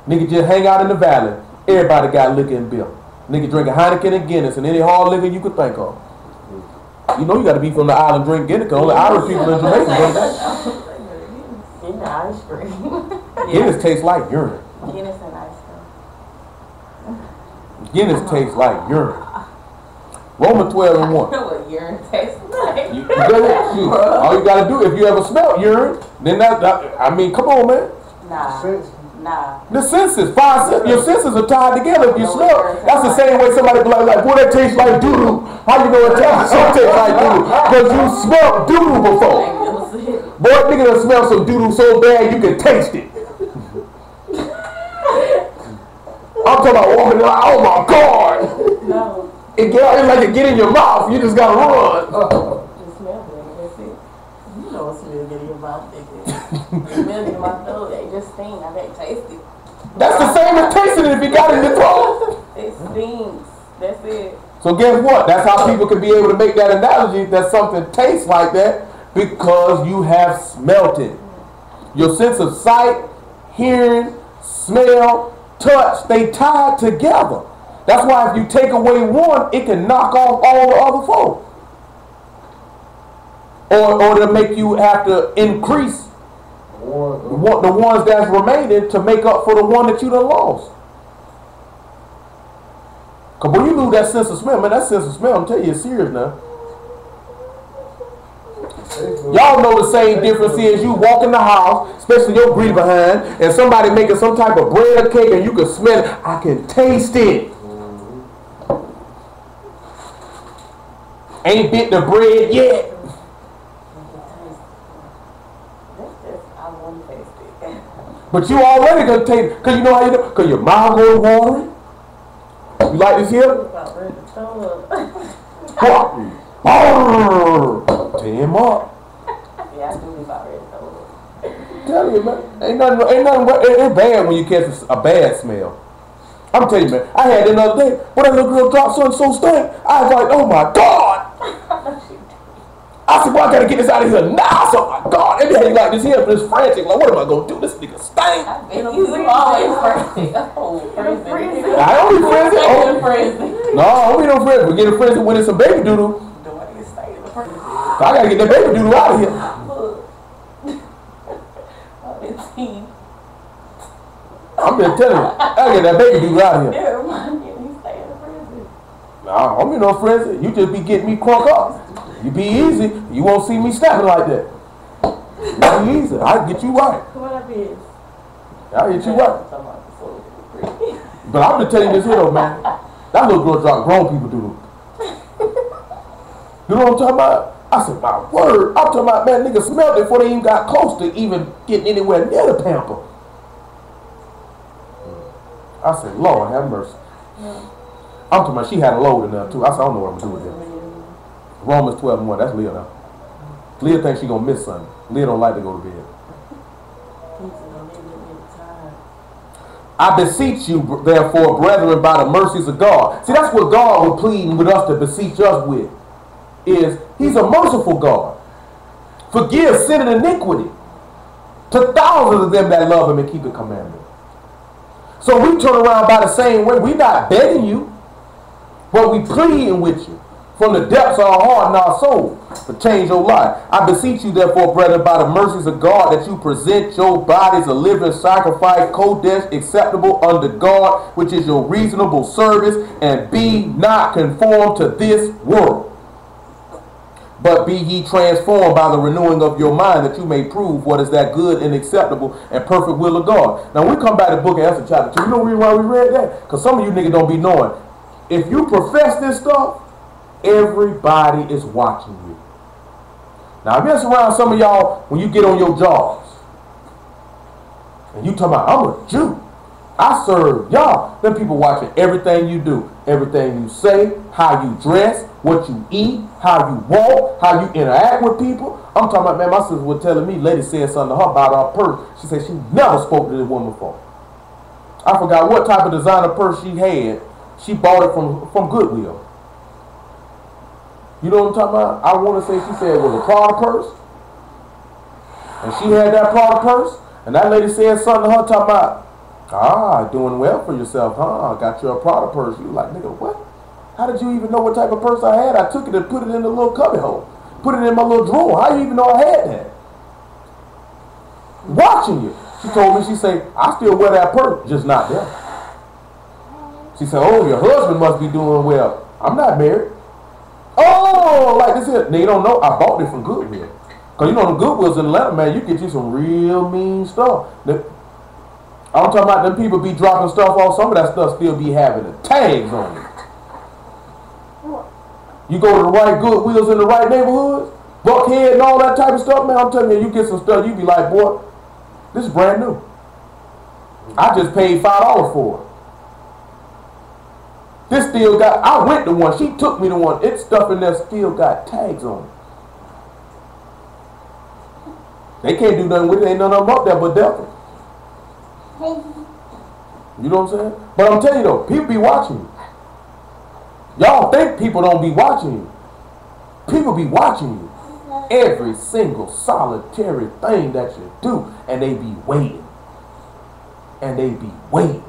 Nigga just hang out in the valley. Everybody got liquor and beer. Nigga drinking Heineken and Guinness and any hard liquor you could think of. You know you got to be from the island drink Guinness because only Irish people in Jamaica drink that. Ice cream. Guinness tastes like urine. Guinness and ice cream. Guinness tastes like urine. Romans 12 and 1. I know what urine tastes like. All you gotta do, if you ever smell urine, then that I mean, come on, man. Nah. The senses, your senses are tied together. If you smell, that's the same way somebody be like, boy, that tastes like doo-doo. How you know it tastes like doo-doo? Because you smelled doo-doo before. Boy, nigga done smell some doo-doo so bad you can taste it. I'm talking about walking like, oh my God. No. It's like it get in your mouth. You just gotta run. Just smell it. That's it. You know what smell get in your mouth, nigga. Smell in my throat. They just sting. I bet taste it. That's the same as tasting it if you got it in your throat. It stings. That's it. So guess what? That's how people can be able to make that analogy that something tastes like that because you have smelt it. Your sense of sight, hearing, smell, touch, they tie together. That's why if you take away one, it can knock off all the other four. Or to make you have to increase the ones that's remaining to make up for the one that you done lost. Because when you lose that sense of smell, man, that sense of smell, I'm telling you, it's serious now. Y'all know the same difference is you walk in the house, especially your greedy behind, and somebody making some type of bread or cake and you can smell it. I can taste it. Ain't bit the bread yet. But you already gonna taste it. Because you know how you do? Because your mouth goes watering. You like this here? About ready to throw up. Tear him up. Yeah, I do be about ready to throw up. Tell you, man. Ain't nothing. It's bad when you catch a bad smell. I'm telling you, man. I had it another day. When that little girl dropped something so stank, I was like, oh my God. I said, well, I gotta get this out of here now. So, oh my God. And then like this here, this frantic. Like, what am I gonna do? This nigga stank. You always frantic. Oh, frenzy. I don't be frenzy. Frenzy. No, I don't be no frenzy. We're getting frenzy when it's some baby doodle. I gotta get that baby doodle out of here. I'm just telling you, I gotta get that baby doodle out of here. Nah, I'm in no frenzy. You just be getting me crunk up. You be easy, you won't see me snapping like that. You be easy. I'll get you right. What I did? I'll get you right. But I'm just telling you this here though, man. That little girl dropped grown people doodle. You know what I'm talking about? I said, my word. I'm talking about, man, niggas smelled it before they even got close to even getting anywhere near the pamper. I said, Lord, have mercy. I'm talking about, she had a load in there, too. I said, I don't know what I'm going to do with this. Romans 12 and 1, that's Leah now. Leah thinks she's going to miss something. Leah don't like to go to bed. I beseech you, therefore, brethren, by the mercies of God. See, that's what God was pleading with us to beseech us with. Is he's a merciful God. Forgive sin and iniquity to thousands of them that love him and keep the commandment. So we turn around by the same way. We're not begging you. But we pleading with you from the depths of our heart and our soul to change your life. I beseech you, therefore, brethren, by the mercies of God, that you present your bodies a living sacrifice, kodesh, acceptable unto God, which is your reasonable service, and be not conformed to this world, but be ye transformed by the renewing of your mind, that you may prove what is that good and acceptable and perfect will of God. Now, we come back to the book of Esther chapter 2. You know the reason why we read that? Because some of you niggas don't be knowing. If you profess this stuff, everybody is watching you. Now, I've been around some of y'all when you get on your jobs. And you talking about, I'm a Jew. I serve y'all. Them people watching everything you do. Everything you say, how you dress, what you eat, how you walk, how you interact with people. I'm talking about, man, my sister was telling me, lady said something to her about her purse. She said she never spoke to this woman before. I forgot what type of designer purse she had. She bought it from Goodwill. You know what I'm talking about? I want to say she said it was a Prada purse. And she had that Prada purse. And that lady said something to her talking about, doing well for yourself, huh? Got you a Prada purse. You like, nigga, what? How did you even know what type of purse I had? I took it and put it in the little cubby hole. Put it in my little drawer. How you even know I had that? Watching you. She told me, she said, I still wear that purse, just not there. She said, oh, your husband must be doing well. I'm not married. Oh, like this here. Now, you don't know, I bought it from Goodwill. Because you know the Goodwills in Atlanta, man, you get you some real mean stuff. I'm talking about them people be dropping stuff off. Some of that stuff still be having the tags on it. You go to the right Goodwills in the right neighborhoods, Buckhead and all that type of stuff, man, I'm telling you, you get some stuff, you be like, boy, this is brand new. I just paid $5 for it. This still got, I went to one, she took me to one, it's stuff in there still got tags on it. They can't do nothing with it, ain't none of them up there but Delta. You know what I'm saying? But I'm telling you though, people be watching you. Y'all think people don't be watching you. People be watching you. Every single solitary thing that you do, and they be waiting. And they be waiting.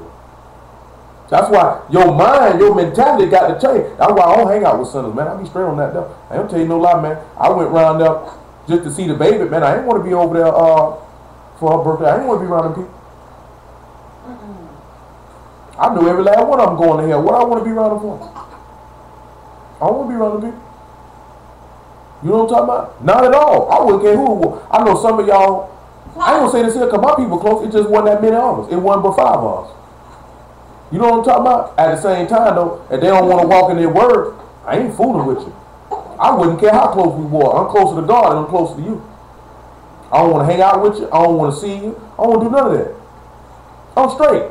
That's why your mind, your mentality got to change. That's why I don't hang out with sinners, man. I be straight on that though. I don't tell you no lie, man. I went around there just to see the baby, man. I didn't want to be over there for her birthday. I didn't want to be around them people. I knew every last one of them going to hell. What I want to be around them for? I don't want to be around them people. You know what I'm talking about? Not at all. I wouldn't care who it was. I know some of y'all, I ain't gonna say this here because my people close. It just wasn't that many of us. It wasn't but 5 of us. You know what I'm talking about? At the same time though, if they don't want to walk in their word, I ain't fooling with you. I wouldn't care how close we were. I'm closer to God and I'm closer to you. I don't want to hang out with you. I don't want to see you. I don't want to do none of that. I'm straight.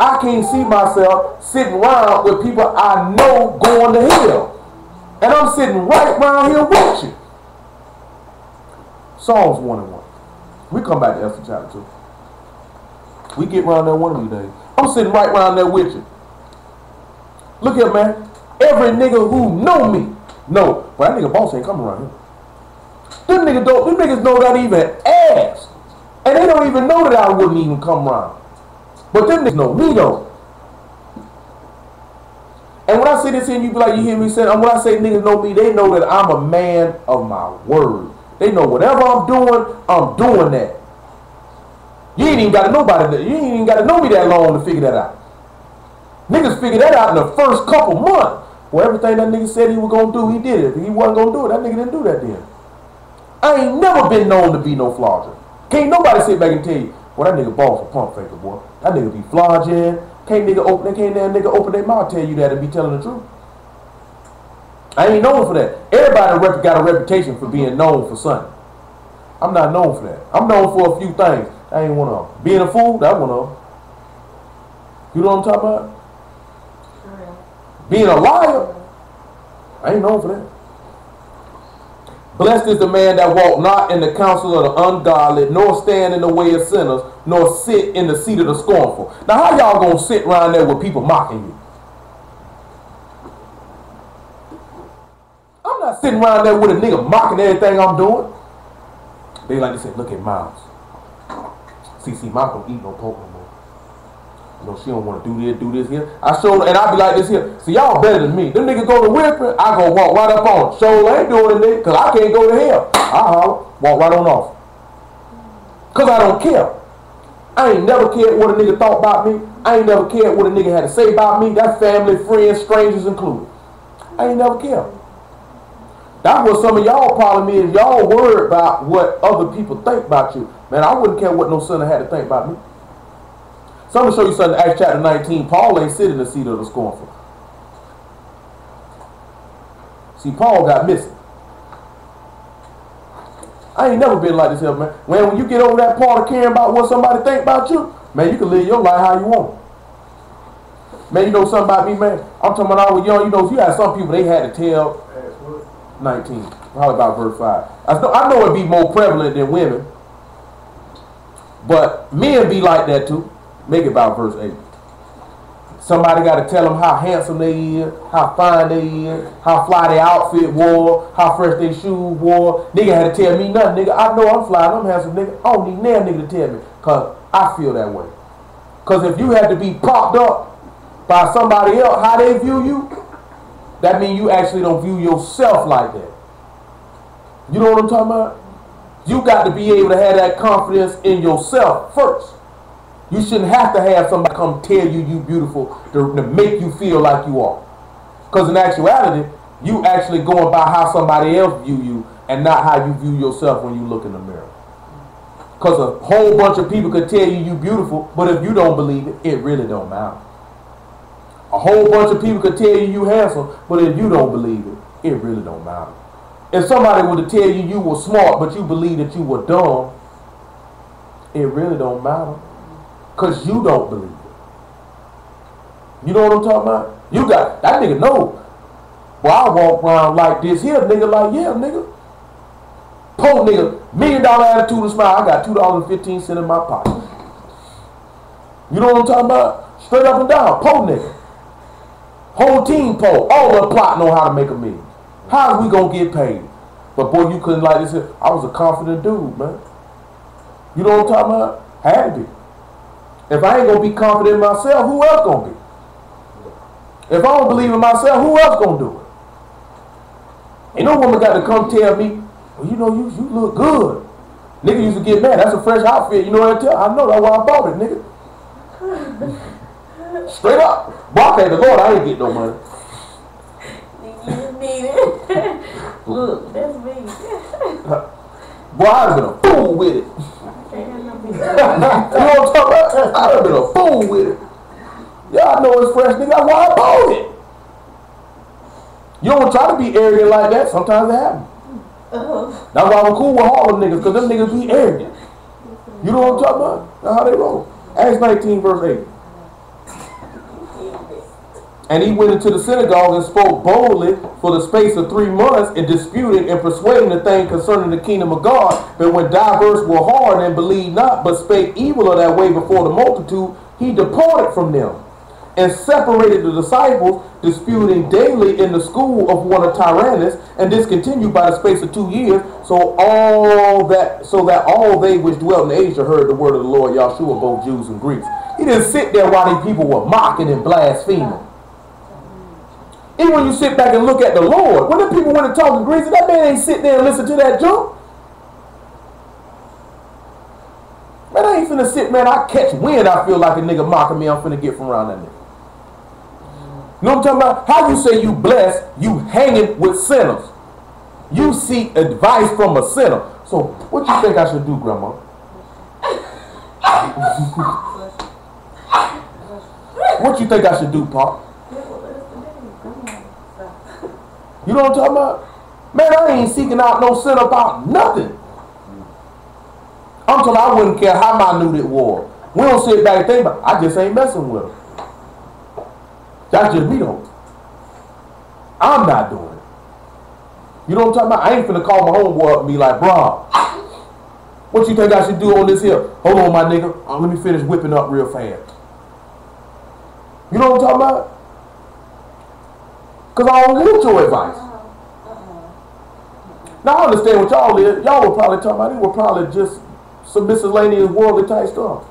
I can't see myself sitting around with people I know going to hell. And I'm sitting right around here with you. Psalms 1:1. We come back to Esther chapter 2. We get around there one of these days. I'm sitting right around there with you. Look here, man. Every nigga who know me know, but that nigga boss ain't coming around here. Them niggas don't even ask. And they don't even know that I wouldn't even come around. But them niggas know me though. And when I say this here, you be like, you hear me saying, when I say niggas know me, they know that I'm a man of my word. They know whatever I'm doing that. You ain't even got to know about it. You ain't even got to know me that long to figure that out. Niggas figured that out in the first couple months. Well, everything that nigga said he was going to do, he did it. If he wasn't going to do it, that nigga didn't do that then. I ain't never been known to be no flogger. Can't nobody sit back and tell you, well, that nigga boss a pump faker, boy. That nigga be flogging. Can't that nigga open their mouth tell you that and be telling the truth. I ain't known for that. Everybody got a reputation for being known for something. I'm not known for that. I'm known for a few things. I ain't one of them. Being a fool, that one of them. You know what I'm talking about? Being a liar, I ain't known for that. Blessed is the man that walk not in the counsel of the ungodly, nor stand in the way of sinners, nor sit in the seat of the scornful. Now, how y'all gonna sit around there with people mocking you? I'm not sitting around there with a nigga mocking everything I'm doing. They like to say, look at Miles. See, Miles don't eat no pork no more. You know, she don't want to do this here. I showed her, and I be like this here. See, y'all better than me. Them niggas go to whipping, I go walk right up on them. Show ain't doing it, nigga, because I can't go to hell. I holler, walk right on off. Because I don't care. I ain't never cared what a nigga thought about me. I ain't never cared what a nigga had to say about me. That's family, friends, strangers included. I ain't never cared. That's what some of y'all problem is. Y'all worried about what other people think about you. Man, I wouldn't care what no sinner had to think about me. So I'm going to show you something in Acts chapter 19. Paul ain't sitting in the seat of the scornful. See, Paul got missing. I ain't never been like this here, man. When you get over that part of caring about what somebody think about you, man, you can live your life how you want. Man, you know something about me, man? I'm talking about when I was young, you know, you had some people, they had to tell 19, probably about verse 5. I know it'd be more prevalent than women, but men be like that too. Make it about verse 8. Somebody got to tell them how handsome they is, how fine they is, how fly their outfit wore, how fresh their shoes wore. Nigga had to tell me nothing, nigga. I know I'm fly, I'm handsome, nigga. I don't need no nigga to tell me, because I feel that way. Because if you had to be propped up by somebody else, how they view you, that means you actually don't view yourself like that. You know what I'm talking about? You got to be able to have that confidence in yourself first. You shouldn't have to have somebody come tell you you beautiful to make you feel like you are. Because in actuality, you actually going by how somebody else view you and not how you view yourself when you look in the mirror. Because a whole bunch of people could tell you beautiful, but if you don't believe it, it really don't matter. A whole bunch of people could tell you handsome, but if you don't believe it, it really don't matter. If somebody were to tell you you were smart, but you believe that you were dumb, it really don't matter. Because you don't believe it. You know what I'm talking about? You got, that nigga know. Well, I walk around like this here, nigga, like, yeah, nigga. Po nigga, $1 million attitude and smile. I got $2.15 in my pocket. You know what I'm talking about? Straight up and down, po nigga. Whole team po. All the plot know how to make $1 million. How is we gonna get paid? But boy, you couldn't like this. I was a confident dude, man. You know what I'm talking about? Had to be. If I ain't gonna be confident in myself, who else gonna be? If I don't believe in myself, who else gonna do it? Ain't no woman got to come tell me, well, you know, you look good. Nigga used to get mad. That's a fresh outfit. You know what I tell? I know that's why I bought it, nigga. Straight up. Boy, I thank the Lord, I ain't get no money. You need it. Look, that's me. Boy, I'd have been a fool with it. You know what I'm talking about? I'd have been a fool with it. Y'all know it's fresh, nigga. That's why I bought it. You don't try to be arrogant like that. Sometimes it happens. That's why I'm cool with all them niggas, because them niggas be arrogant. You know what I'm talking about? That's how they roll. Acts 19, verse 8. And he went into the synagogue and spoke boldly for the space of 3 months, and disputed and persuading the thing concerning the kingdom of God. But when divers were hard and believed not, but spake evil of that way before the multitude, he departed from them, and separated the disciples, disputing daily in the school of one of Tyrannus. And this continued by the space of 2 years, so that all they which dwelt in Asia heard the word of the Lord YESHUA, both Jews and Greeks. He didn't sit there while these people were mocking and blaspheming. Even when you sit back and look at the Lord, when the people went to talk to Greeks, that man ain't sit there and listen to that junk. Man, I ain't finna sit, man, I catch wind, I feel like a nigga mocking me, I'm finna get from around that nigga. You know what I'm talking about? How you say you blessed, you hanging with sinners. You seek advice from a sinner. So, what you think I should do, Grandma? What you think I should do, Pop? You know what I'm talking about? Man, I ain't seeking out no sin about nothing. I'm talking about I wouldn't care how minute it was. We don't sit back and think about it. I just ain't messing with them. That's just me though. I'm not doing it. You know what I'm talking about? I ain't finna call my homeboy up and be like, bro, what you think I should do on this here? Hold on, my nigga. Let me finish whipping up real fast. You know what I'm talking about? Because I don't want your advice. Now I understand what y'all is. Y'all were probably talking about. It were probably just some miscellaneous worldly type stuff.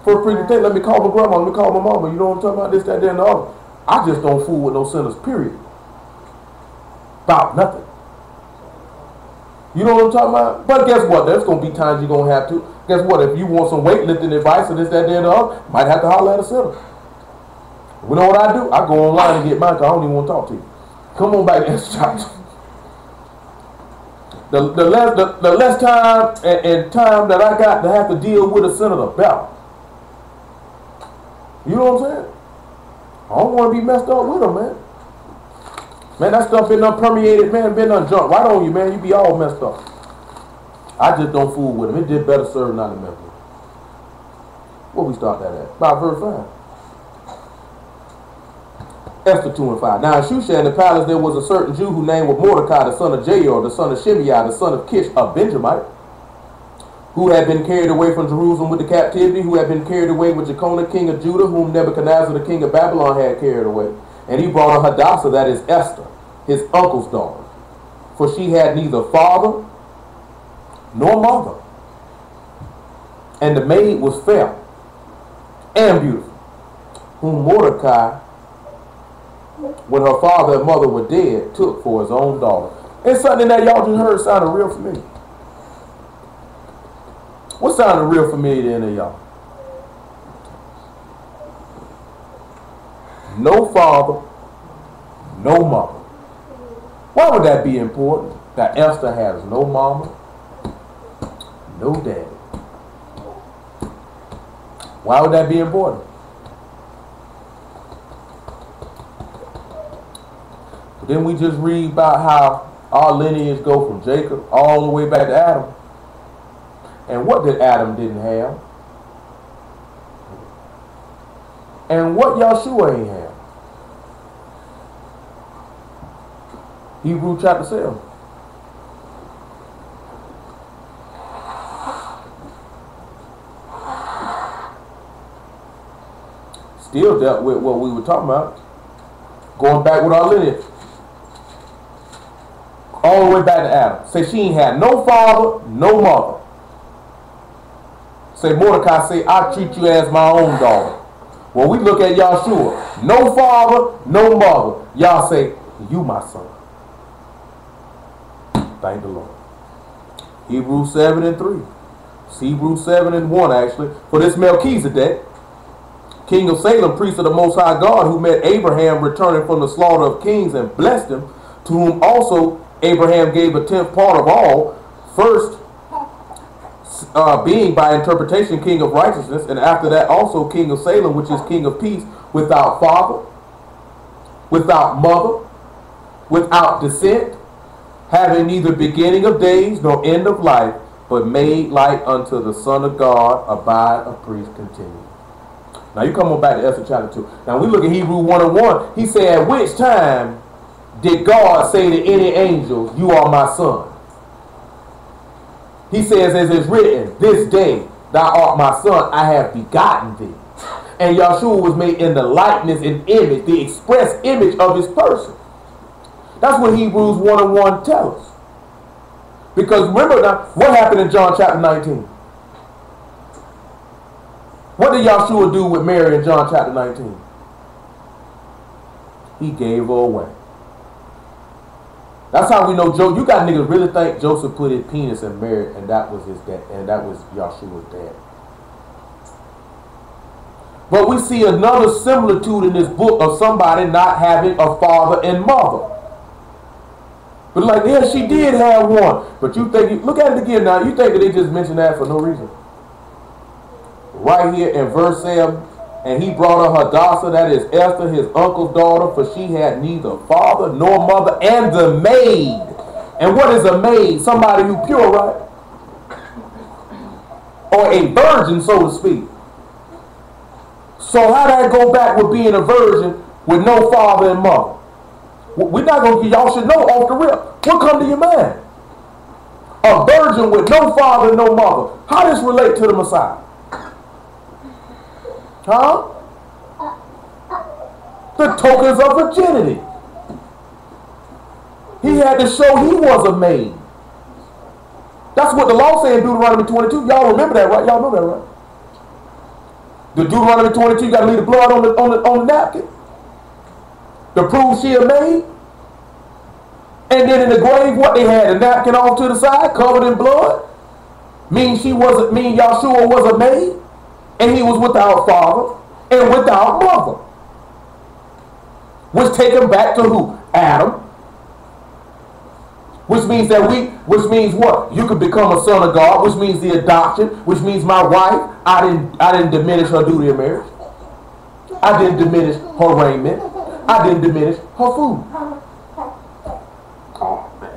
First preacher thing, let me call my grandma, let me call my mama. You know what I'm talking about? This, that, and the other. I just don't fool with no sinners, period. About nothing. You know what I'm talking about? But guess what? There's going to be times you're going to have to. Guess what? If you want some weightlifting advice or this, that, and the other, might have to holler at a sinner. You know what I do? I go online and get mine because I don't even want to talk to you. Come on back to Esther chapter. The less time and time that I got to have to deal with a sinner, the better. You know what I'm saying? I don't want to be messed up with them, man. Man, that stuff been permeated, man, been jumped right on you, man. You be all messed up. I just don't fool with them. It just better serve not to mess with them. Where we start that at? About verse 5. Esther 2 and 5. Now in Shushan in the palace there was a certain Jew whose name was Mordecai, the son of Jair, the son of Shimei, the son of Kish, a Benjamite, who had been carried away from Jerusalem with the captivity, who had been carried away with Jeconiah, king of Judah, whom Nebuchadnezzar, the king of Babylon, had carried away. And he brought her Hadassah, that is Esther, his uncle's daughter. For she had neither father nor mother. And the maid was fair and beautiful, whom Mordecai, when her father and mother were dead, took for his own daughter. It's something that y'all just heard sounded real familiar. What sounded real familiar to any of y'all? No father, no mother. Why would that be important? That Esther has no mama, no daddy. Why would that be important? But then we just read about how our lineage go from Jacob all the way back to Adam. And what did Adam didn't have? And what YESHUA ain't have? Hebrews chapter 7. Still dealt with what we were talking about. Going back with our lineage. All the way back to Adam. Say she ain't had no father, no mother. Say Mordecai say, I treat you as my own daughter. Well, we look at YESHUA. No father, no mother. Y'all say, you my son. Thank the Lord. Hebrews 7 and 3. It's Hebrews 7 and 1 actually. For this Melchizedek, king of Salem, priest of the Most High God, who met Abraham returning from the slaughter of kings and blessed him, to whom also Abraham gave a tenth part of all, first being by interpretation king of righteousness, and after that also king of Salem, which is king of peace, without father, without mother, without descent, having neither beginning of days nor end of life, but made like unto the Son of God, abide a priest continually. Now you come on back to Esther chapter 2. Now we look at Hebrews 1 and 1. He said, at which time did God say to any angels, you are my son? He says, as it's written, this day thou art my son, I have begotten thee. And YESHUA was made in the likeness and image, the express image of his person. That's what Hebrews 1 and 1 tells us. Because remember now, what happened in John chapter 19? What did YESHUA do with Mary in John chapter 19? He gave her away. That's how we know Joseph. You got niggas really think Joseph put his penis in Mary and that was his dad, and that was YESHUA's dad. But we see another similitude in this book of somebody not having a father and mother. But like, yeah, she did have one. But you think, look at it again now, you think that they just mentioned that for no reason. Right here in verse 7, and he brought her Hadassah, that is Esther, his uncle's daughter, for she had neither father nor mother, and the maid. And what is a maid? Somebody who pure, right? Or a virgin, so to speak. So how that go back with being a virgin with no father and mother? We're not going to, y'all should know off the rip. What come to your mind? A virgin with no father and no mother. How does this relate to the Messiah? Huh? The tokens of virginity. He had to show he was a maid. That's what the law said in Deuteronomy 22. Y'all remember that, right? Y'all know that, right? The Deuteronomy 22, you got to leave the blood on the napkin to prove she a maid. And then in the grave, what they had, a napkin off to the side, covered in blood. Mean Yeshua was a maid, and he was without father and without mother. Which take him back to who? Adam. Which means what? You could become a son of God, which means the adoption, which means my wife, I didn't diminish her duty of marriage. I didn't diminish her raiment. I didn't diminish her food. Oh, man.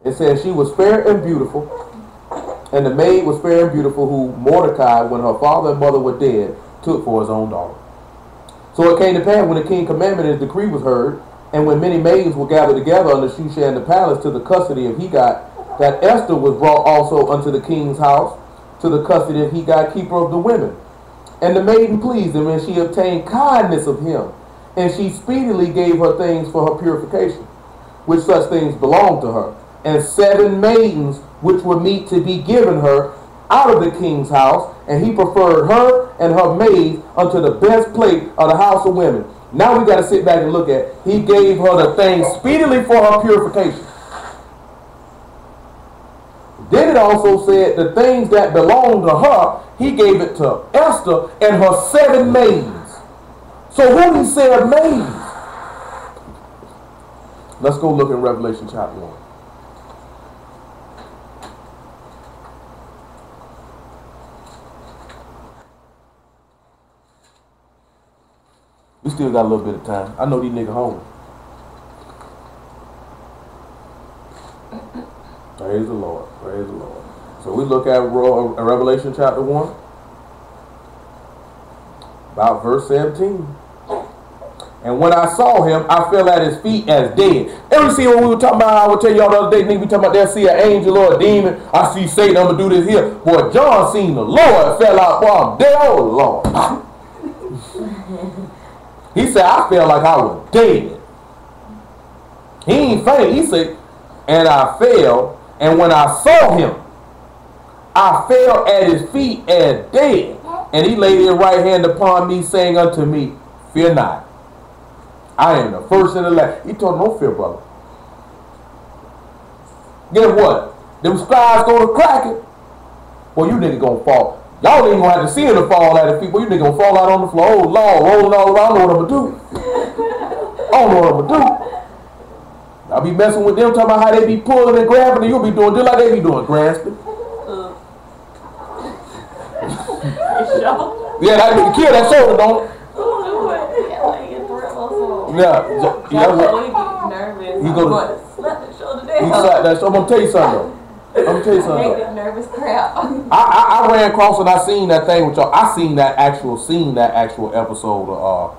It says she was fair and beautiful, and the maid was fair and beautiful, who Mordecai, when her father and mother were dead, took for his own daughter. So it came to pass, when the king's commandment and decree was heard, and when many maidens were gathered together under Shushan the palace to the custody of Hegat, that Esther was brought also unto the king's house to the custody of Hegat, keeper of the women. And the maiden pleased him, and she obtained kindness of him, and she speedily gave her things for her purification, which such things belonged to her. And 7 maidens which were meet to be given her out of the king's house, and he preferred her and her maids unto the best plate of the house of women. Now we got to sit back and look at, he gave her the things speedily for her purification. Then it also said the things that belonged to her, he gave it to Esther and her 7 maids. So who he said maids? Let's go look in Revelation chapter 1. We still got a little bit of time. I know these niggas home. Praise the Lord. Praise the Lord. So we look at Revelation chapter 1. About verse 17. And when I saw him, I fell at his feet as dead. Ever see what we were talking about? I would tell y'all the other day, niggas be talking about they'll see an angel or a demon. I see Satan, I'm going to do this here. Boy, John seen the Lord, fell out. Boy, I'm dead. Oh, Lord. He said, I felt like I was dead. He ain't faint. He said, and I fell, and when I saw him, I fell at his feet as dead. And he laid his right hand upon me, saying unto me, fear not. I am the first and the last. He told him, don't fear, brother. Guess what? Them scribes go to cracking. Well, you niggas gonna fall. Y'all ain't gonna have to see him to fall at his feet. Well, you niggas gonna fall out on the floor. Oh, Lord, rolling all around. I know what I'm gonna do. I don't know what I'm gonna do. I'll be messing with them, talking about how they be pulling and grabbing, and you'll be doing just like they be doing, grasping. Yeah, that nigga kill that shoulder, don't it? Yeah, he go. He slap that. I'm gonna tell you something. I'm gonna tell you something. Make that nervous crap. I ran across and I seen that thing with y'all. I seen that actual episode of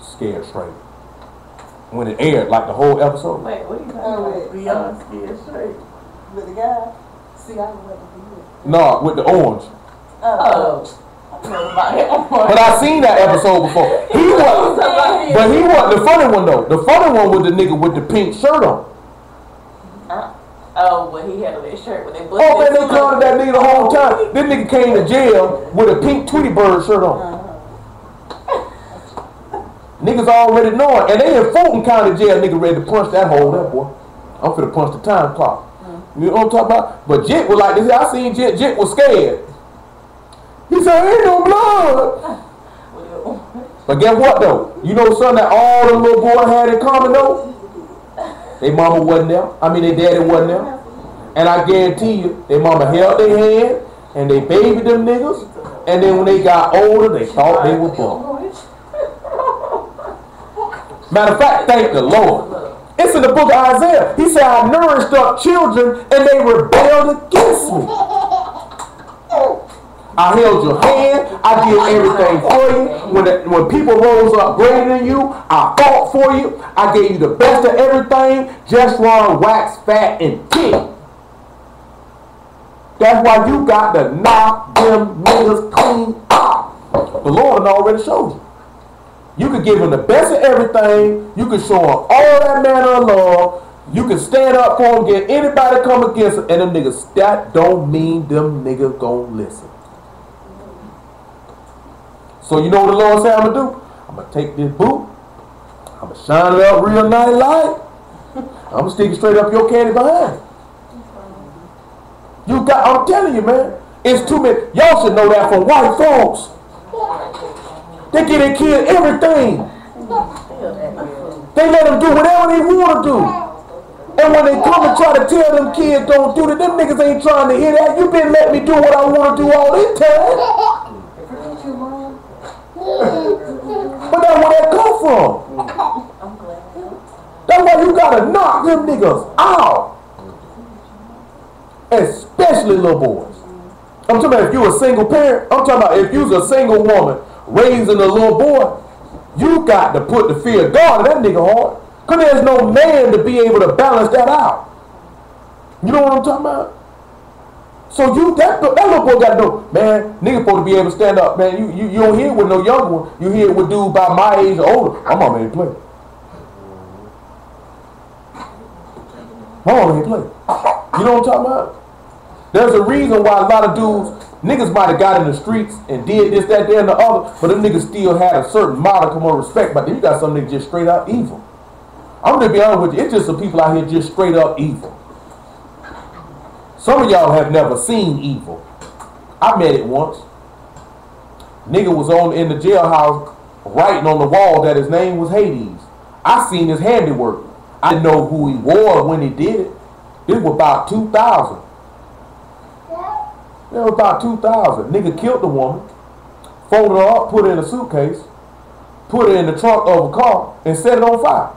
Scared Straight when it aired, like the whole episode. Wait, what are you talking about? Beyond Scared Straight. With the guy? See, I don't know what No, with the orange. Oh. But I seen that episode before. He was, but he was the funny one though. The funny one was the nigga with the pink shirt on. Oh, when he had that shirt with they busted. Oh man, they clowned that nigga the whole time. This nigga came to jail with a pink Tweety Bird shirt on. Niggas already know it, and they in Fulton County jail. Nigga ready to punch that hole there, boy. I'm finna punch the time clock. You know what I'm talking about? But Jit was like this. I seen Jit. Jit was scared. He said, ain't no blood. But guess what though? You know something that all the little boy had in common though? Their mama wasn't there. I mean, their daddy wasn't there. And I guarantee you, their mama held their hand and they babied them niggas. And then when they got older, they thought they were born. Matter of fact, thank the Lord. It's in the book of Isaiah. He said, I nourished up children and they rebelled against me. I held your hand. I did everything for you. When people rose up greater than you, I fought for you. I gave you the best of everything. Just run, wax, fat, and thick. That's why you got to knock them niggas clean up. The Lord already showed you. You could give them the best of everything. You could show them all that manner of love. You can stand up for them, get anybody come against them, and them niggas, that don't mean them niggas gonna listen. So you know what the Lord said I'm gonna do? I'm gonna take this boot, I'm gonna shine it up real nice light, I'm gonna stick it straight up your candy behind. I'm telling you, man, it's too many. Y'all should know that from white folks. They get their kids everything. They let them do whatever they want to do. And when they come and try to tell them kids don't do that, them niggas ain't trying to hear that. You been letting me do what I want to do all this time. But that's where that come from. That's why you gotta knock them niggas out. Especially little boys. I'm talking about if you a single parent. I'm talking about if you's a single woman raising a little boy, you got to put the fear of God in that nigga heart. Because there's no man to be able to balance that out. You know what I'm talking about? So that little boy got to know, man, nigga supposed to be able to stand up. Man, you don't hear it with no young one. You hear it with dudes by my age or older. My mama ain't play. My mama ain't play. You know what I'm talking about? There's a reason why a lot of dudes, niggas might have got in the streets and did this, that, there, and the other, but them niggas still had a certain modicum of respect. But then you got some niggas just straight up evil. I'm gonna be honest with you, it's just some people out here just straight up evil. Some of y'all have never seen evil. I met it once. Nigga was in the jailhouse writing on the wall that his name was Hades. I seen his handiwork. I didn't know who he was when he did it. It was about 2000. It was about 2000. Nigga killed the woman, folded her up, put her in a suitcase, put her in the trunk of a car, and set it on fire.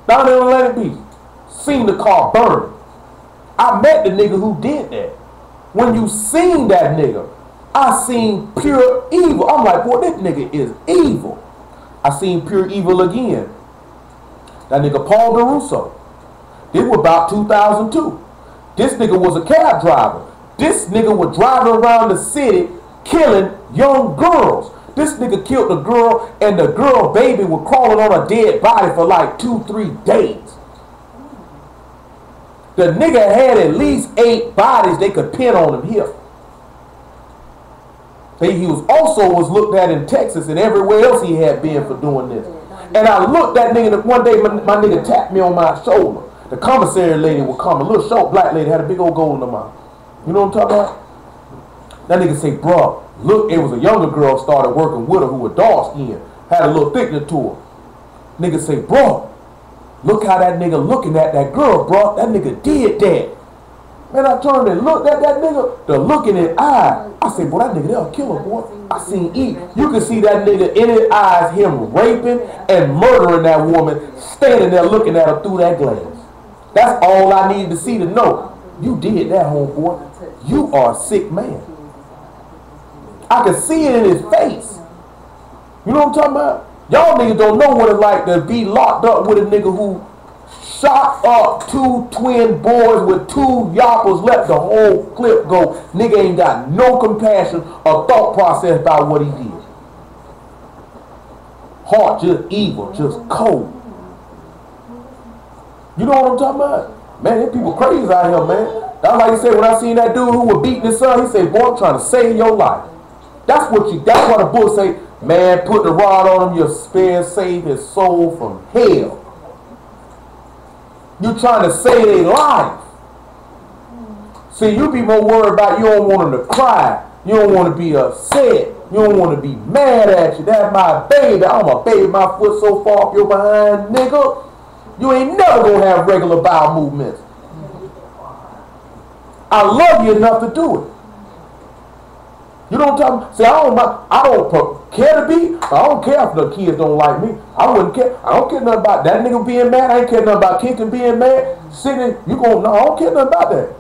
Down in Atlantic Beach. Seen the car burn. I met the nigga who did that. When you seen that nigga, I seen pure evil. I'm like, boy, this nigga is evil. I seen pure evil again. That nigga Paul DeRusso. It was about 2002. This nigga was a cab driver. This nigga was driving around the city killing young girls. This nigga killed the girl, and the girl baby was crawling on a dead body for like 2-3 days. The nigga had at least 8 bodies they could pin on him here. He was looked at in Texas and everywhere else he had been for doing this. And I looked at nigga, one day my nigga tapped me on my shoulder. The commissary lady would come, a little short black lady, had a big old gold in her mouth. You know what I'm talking about? That nigga say, bro, look, it was a younger girl started working with her who was dark skinned, had a little thickness to her. Nigga say, bro, look how that nigga looking at that girl, bro. That nigga did that. Man, I turned and looked at that nigga, the look in his eye. I said, boy, that nigga, they'll kill her, boy. I seen eat. You can see that nigga in his eyes, him raping and murdering that woman, standing there looking at her through that glass. That's all I needed to see to know. You did that, homeboy. You are a sick man. I can see it in his face. You know what I'm talking about? Y'all niggas don't know what it's like to be locked up with a nigga who shot up 2 twin boys with 2 yoppers, let the whole clip go. Nigga ain't got no compassion or thought process about what he did. Heart just evil, just cold. You know what I'm talking about? Man, them people crazy out here, man. That's like he said when I seen that dude who was beating his son, he said, boy, I'm trying to save your life. That's what the book say, man, put the rod on him, you'll save his soul from hell. You trying to save their life. See, you be more worried about you don't want them to cry. You don't want to be upset. You don't want to be mad at you. That's my baby. I'm going to baby my foot so far up your behind, nigga. You ain't never going to have regular bowel movements. I love you enough to do it. You know what I'm talking about? See, I don't care to be. I don't care if the kids don't like me. I wouldn't care. I don't care nothing about that nigga being mad. I ain't care nothing about Kenton being mad. Sitting, I don't care nothing about that.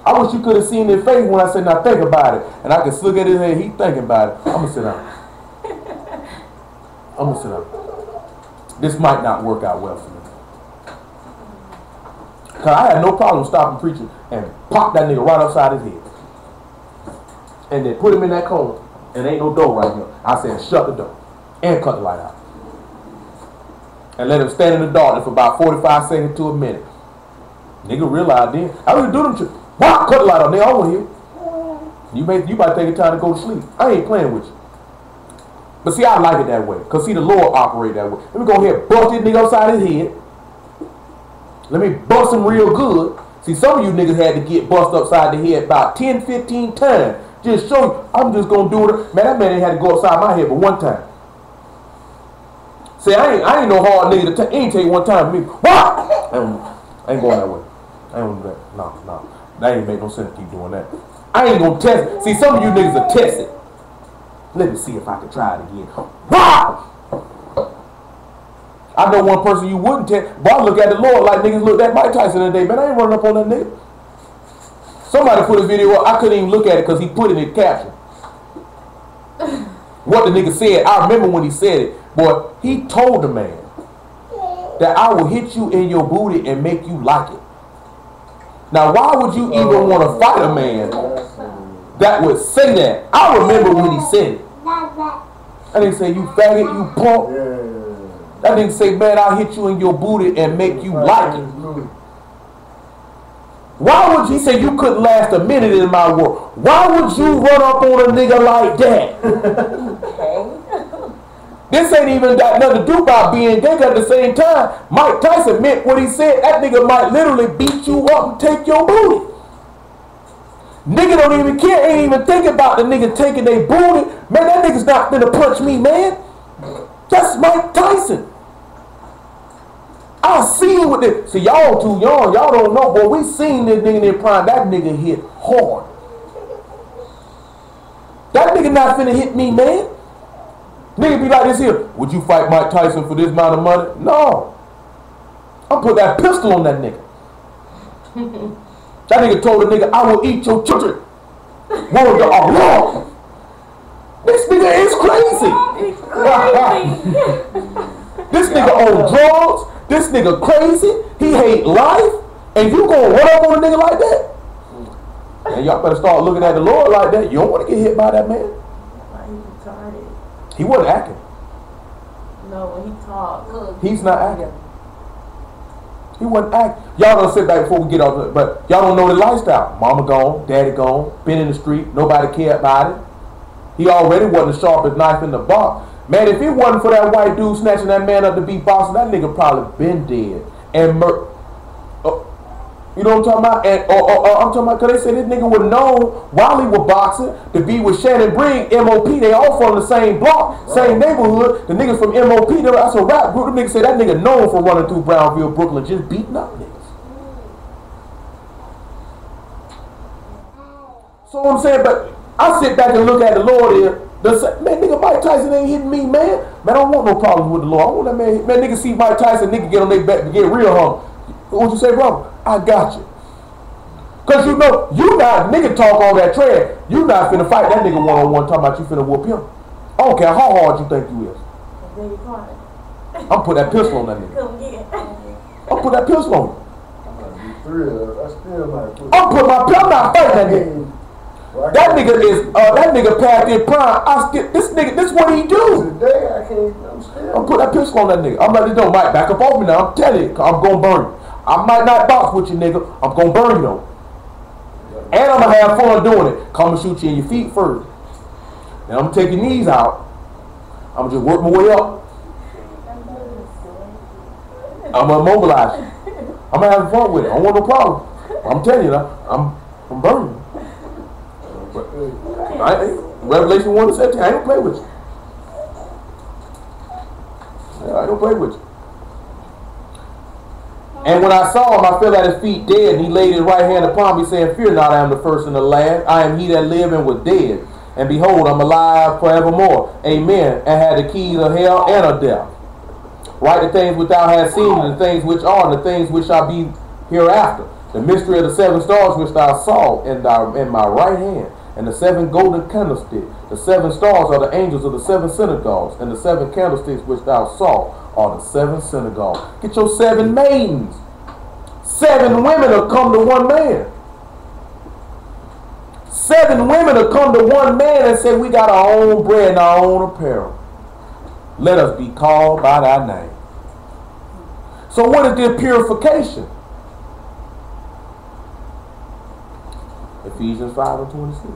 I wish you could have seen his face when I said, now think about it. And I could look at his head, he thinking about it. I'm going to sit down. I'm going to sit down. This might not work out well for me. Because I had no problem stopping preaching and pop that nigga right upside his head. And then put him in that corner. And ain't no door right here. I said, shut the door. And cut the light out. and let him stand in the darkness for about 45 seconds to a minute. Nigga realized then, I really do them shit. Wow, cut the light on there, I want to hear. You might take your time to go to sleep. I ain't playing with you. But see, I like it that way. Because see, the Lord operate that way. Let me go ahead and bust this nigga upside his head. Let me bust him real good. See, some of you niggas had to get bust upside the head about 10, 15 times. Just show you, I'm just going to do it. Man, that man ain't had to go upside my head but one time. See, I ain't no hard nigga to ain't take one time with me. What? I ain't going that way. I ain't going to do that. No. That ain't make no sense to keep doing that. I ain't going to test it. See, some of you niggas are tested. Let me see if I can try it again. Wow! I know one person you wouldn't test, but I look at the Lord like niggas looked at Mike Tyson today. Man, I ain't running up on that nigga. Somebody put a video up. I couldn't even look at it because he put it in caption. What the nigga said, I remember when he said it. Boy, he told the man that I will hit you in your booty and make you like it. Now, why would you even want to fight a man that would say that? I remember when he said it. That nigga say, you faggot, you punk. That nigga say, man, I'll hit you in your booty and make you like it. Why would you say you couldn't last a minute in my world? Why would you run up on a nigga like that? This ain't even got nothing to do about being gay. At the same time, Mike Tyson meant what he said. That nigga might literally beat you up and take your booty. Nigga don't even care, ain't even think about the nigga taking their booty. Man, that nigga's not gonna punch me, man. That's Mike Tyson. I seen with this. See, y'all too young, y'all don't know, but we seen this nigga in their prime. That nigga hit hard. That nigga not finna hit me, man. Nigga be like this here. Would you fight Mike Tyson for this amount of money? No. I'll put that pistol on that nigga. That nigga told the nigga, I will eat your children. Word to Allah. This nigga is crazy. This nigga on drugs. This nigga crazy. He hate life. And you gonna run up on a nigga like that? And y'all better start looking at the Lord like that. You don't want to get hit by that man. He wasn't acting. No, when he talked. He's not acting. He wasn't acting. Y'all don't sit back before we get off, but y'all don't know the lifestyle. Mama gone, daddy gone, been in the street, nobody cared about it. He already wasn't the sharpest knife in the box. Man, if it wasn't for that white dude snatching that man up to beat boxing, that nigga probably been dead. And you know what I'm talking about? And I'm talking about, because they said this nigga would know while he was boxing to be with Shannon Briggs, MOP. They all from the same block, same neighborhood. The niggas from MOP, that's a rap group. The nigga said that nigga known for running through Brownville, Brooklyn, just beating up niggas. So I'm saying, but I sit back and look at the Lord here. Man, nigga, Mike Tyson ain't hitting me, man. Man, I don't want no problems with the Lord. I want that man. Man, nigga see Mike Tyson, nigga get on their back and get real hungry. What you say, brother? I got you. Because you know, you not, nigga talk all that trash. You not finna fight that nigga one-on-one talking about you finna whoop him. I don't care how hard you think you is. I'm put that pistol on that nigga. I'll put that pistol on him. I'm put my pistol, I'm not fighting that nigga. That nigga is, that nigga past his prime. This nigga, this what he do. I'm put that pistol on that nigga. I'm like, don't Mike, back up off me now. I'm telling you, I'm gonna burn you. I might not box with you, nigga. I'm gonna burn you though. And I'm gonna have fun doing it. Come and shoot you in your feet first. Then I'm gonna take your knees out. I'm gonna just work my way up. I'm gonna mobilize you. I'm gonna have fun with it. I don't want no problem. I'm telling you now, I'm burning you. Revelation 1:17, I ain't gonna play with you. I ain't gonna play with you. And when I saw him, I fell at his feet dead, and he laid his right hand upon me, saying, fear not, I am the first and the last. I am he that lived and was dead. And behold, I'm alive forevermore. Amen. And had the keys of hell and of death. Write the things which thou hast seen, and the things which are, and the things which shall be hereafter. The mystery of the 7 stars which thou saw in my right hand, and the 7 golden candlesticks. The 7 stars are the angels of the 7 synagogues, and the 7 candlesticks which thou saw are the 7 synagogues. Get your 7 maidens. 7 women will come to one man. 7 women will come to one man and say, we got our own bread and our own apparel. Let us be called by thy name. So what is this purification? Ephesians 5 and 26.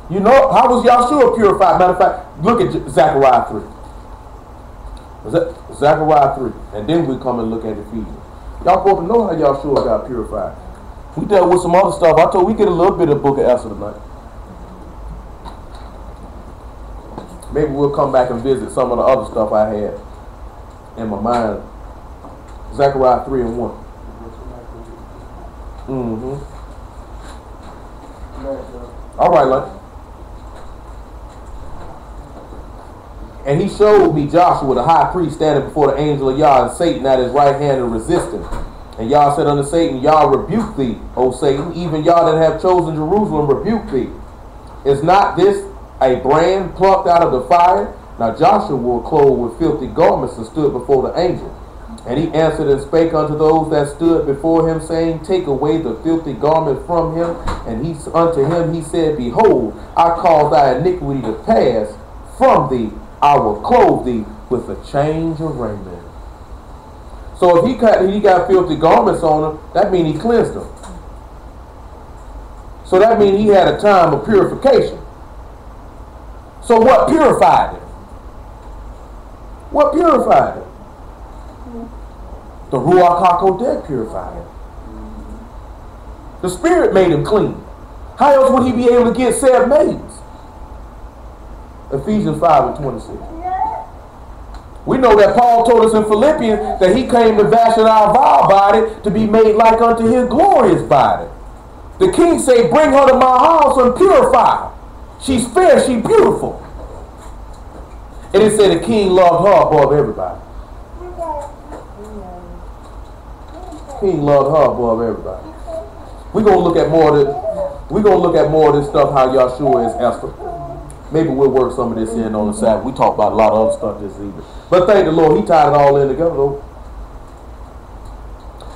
You know, how was YESHUA purified? Matter of fact, look at Zechariah 3. Zechariah 3. And then we come and look at Ephesians. Y'all supposed to know how YESHUA got purified. We dealt with some other stuff. I told we get a little bit of the book of Esther tonight. Maybe we'll come back and visit some of the other stuff I had in my mind. Zechariah 3 and 1. All right, Lunch. And he showed me Joshua the high priest standing before the angel of Yah, and Satan at his right hand and resisting. And Yah said unto Satan, Yah rebuke thee, O Satan, even Yah that have chosen Jerusalem rebuke thee. Is not this a brand plucked out of the fire? Now Joshua was clothed with filthy garments and stood before the angel. And he answered and spake unto those that stood before him, saying, Take away the filthy garment from him. And unto him he said, Behold, I cause thy iniquity to pass from thee. I will clothe thee with a change of raiment. So if he got filthy garments on him, that means he cleansed them. So that means he had a time of purification. So what purified him? What purified him? The Ruach HaKodesh purified him. The Spirit made him clean. How else would he be able to get 7 maidens? Ephesians 5 and 26. We know that Paul told us in Philippians that he came to fashion our vile body to be made like unto his glorious body. The king said, Bring her to my house and purify her. She's fair, she's beautiful. And it said the king loved her above everybody. King loved her above everybody. We're gonna look at more of this. We're gonna look at more of this stuff, how YESHUA is Esther. Maybe we'll work some of this in on the Sabbath. We talked about a lot of other stuff this evening. But thank the Lord, he tied it all in together though.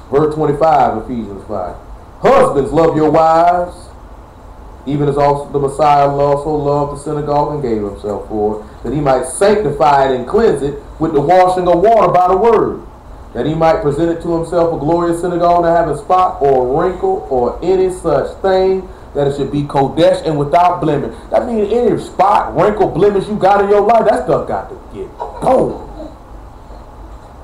Verse 25, Ephesians 5. Husbands, love your wives, even as also the Messiah also loved the synagogue and gave himself for it, that he might sanctify it and cleanse it with the washing of water by the word, that he might present it to himself a glorious synagogue, not having spot or wrinkle or any such thing, that it should be kodesh and without blemish. That means any spot, wrinkle, blemish you got in your life, that stuff got to get gone.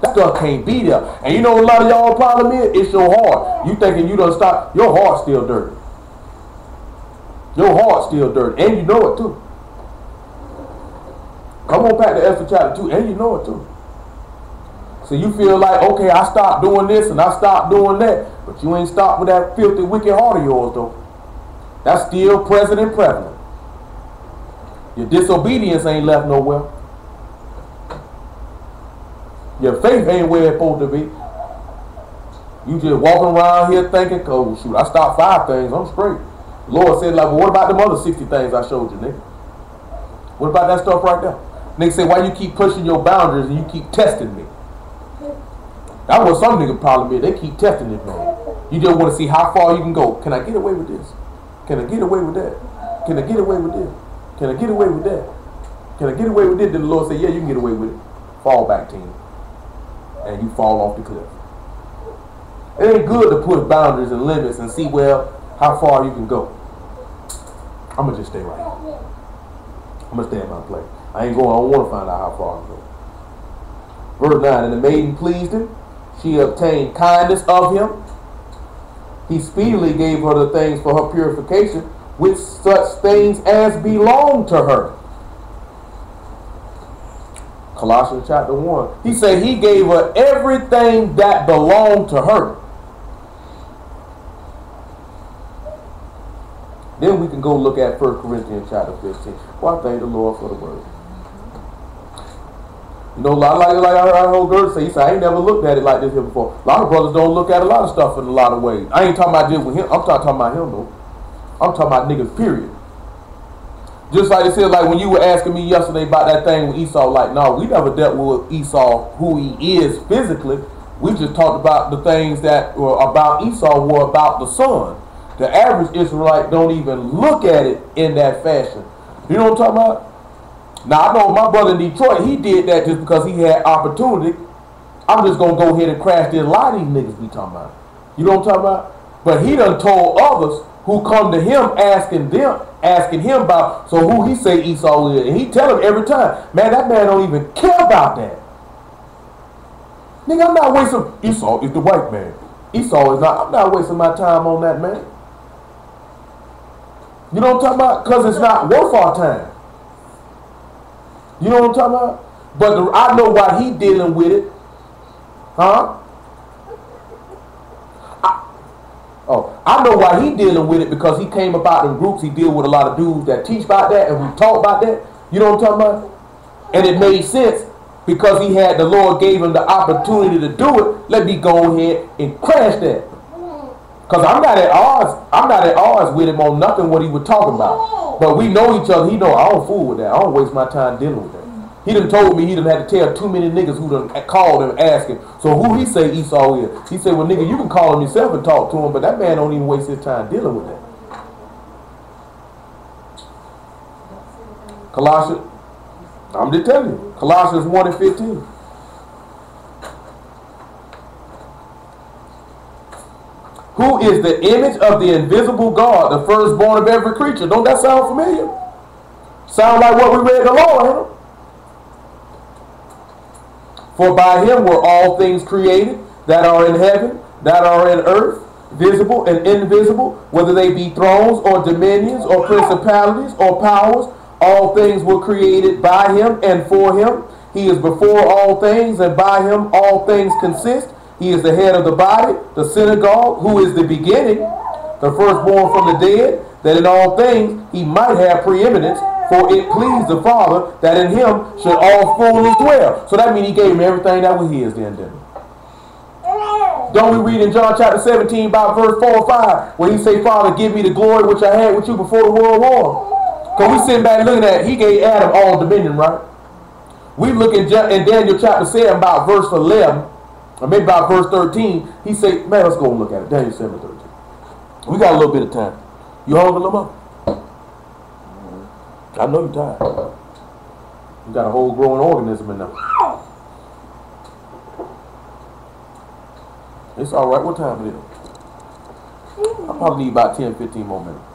That stuff can't be there. And you know what a lot of y'all problem is? It's your heart. You thinking you done stop, your heart's still dirty. Your heart's still dirty. And you know it too. Come on back to Esther chapter 2, and you know it too. So you feel like, okay, I stopped doing this and I stopped doing that, but you ain't stopped with that filthy, wicked heart of yours though. That's still present and prevalent. Your disobedience ain't left nowhere. Your faith ain't where it's supposed to be. You just walking around here thinking, oh shoot, I stopped 5 things, I'm straight. The Lord said, like, well, what about them other 60 things I showed you, nigga? What about that stuff right there? Nigga say, why you keep pushing your boundaries and you keep testing me? That's what some nigga problem is. They keep testing it, man. You just want to see how far you can go. Can I get away with this? Can I get away with that? Can I get away with this? Can I get away with that? Can I get away with it? Then the Lord said, yeah, you can get away with it. Fall back, team. And you fall off the cliff. It ain't good to put boundaries and limits and see, well, how far you can go. I'm going to just stay right here. I'm going to stay in my place. I ain't going, I don't want to find out how far I can go. Verse 9, and the maiden pleased him. She obtained kindness of him. He speedily gave her the things for her purification, with such things as belong to her. Colossians chapter 1. He said he gave her everything that belonged to her. Then we can go look at 1 Corinthians chapter 15. Well, I thank the Lord for the word. You know, like our whole girl say, he said, I ain't never looked at it like this here before. A lot of brothers don't look at a lot of stuff in a lot of ways. I ain't talking about this with him. I'm talking about him, though. I'm talking about niggas, period. Just like it said, like when you were asking me yesterday about that thing with Esau, like, no, we never dealt with Esau, who he is physically. We just talked about the things that were about Esau were about the son. The average Israelite don't even look at it in that fashion. You know what I'm talking about? Now, I know my brother in Detroit, he did that just because he had opportunity. I'm just going to go ahead and crash this. A lot of these niggas be talking about. You know what I'm talking about? But he done told others who come to him asking him about, so who he say Esau is. And he tell him every time, man, that man don't even care about that. Nigga, I'm not wasting, Esau is the white man. Esau is not, I'm not wasting my time on that, man. You know what I'm talking about? Because it's not worth our time. You know what I'm talking about? But I know why he dealing with it. Huh? I know why he dealing with it, because he came about in groups. He deal with a lot of dudes that teach about that, and we talk about that. You know what I'm talking about? And it made sense because he had, the Lord gave him the opportunity to do it. Let me go ahead and crash that. Because I'm not at odds with him on nothing what he was talking about. But we know each other. He know I don't fool with that. I don't waste my time dealing with that. He done told me he done had to tell too many niggas who done called him asking, so who he say Esau is. He said, well, nigga, you can call him yourself and talk to him, but that man don't even waste his time dealing with that. Colossians, I'm just telling you, Colossians 1 and 15. Who is the image of the invisible God, the firstborn of every creature? Don't that sound familiar? Sound like what we read in the law, ain't it? For by him were all things created, that are in heaven, that are in earth, visible and invisible, whether they be thrones or dominions or principalities or powers. All things were created by him and for him. He is before all things, and by him all things consist. He is the head of the body, the synagogue, who is the beginning, the firstborn from the dead, that in all things he might have preeminence. For it pleased the Father that in him should all fullness dwell. So that means he gave him everything that was his then, didn't he? Don't we read in John chapter 17 about verse 4 or 5 where he say, Father, give me the glory which I had with you before the world was. Because we sitting back looking at it, he gave Adam all dominion, right? We look in Daniel chapter 7 about verse 11, or maybe about verse 13. He say, man, let's go and look at it. Daniel 7 13. We got a little bit of time. You hungry, Lamar? I know you're tired. You got a whole growing organism in there. It's all right. What time is it? I probably need about 10, 15 more minutes.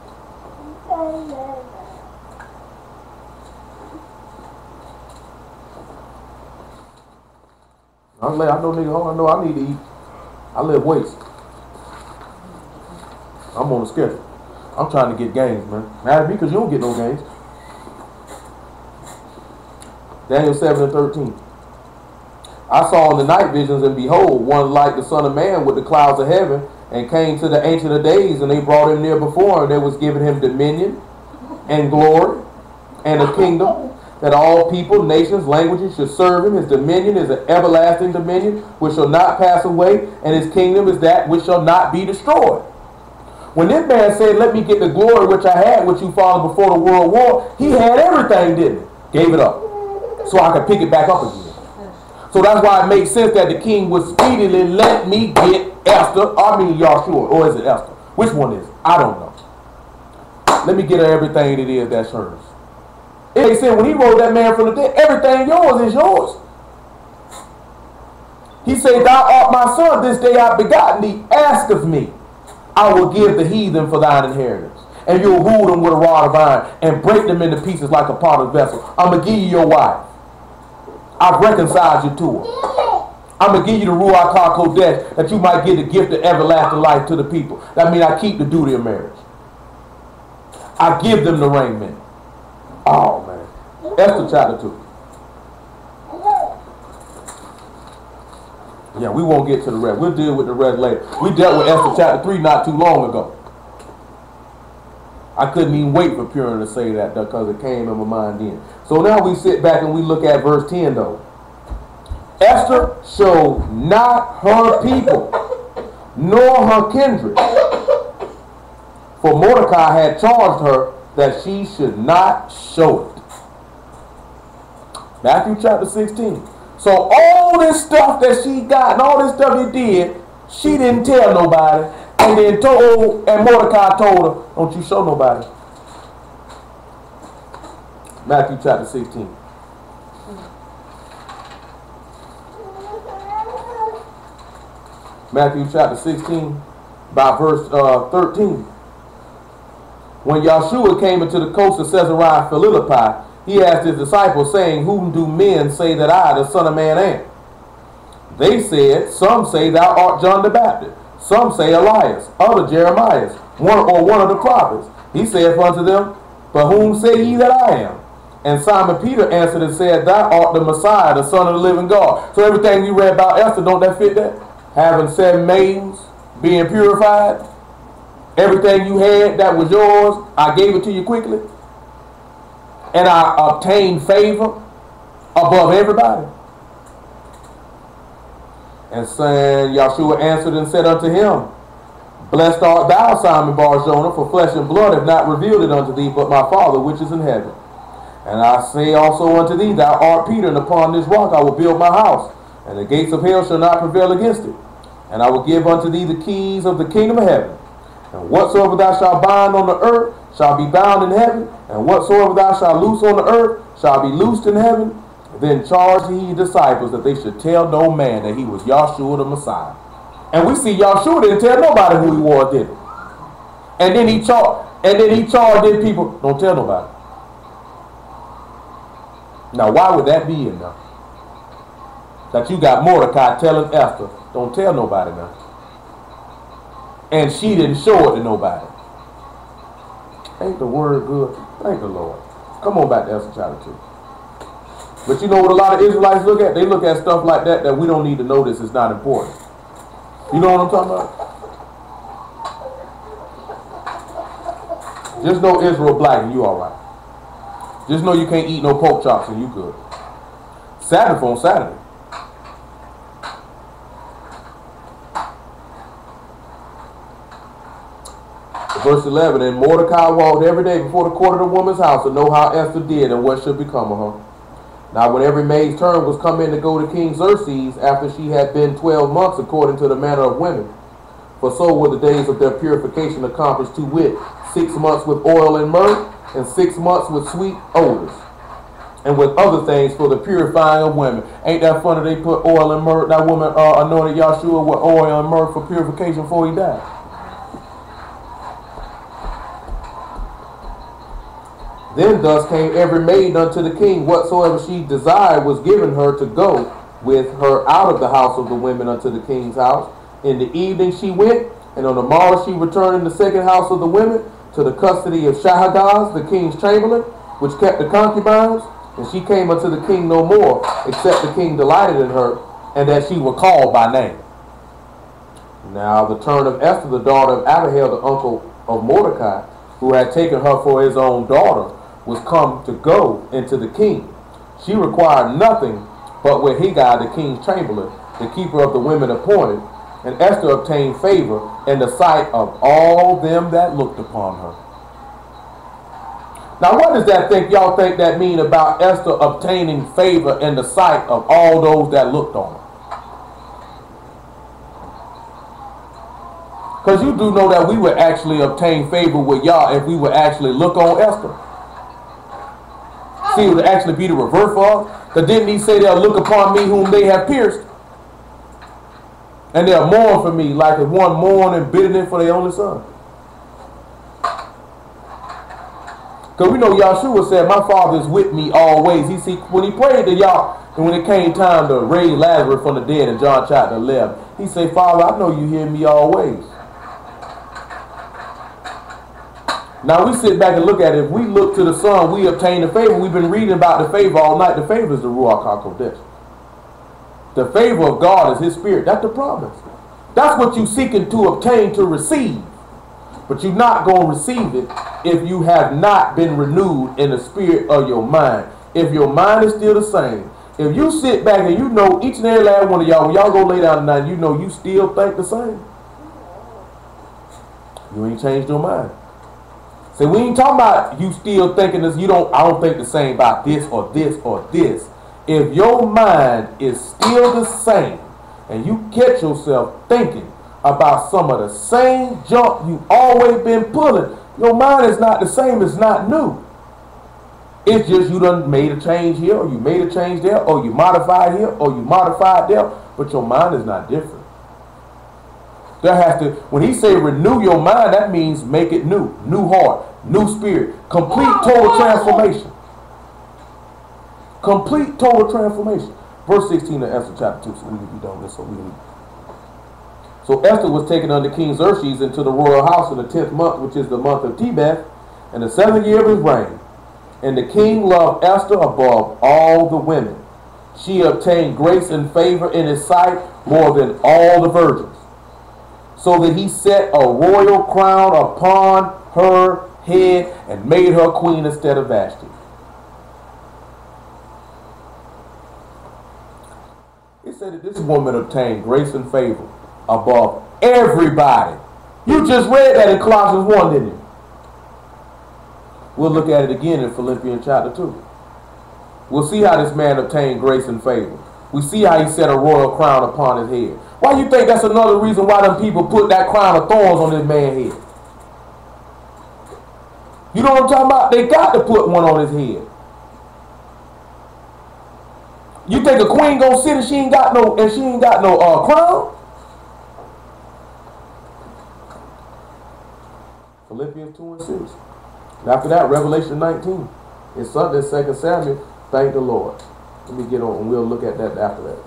I know nigga home. I know I need to eat. I live waste. I'm on the schedule. I'm trying to get gains, man. Mad at me because you don't get no gains. Daniel 7 and 13. I saw in the night visions, and behold, one like the Son of Man with the clouds of heaven, and came to the Ancient of Days, and they brought him near before, and there was given him dominion and glory and a kingdom, that all people, nations, languages should serve him. His dominion is an everlasting dominion which shall not pass away, and his kingdom is that which shall not be destroyed. When this man said, let me get the glory which I had with you, Father, before the world war, he had everything, didn't he? Gave it up so I could pick it back up again. So that's why it makes sense that the king would speedily let me get Esther, YESHUA, or is it Esther? Which one is it? I don't know. Let me get her everything it is that's hers. It said when he rose that man from the dead, everything yours is yours. He said, thou art my son, this day I begotten thee. Ask of me, I will give the heathen for thine inheritance. And you'll rule them with a rod of iron and break them into pieces like a potter's vessel. I'm going to give you your wife. I've reconciled you to her. I'm going to give you the Ruach HaKodesh that you might give the gift of everlasting life to the people. That means I keep the duty of marriage. I give them the raiment. Oh, man. Esther chapter 2. Yeah, we won't get to the rest. We'll deal with the rest later. We dealt with Esther chapter 3 not too long ago. I couldn't even wait for Purim to say that because it came in my mind then. So now we sit back and we look at verse 10 though. Esther showed not her people, nor her kindred. For Mordecai had charged her that she should not show it. Matthew chapter 16. So all this stuff that she got and all this stuff he did, she didn't tell nobody. And then Mordecai told her, don't you show nobody. Matthew chapter 16. Matthew chapter 16, by verse 13. When YESHUA came into the coast of Caesarea Philippi, he asked his disciples, saying, Whom do men say that I, the Son of Man, am? They said, Some say thou art John the Baptist, some say Elias, other Jeremiah, one of the prophets. He saith unto them, But whom say ye that I am? And Simon Peter answered and said, Thou art the Messiah, the Son of the living God. So everything we read about Esther, don't that fit that? Having 7 maidens, being purified. Everything you had that was yours, I gave it to you quickly. And I obtained favor above everybody. And saying, YESHUA answered and said unto him, Blessed art thou, Simon Bar-Jonah, for flesh and blood have not revealed it unto thee, but my Father which is in heaven. And I say also unto thee, Thou art Peter, and upon this rock I will build my house, and the gates of hell shall not prevail against it. And I will give unto thee the keys of the kingdom of heaven. And whatsoever thou shalt bind on the earth shall be bound in heaven, and whatsoever thou shalt loose on the earth shall be loosed in heaven. Then charged he his disciples that they should tell no man that he was YESHUA the Messiah. And we see YESHUA didn't tell nobody who he was, did he? And then he charged them people, don't tell nobody. Now why would that be in there? That you got Mordecai telling Esther, don't tell nobody now. And she didn't show it to nobody. Ain't the word good? Thank the Lord. Come on back to Esther chapter 2. But you know what a lot of Israelites look at? They look at stuff like that we don't need to notice is not important. You know what I'm talking about? Just know Israel black and you all right. Just know you can't eat no pork chops and you good. Sabbath on Saturday. Verse 11, and Mordecai walked every day before the court of the woman's house to know how Esther did and what should become of her. Now when every maid's turn was come in to go to King Xerxes, after she had been 12 months according to the manner of women, for so were the days of their purification accomplished, to wit, 6 months with oil and myrrh, and 6 months with sweet odors, and with other things for the purifying of women. Ain't that funny? They put oil and myrrh. That woman anointed YESHUA with oil and myrrh for purification before he died. Then thus came every maid unto the king, whatsoever she desired was given her to go with her out of the house of the women unto the king's house. In the evening she went, and on the morrow she returned in the second house of the women to the custody of Shahagaz, the king's chamberlain, which kept the concubines. And she came unto the king no more, except the king delighted in her, and that she were called by name. Now the turn of Esther, the daughter of Abihail, the uncle of Mordecai, who had taken her for his own daughter, was come to go into the king. She required nothing but with Hegai, the king's chamberlain, the keeper of the women appointed, and Esther obtained favor in the sight of all them that looked upon her. Now what does that y'all think that mean about Esther obtaining favor in the sight of all those that looked on her? Because you do know that we would actually obtain favor with y'all if we would actually look on Esther. See, it would actually be the reverse for us. Because didn't he say they'll look upon me whom they have pierced? And they'll mourn for me like as one mourn and bitterness for their only son. Because we know YESHUA said, my Father is with me always. He see, when he prayed to y'all, and when it came time to raise Lazarus from the dead in John chapter 11, he said, Father, I know you hear me always. Now we sit back and look at it. If we look to the Son, we obtain the favor. We've been reading about the favor all night. The favor is the Ruach HaKodesh. The favor of God is his spirit. That's the promise. That's what you're seeking to obtain, to receive. But you're not going to receive it if you have not been renewed in the spirit of your mind. If your mind is still the same. If you sit back and you know each and every last one of y'all, when y'all go lay down tonight, you know you still think the same. You ain't changed your mind. So we ain't talking about you still thinking this, I don't think the same about this or this or this. If your mind is still the same and you catch yourself thinking about some of the same junk you've always been pulling, your mind is not the same, it's not new. It's just you done made a change here, or you made a change there, or you modified here, or you modified there, but your mind is not different. There has to, when he say renew your mind, that means make it new. New heart, new spirit. Complete total transformation. Complete total transformation. Verse 16 of Esther chapter 2. So we need to be done with this. So Esther was taken under King Xerxes into the royal house in the 10th month, which is the month of Tebeth, in the 7th year of his reign. And the king loved Esther above all the women. She obtained grace and favor in his sight more than all the virgins, so that he set a royal crown upon her head and made her queen instead of Vashti. It said that this woman obtained grace and favor above everybody. You just read that in Colossians 1, didn't you? We'll look at it again in Philippians chapter 2. We'll see how this man obtained grace and favor. We see how he set a royal crown upon his head. Why you think that's another reason why them people put that crown of thorns on this man's head? You know what I'm talking about? They got to put one on his head. You think a queen gonna sit and she ain't got no crown? Philippians 2 and 6. And after that, Revelation 19. It's Sunday, 2 Samuel. Thank the Lord. Let me get on and we'll look at that after that.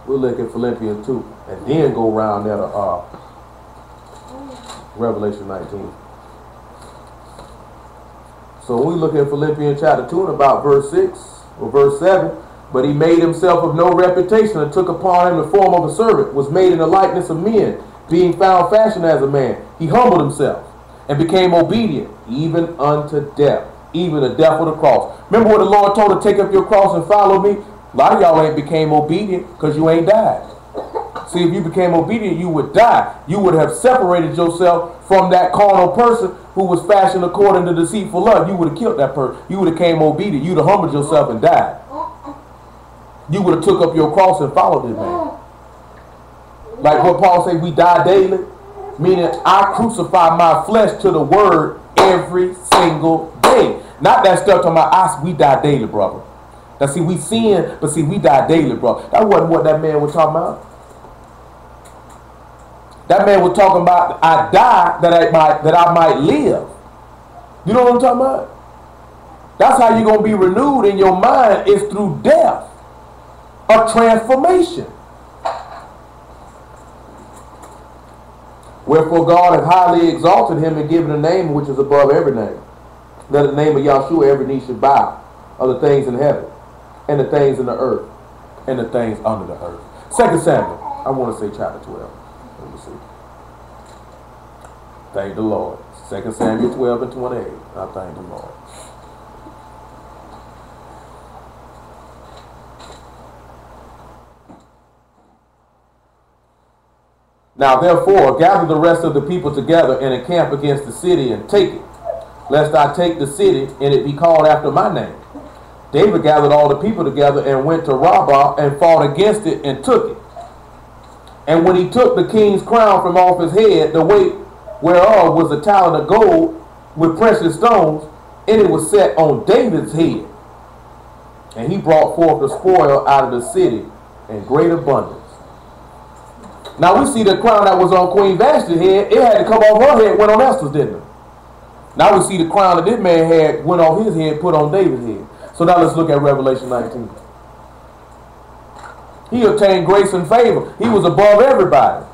We'll look at Philippians 2 and then go around there to Revelation 19. So when we look at Philippians chapter 2 and about verse 6 or verse 7, but he made himself of no reputation and took upon him the form of a servant, was made in the likeness of men, being found fashioned as a man. He humbled himself and became obedient even unto death, even the death of the cross. Remember what the Lord told her, take up your cross and follow me? A lot of y'all ain't became obedient because you ain't died. See, if you became obedient, you would die. You would have separated yourself from that carnal person who was fashioned according to deceitful love. You would have killed that person. You would have came obedient. You'd have humbled yourself and died. You would have took up your cross and followed this man. Like what Paul said, we die daily. Meaning I crucify my flesh to the word every single day. Not that stuff talking about us, we die daily, brother. Now see, we sin, but see, we die daily, bro. That wasn't what that man was talking about. That man was talking about, I die that I might live. You know what I'm talking about? That's how you're going to be renewed in your mind, is through death. A transformation. Wherefore God hath highly exalted him and given a name which is above every name. That the name of Yeshua every knee should bow, of the things in heaven, and the things in the earth, and the things under the earth. 2 Samuel, I want to say chapter 12. Let me see. Thank the Lord. 2 Samuel 12 and 28. I thank the Lord. Now therefore, gather the rest of the people together and encamp against the city and take it, lest I take the city and it be called after my name. David gathered all the people together and went to Rabbah and fought against it and took it. And when he took the king's crown from off his head, the weight whereof was a talent of gold with precious stones, and it was set on David's head. And he brought forth the spoil out of the city in great abundance. Now we see the crown that was on Queen Vashti's head, it had to come off her head, went on Esther's, didn't it? Now we see the crown that this man had, went off his head, put on David's head. So now let's look at Revelation 19. He obtained grace and favor. He was above everybody.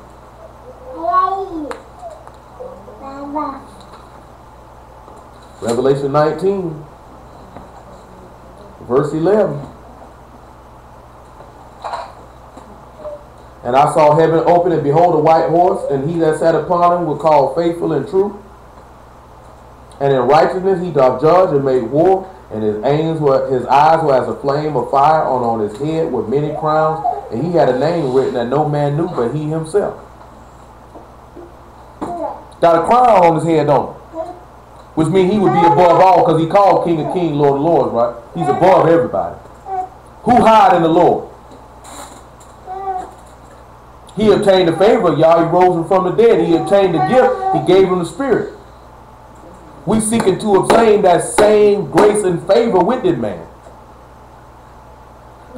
Revelation 19, verse 11. And I saw heaven open, and behold a white horse, and he that sat upon him was called Faithful and True. And in righteousness he doth judge and make war. And his eyes were as a flame of fire, on his head were many crowns, and he had a name written that no man knew but he himself. Got a crown on his head, don't he? Which means he would be above all, because he called King of Kings, Lord of Lords, right? He's above everybody. Who hide in the Lord? He obtained the favor of Yah. He rose him from the dead. He obtained the gift. He gave him the Spirit. We seeking to obtain that same grace and favor with this man.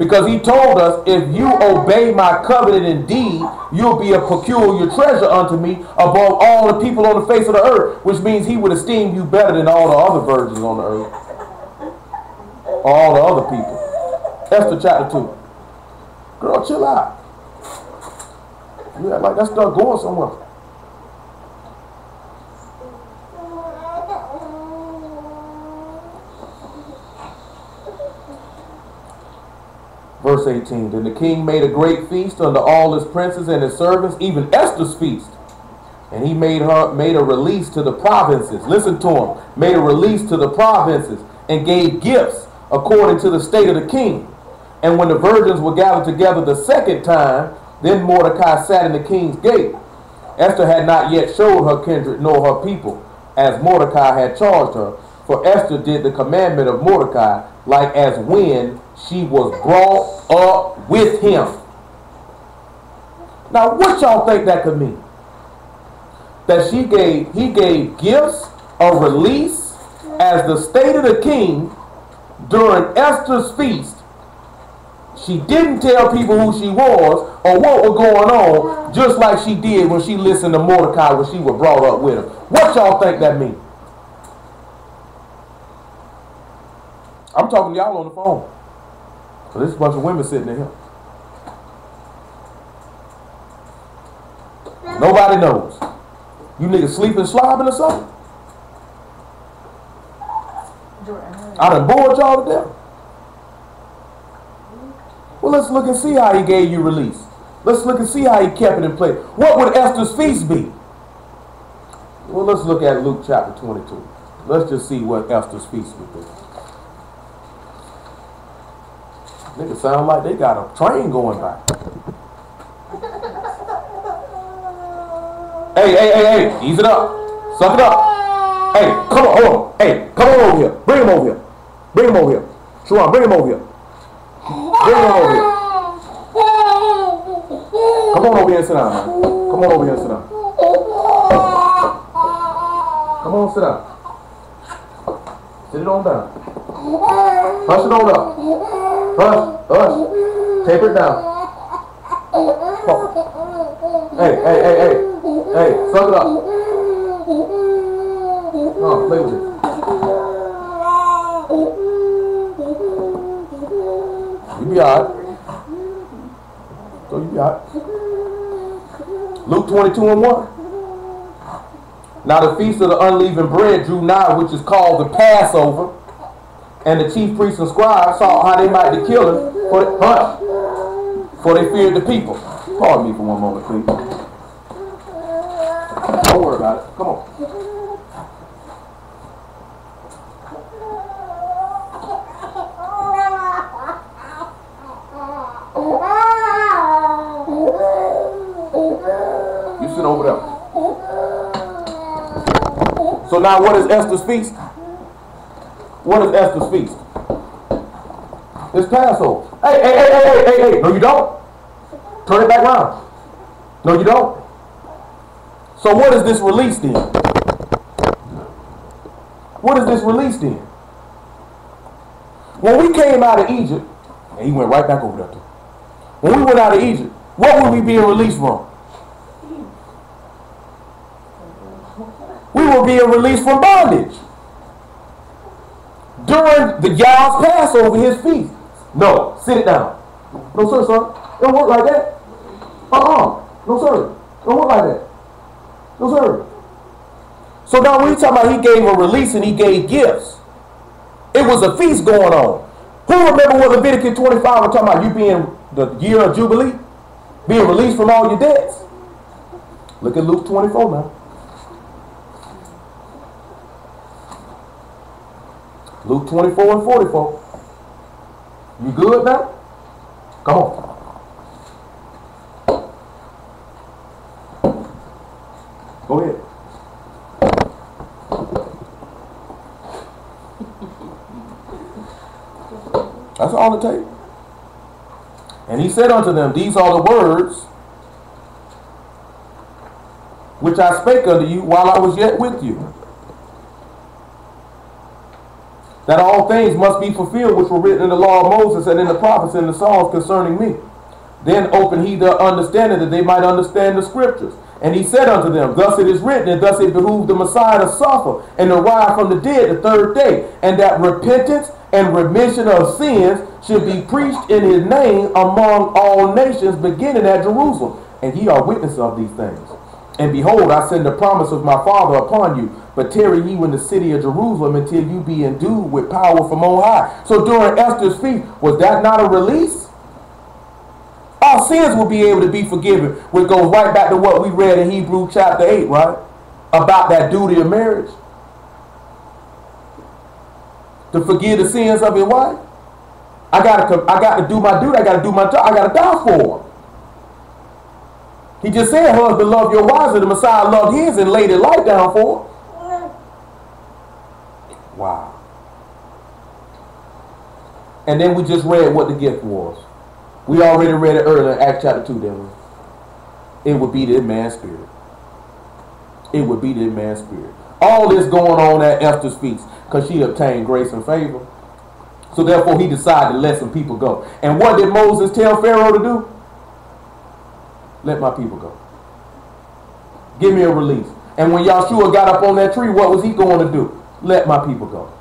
Because he told us, if you obey my covenant indeed, you'll be a peculiar treasure unto me above all the people on the face of the earth. Which means he would esteem you better than all the other virgins on the earth. All the other people. Esther chapter 2. Girl, chill out. You act like that stuff going somewhere. Verse 18, then the king made a great feast unto all his princes and his servants, even Esther's feast. And he made a release to the provinces. Listen to him. Made a release to the provinces and gave gifts according to the state of the king. And when the virgins were gathered together the second time, then Mordecai sat in the king's gate. Esther had not yet showed her kindred nor her people, as Mordecai had charged her. For Esther did the commandment of Mordecai, like as when she was brought up with him. Now, what y'all think that could mean? That he gave gifts of release as the state of the king during Esther's feast. She didn't tell people who she was or what was going on, just like she did when she listened to Mordecai when she was brought up with him. What y'all think that means? I'm talking to y'all on the phone. So there's a bunch of women sitting in here. Nobody knows. You niggas sleeping, slobbing or something? I done bored y'all to death. Well, let's look and see how he gave you release. Let's look and see how he kept it in place. What would Esther's feast be? Well, let's look at Luke chapter 22. Let's just see what Esther's feast would be. Niggas sound like they got a train going by. Hey, ease it up. Suck it up. Hey, come on, hold on. Hey, come on over here. Bring him over here. Bring him over here. Sharon, bring him over here. Bring him over here. Come on over here and sit down, man. Come on over here and sit down. Come on, sit down. Sit it on down. Hush it on up. Hush. Taper it down. Hey, suck it up. Oh, play with it. You be alright. So you be alright. Luke 22:1. Now the feast of the unleavened bread drew nigh, which is called the Passover. And the chief priests and scribes saw how they might to kill him, for they feared the people. Pardon me for one moment, please. Don't worry about it. Come on. You sit over there. So now what is Esther's feast? What is Esther's feast? It's Passover. Hey. No, you don't. Turn it back around. No, you don't. So what is this release then? What is this release then? When we came out of Egypt, and he went right back over there too. When we went out of Egypt, what were we being released from? We were being released from bondage. During the Yah's Passover, his feast. No, sit it down. No, sir, son. It don't work like that. No, sir. It don't work like that. No, sir. So now when you talking about he gave a release and he gave gifts, it was a feast going on. Who remember what Leviticus 25 was talking about? You being the year of Jubilee? Being released from all your debts? Look at Luke 24 now. Luke 24 and 44. You good now? Come on. Go ahead. That's all it takes. And he said unto them, these are the words which I spake unto you while I was yet with you. that all things must be fulfilled which were written in the law of Moses and in the prophets and the Psalms concerning me. Then opened he their understanding that they might understand the scriptures. And he said unto them, thus it is written, and thus it behooved the Messiah to suffer and to rise from the dead the third day, and that repentance and remission of sins should be preached in his name among all nations, beginning at Jerusalem. And ye are witnesses of these things. And behold, I send the promise of my Father upon you, but tarry ye in the city of Jerusalem until you be endued with power from on high. So during Esther's feast, was that not a release? Our sins will be able to be forgiven, which goes right back to what we read in Hebrews chapter 8, right? About that duty of marriage. To forgive the sins of your wife. I got to do my duty. I got to do my job. I got to die for her. He just said, husband, love your wives, and the Messiah loved his and laid his life down for her. Wow. And then we just read what the gift was. We already read it earlier in Acts chapter 2, didn't we? It would be this man's spirit. It would be this man's spirit. All this going on at Esther's feast because she obtained grace and favor. So therefore he decided to let some people go. And what did Moses tell Pharaoh to do? Let my people go. Give me a release. And when YESHUA got up on that tree, what was he going to do? Let my people go.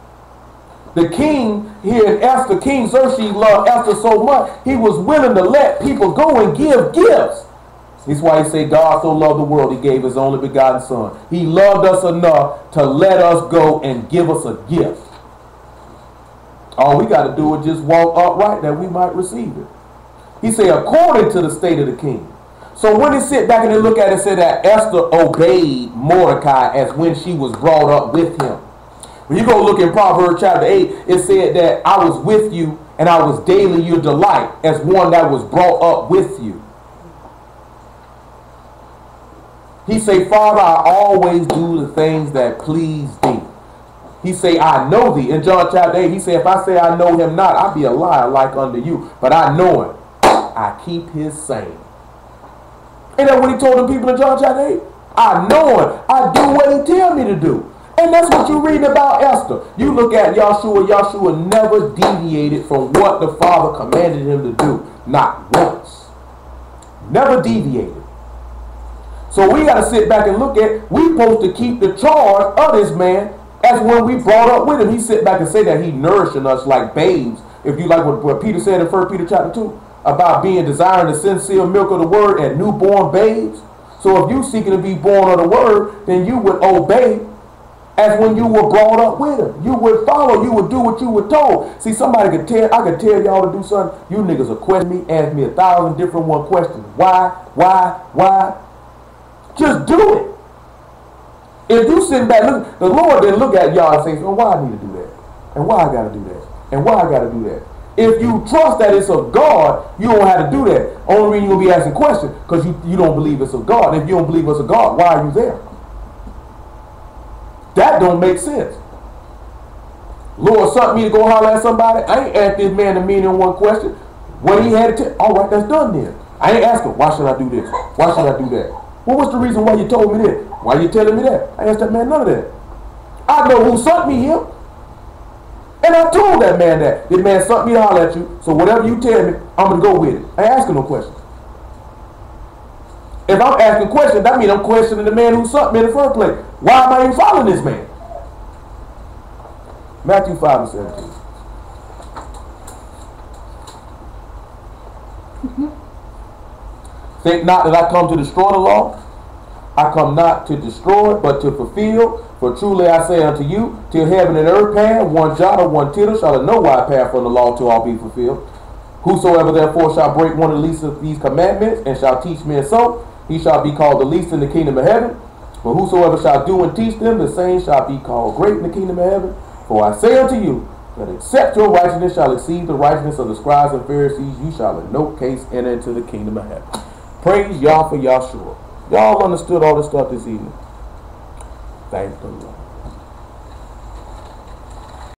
The king here in Esther, King Xerxes loved Esther so much, he was willing to let people go and give gifts. That's why he said God so loved the world, he gave his only begotten son. He loved us enough to let us go and give us a gift. All we got to do is just walk upright that we might receive it. He said, according to the state of the king. So when they sit back and they look at it and say that Esther obeyed Mordecai as when she was brought up with him. When you go look in Proverbs chapter 8, it said that I was with you and I was daily your delight as one that was brought up with you. He say, Father, I always do the things that please thee. He say, I know thee. In John chapter 8, he said, if I say I know him not, I be a liar like unto you. But I know him. I keep his saying. Ain't that what he told the people in John chapter 8? I know him. I do what he tell me to do. And that's what you're reading about Esther. You look at YESHUA. YESHUA never deviated from what the Father commanded him to do. Not once. Never deviated. So we got to sit back and look at, we supposed to keep the charge of this man as when we brought up with him. He sit back and say that he nourishing us like babes. If you like what Peter said in 1 Peter chapter 2 about being desiring the sincere milk of the word and newborn babes. So if you seeking to be born of the word, then you would obey as when you were brought up with him. You would follow. You would do what you were told. See, somebody could tell, I could tell y'all to do something. You niggas will question me, ask me 1,000 different questions. Why? Just do it. If you sit back, look, the Lord didn't look at y'all and say, oh, why I need to do that? And why I got to do that? And why I got to do that? If you trust that it's of God, you don't have to do that. Only reason you're going to be asking questions because you don't believe it's of God. If you don't believe it's of God, why are you there? That don't make sense. Lord sent me to go holler at somebody. I ain't asked this man a million and one question. What he had to tell, all right, that's done then. I ain't asking, why should I do this? Why should I do that? Well, what's the reason why you told me that? Why are you telling me that? I asked that man none of that. I know who sent me here. And I told that man that. This man sent me to holler at you. So whatever you tell me, I'm going to go with it. I ain't asking no questions. If I'm asking questions, that means I'm questioning the man who sent me in the first place. Why am I even following this man? Matthew 5 and 17. Think not that I come to destroy the law. I come not to destroy, but to fulfill. For truly I say unto you, till heaven and earth pass, one jot or one tittle shall in no wise pass from the law till all be fulfilled. Whosoever therefore shall break one of the least of these commandments, and shall teach men so, he shall be called the least in the kingdom of heaven. But whosoever shall do and teach them, the same shall be called great in the kingdom of heaven. For I say unto you, that except your righteousness shall exceed the righteousness of the scribes and Pharisees, you shall in no case enter into the kingdom of heaven. Praise y'all for YESHUA. Y'all understood all this stuff this evening. Thank the Lord.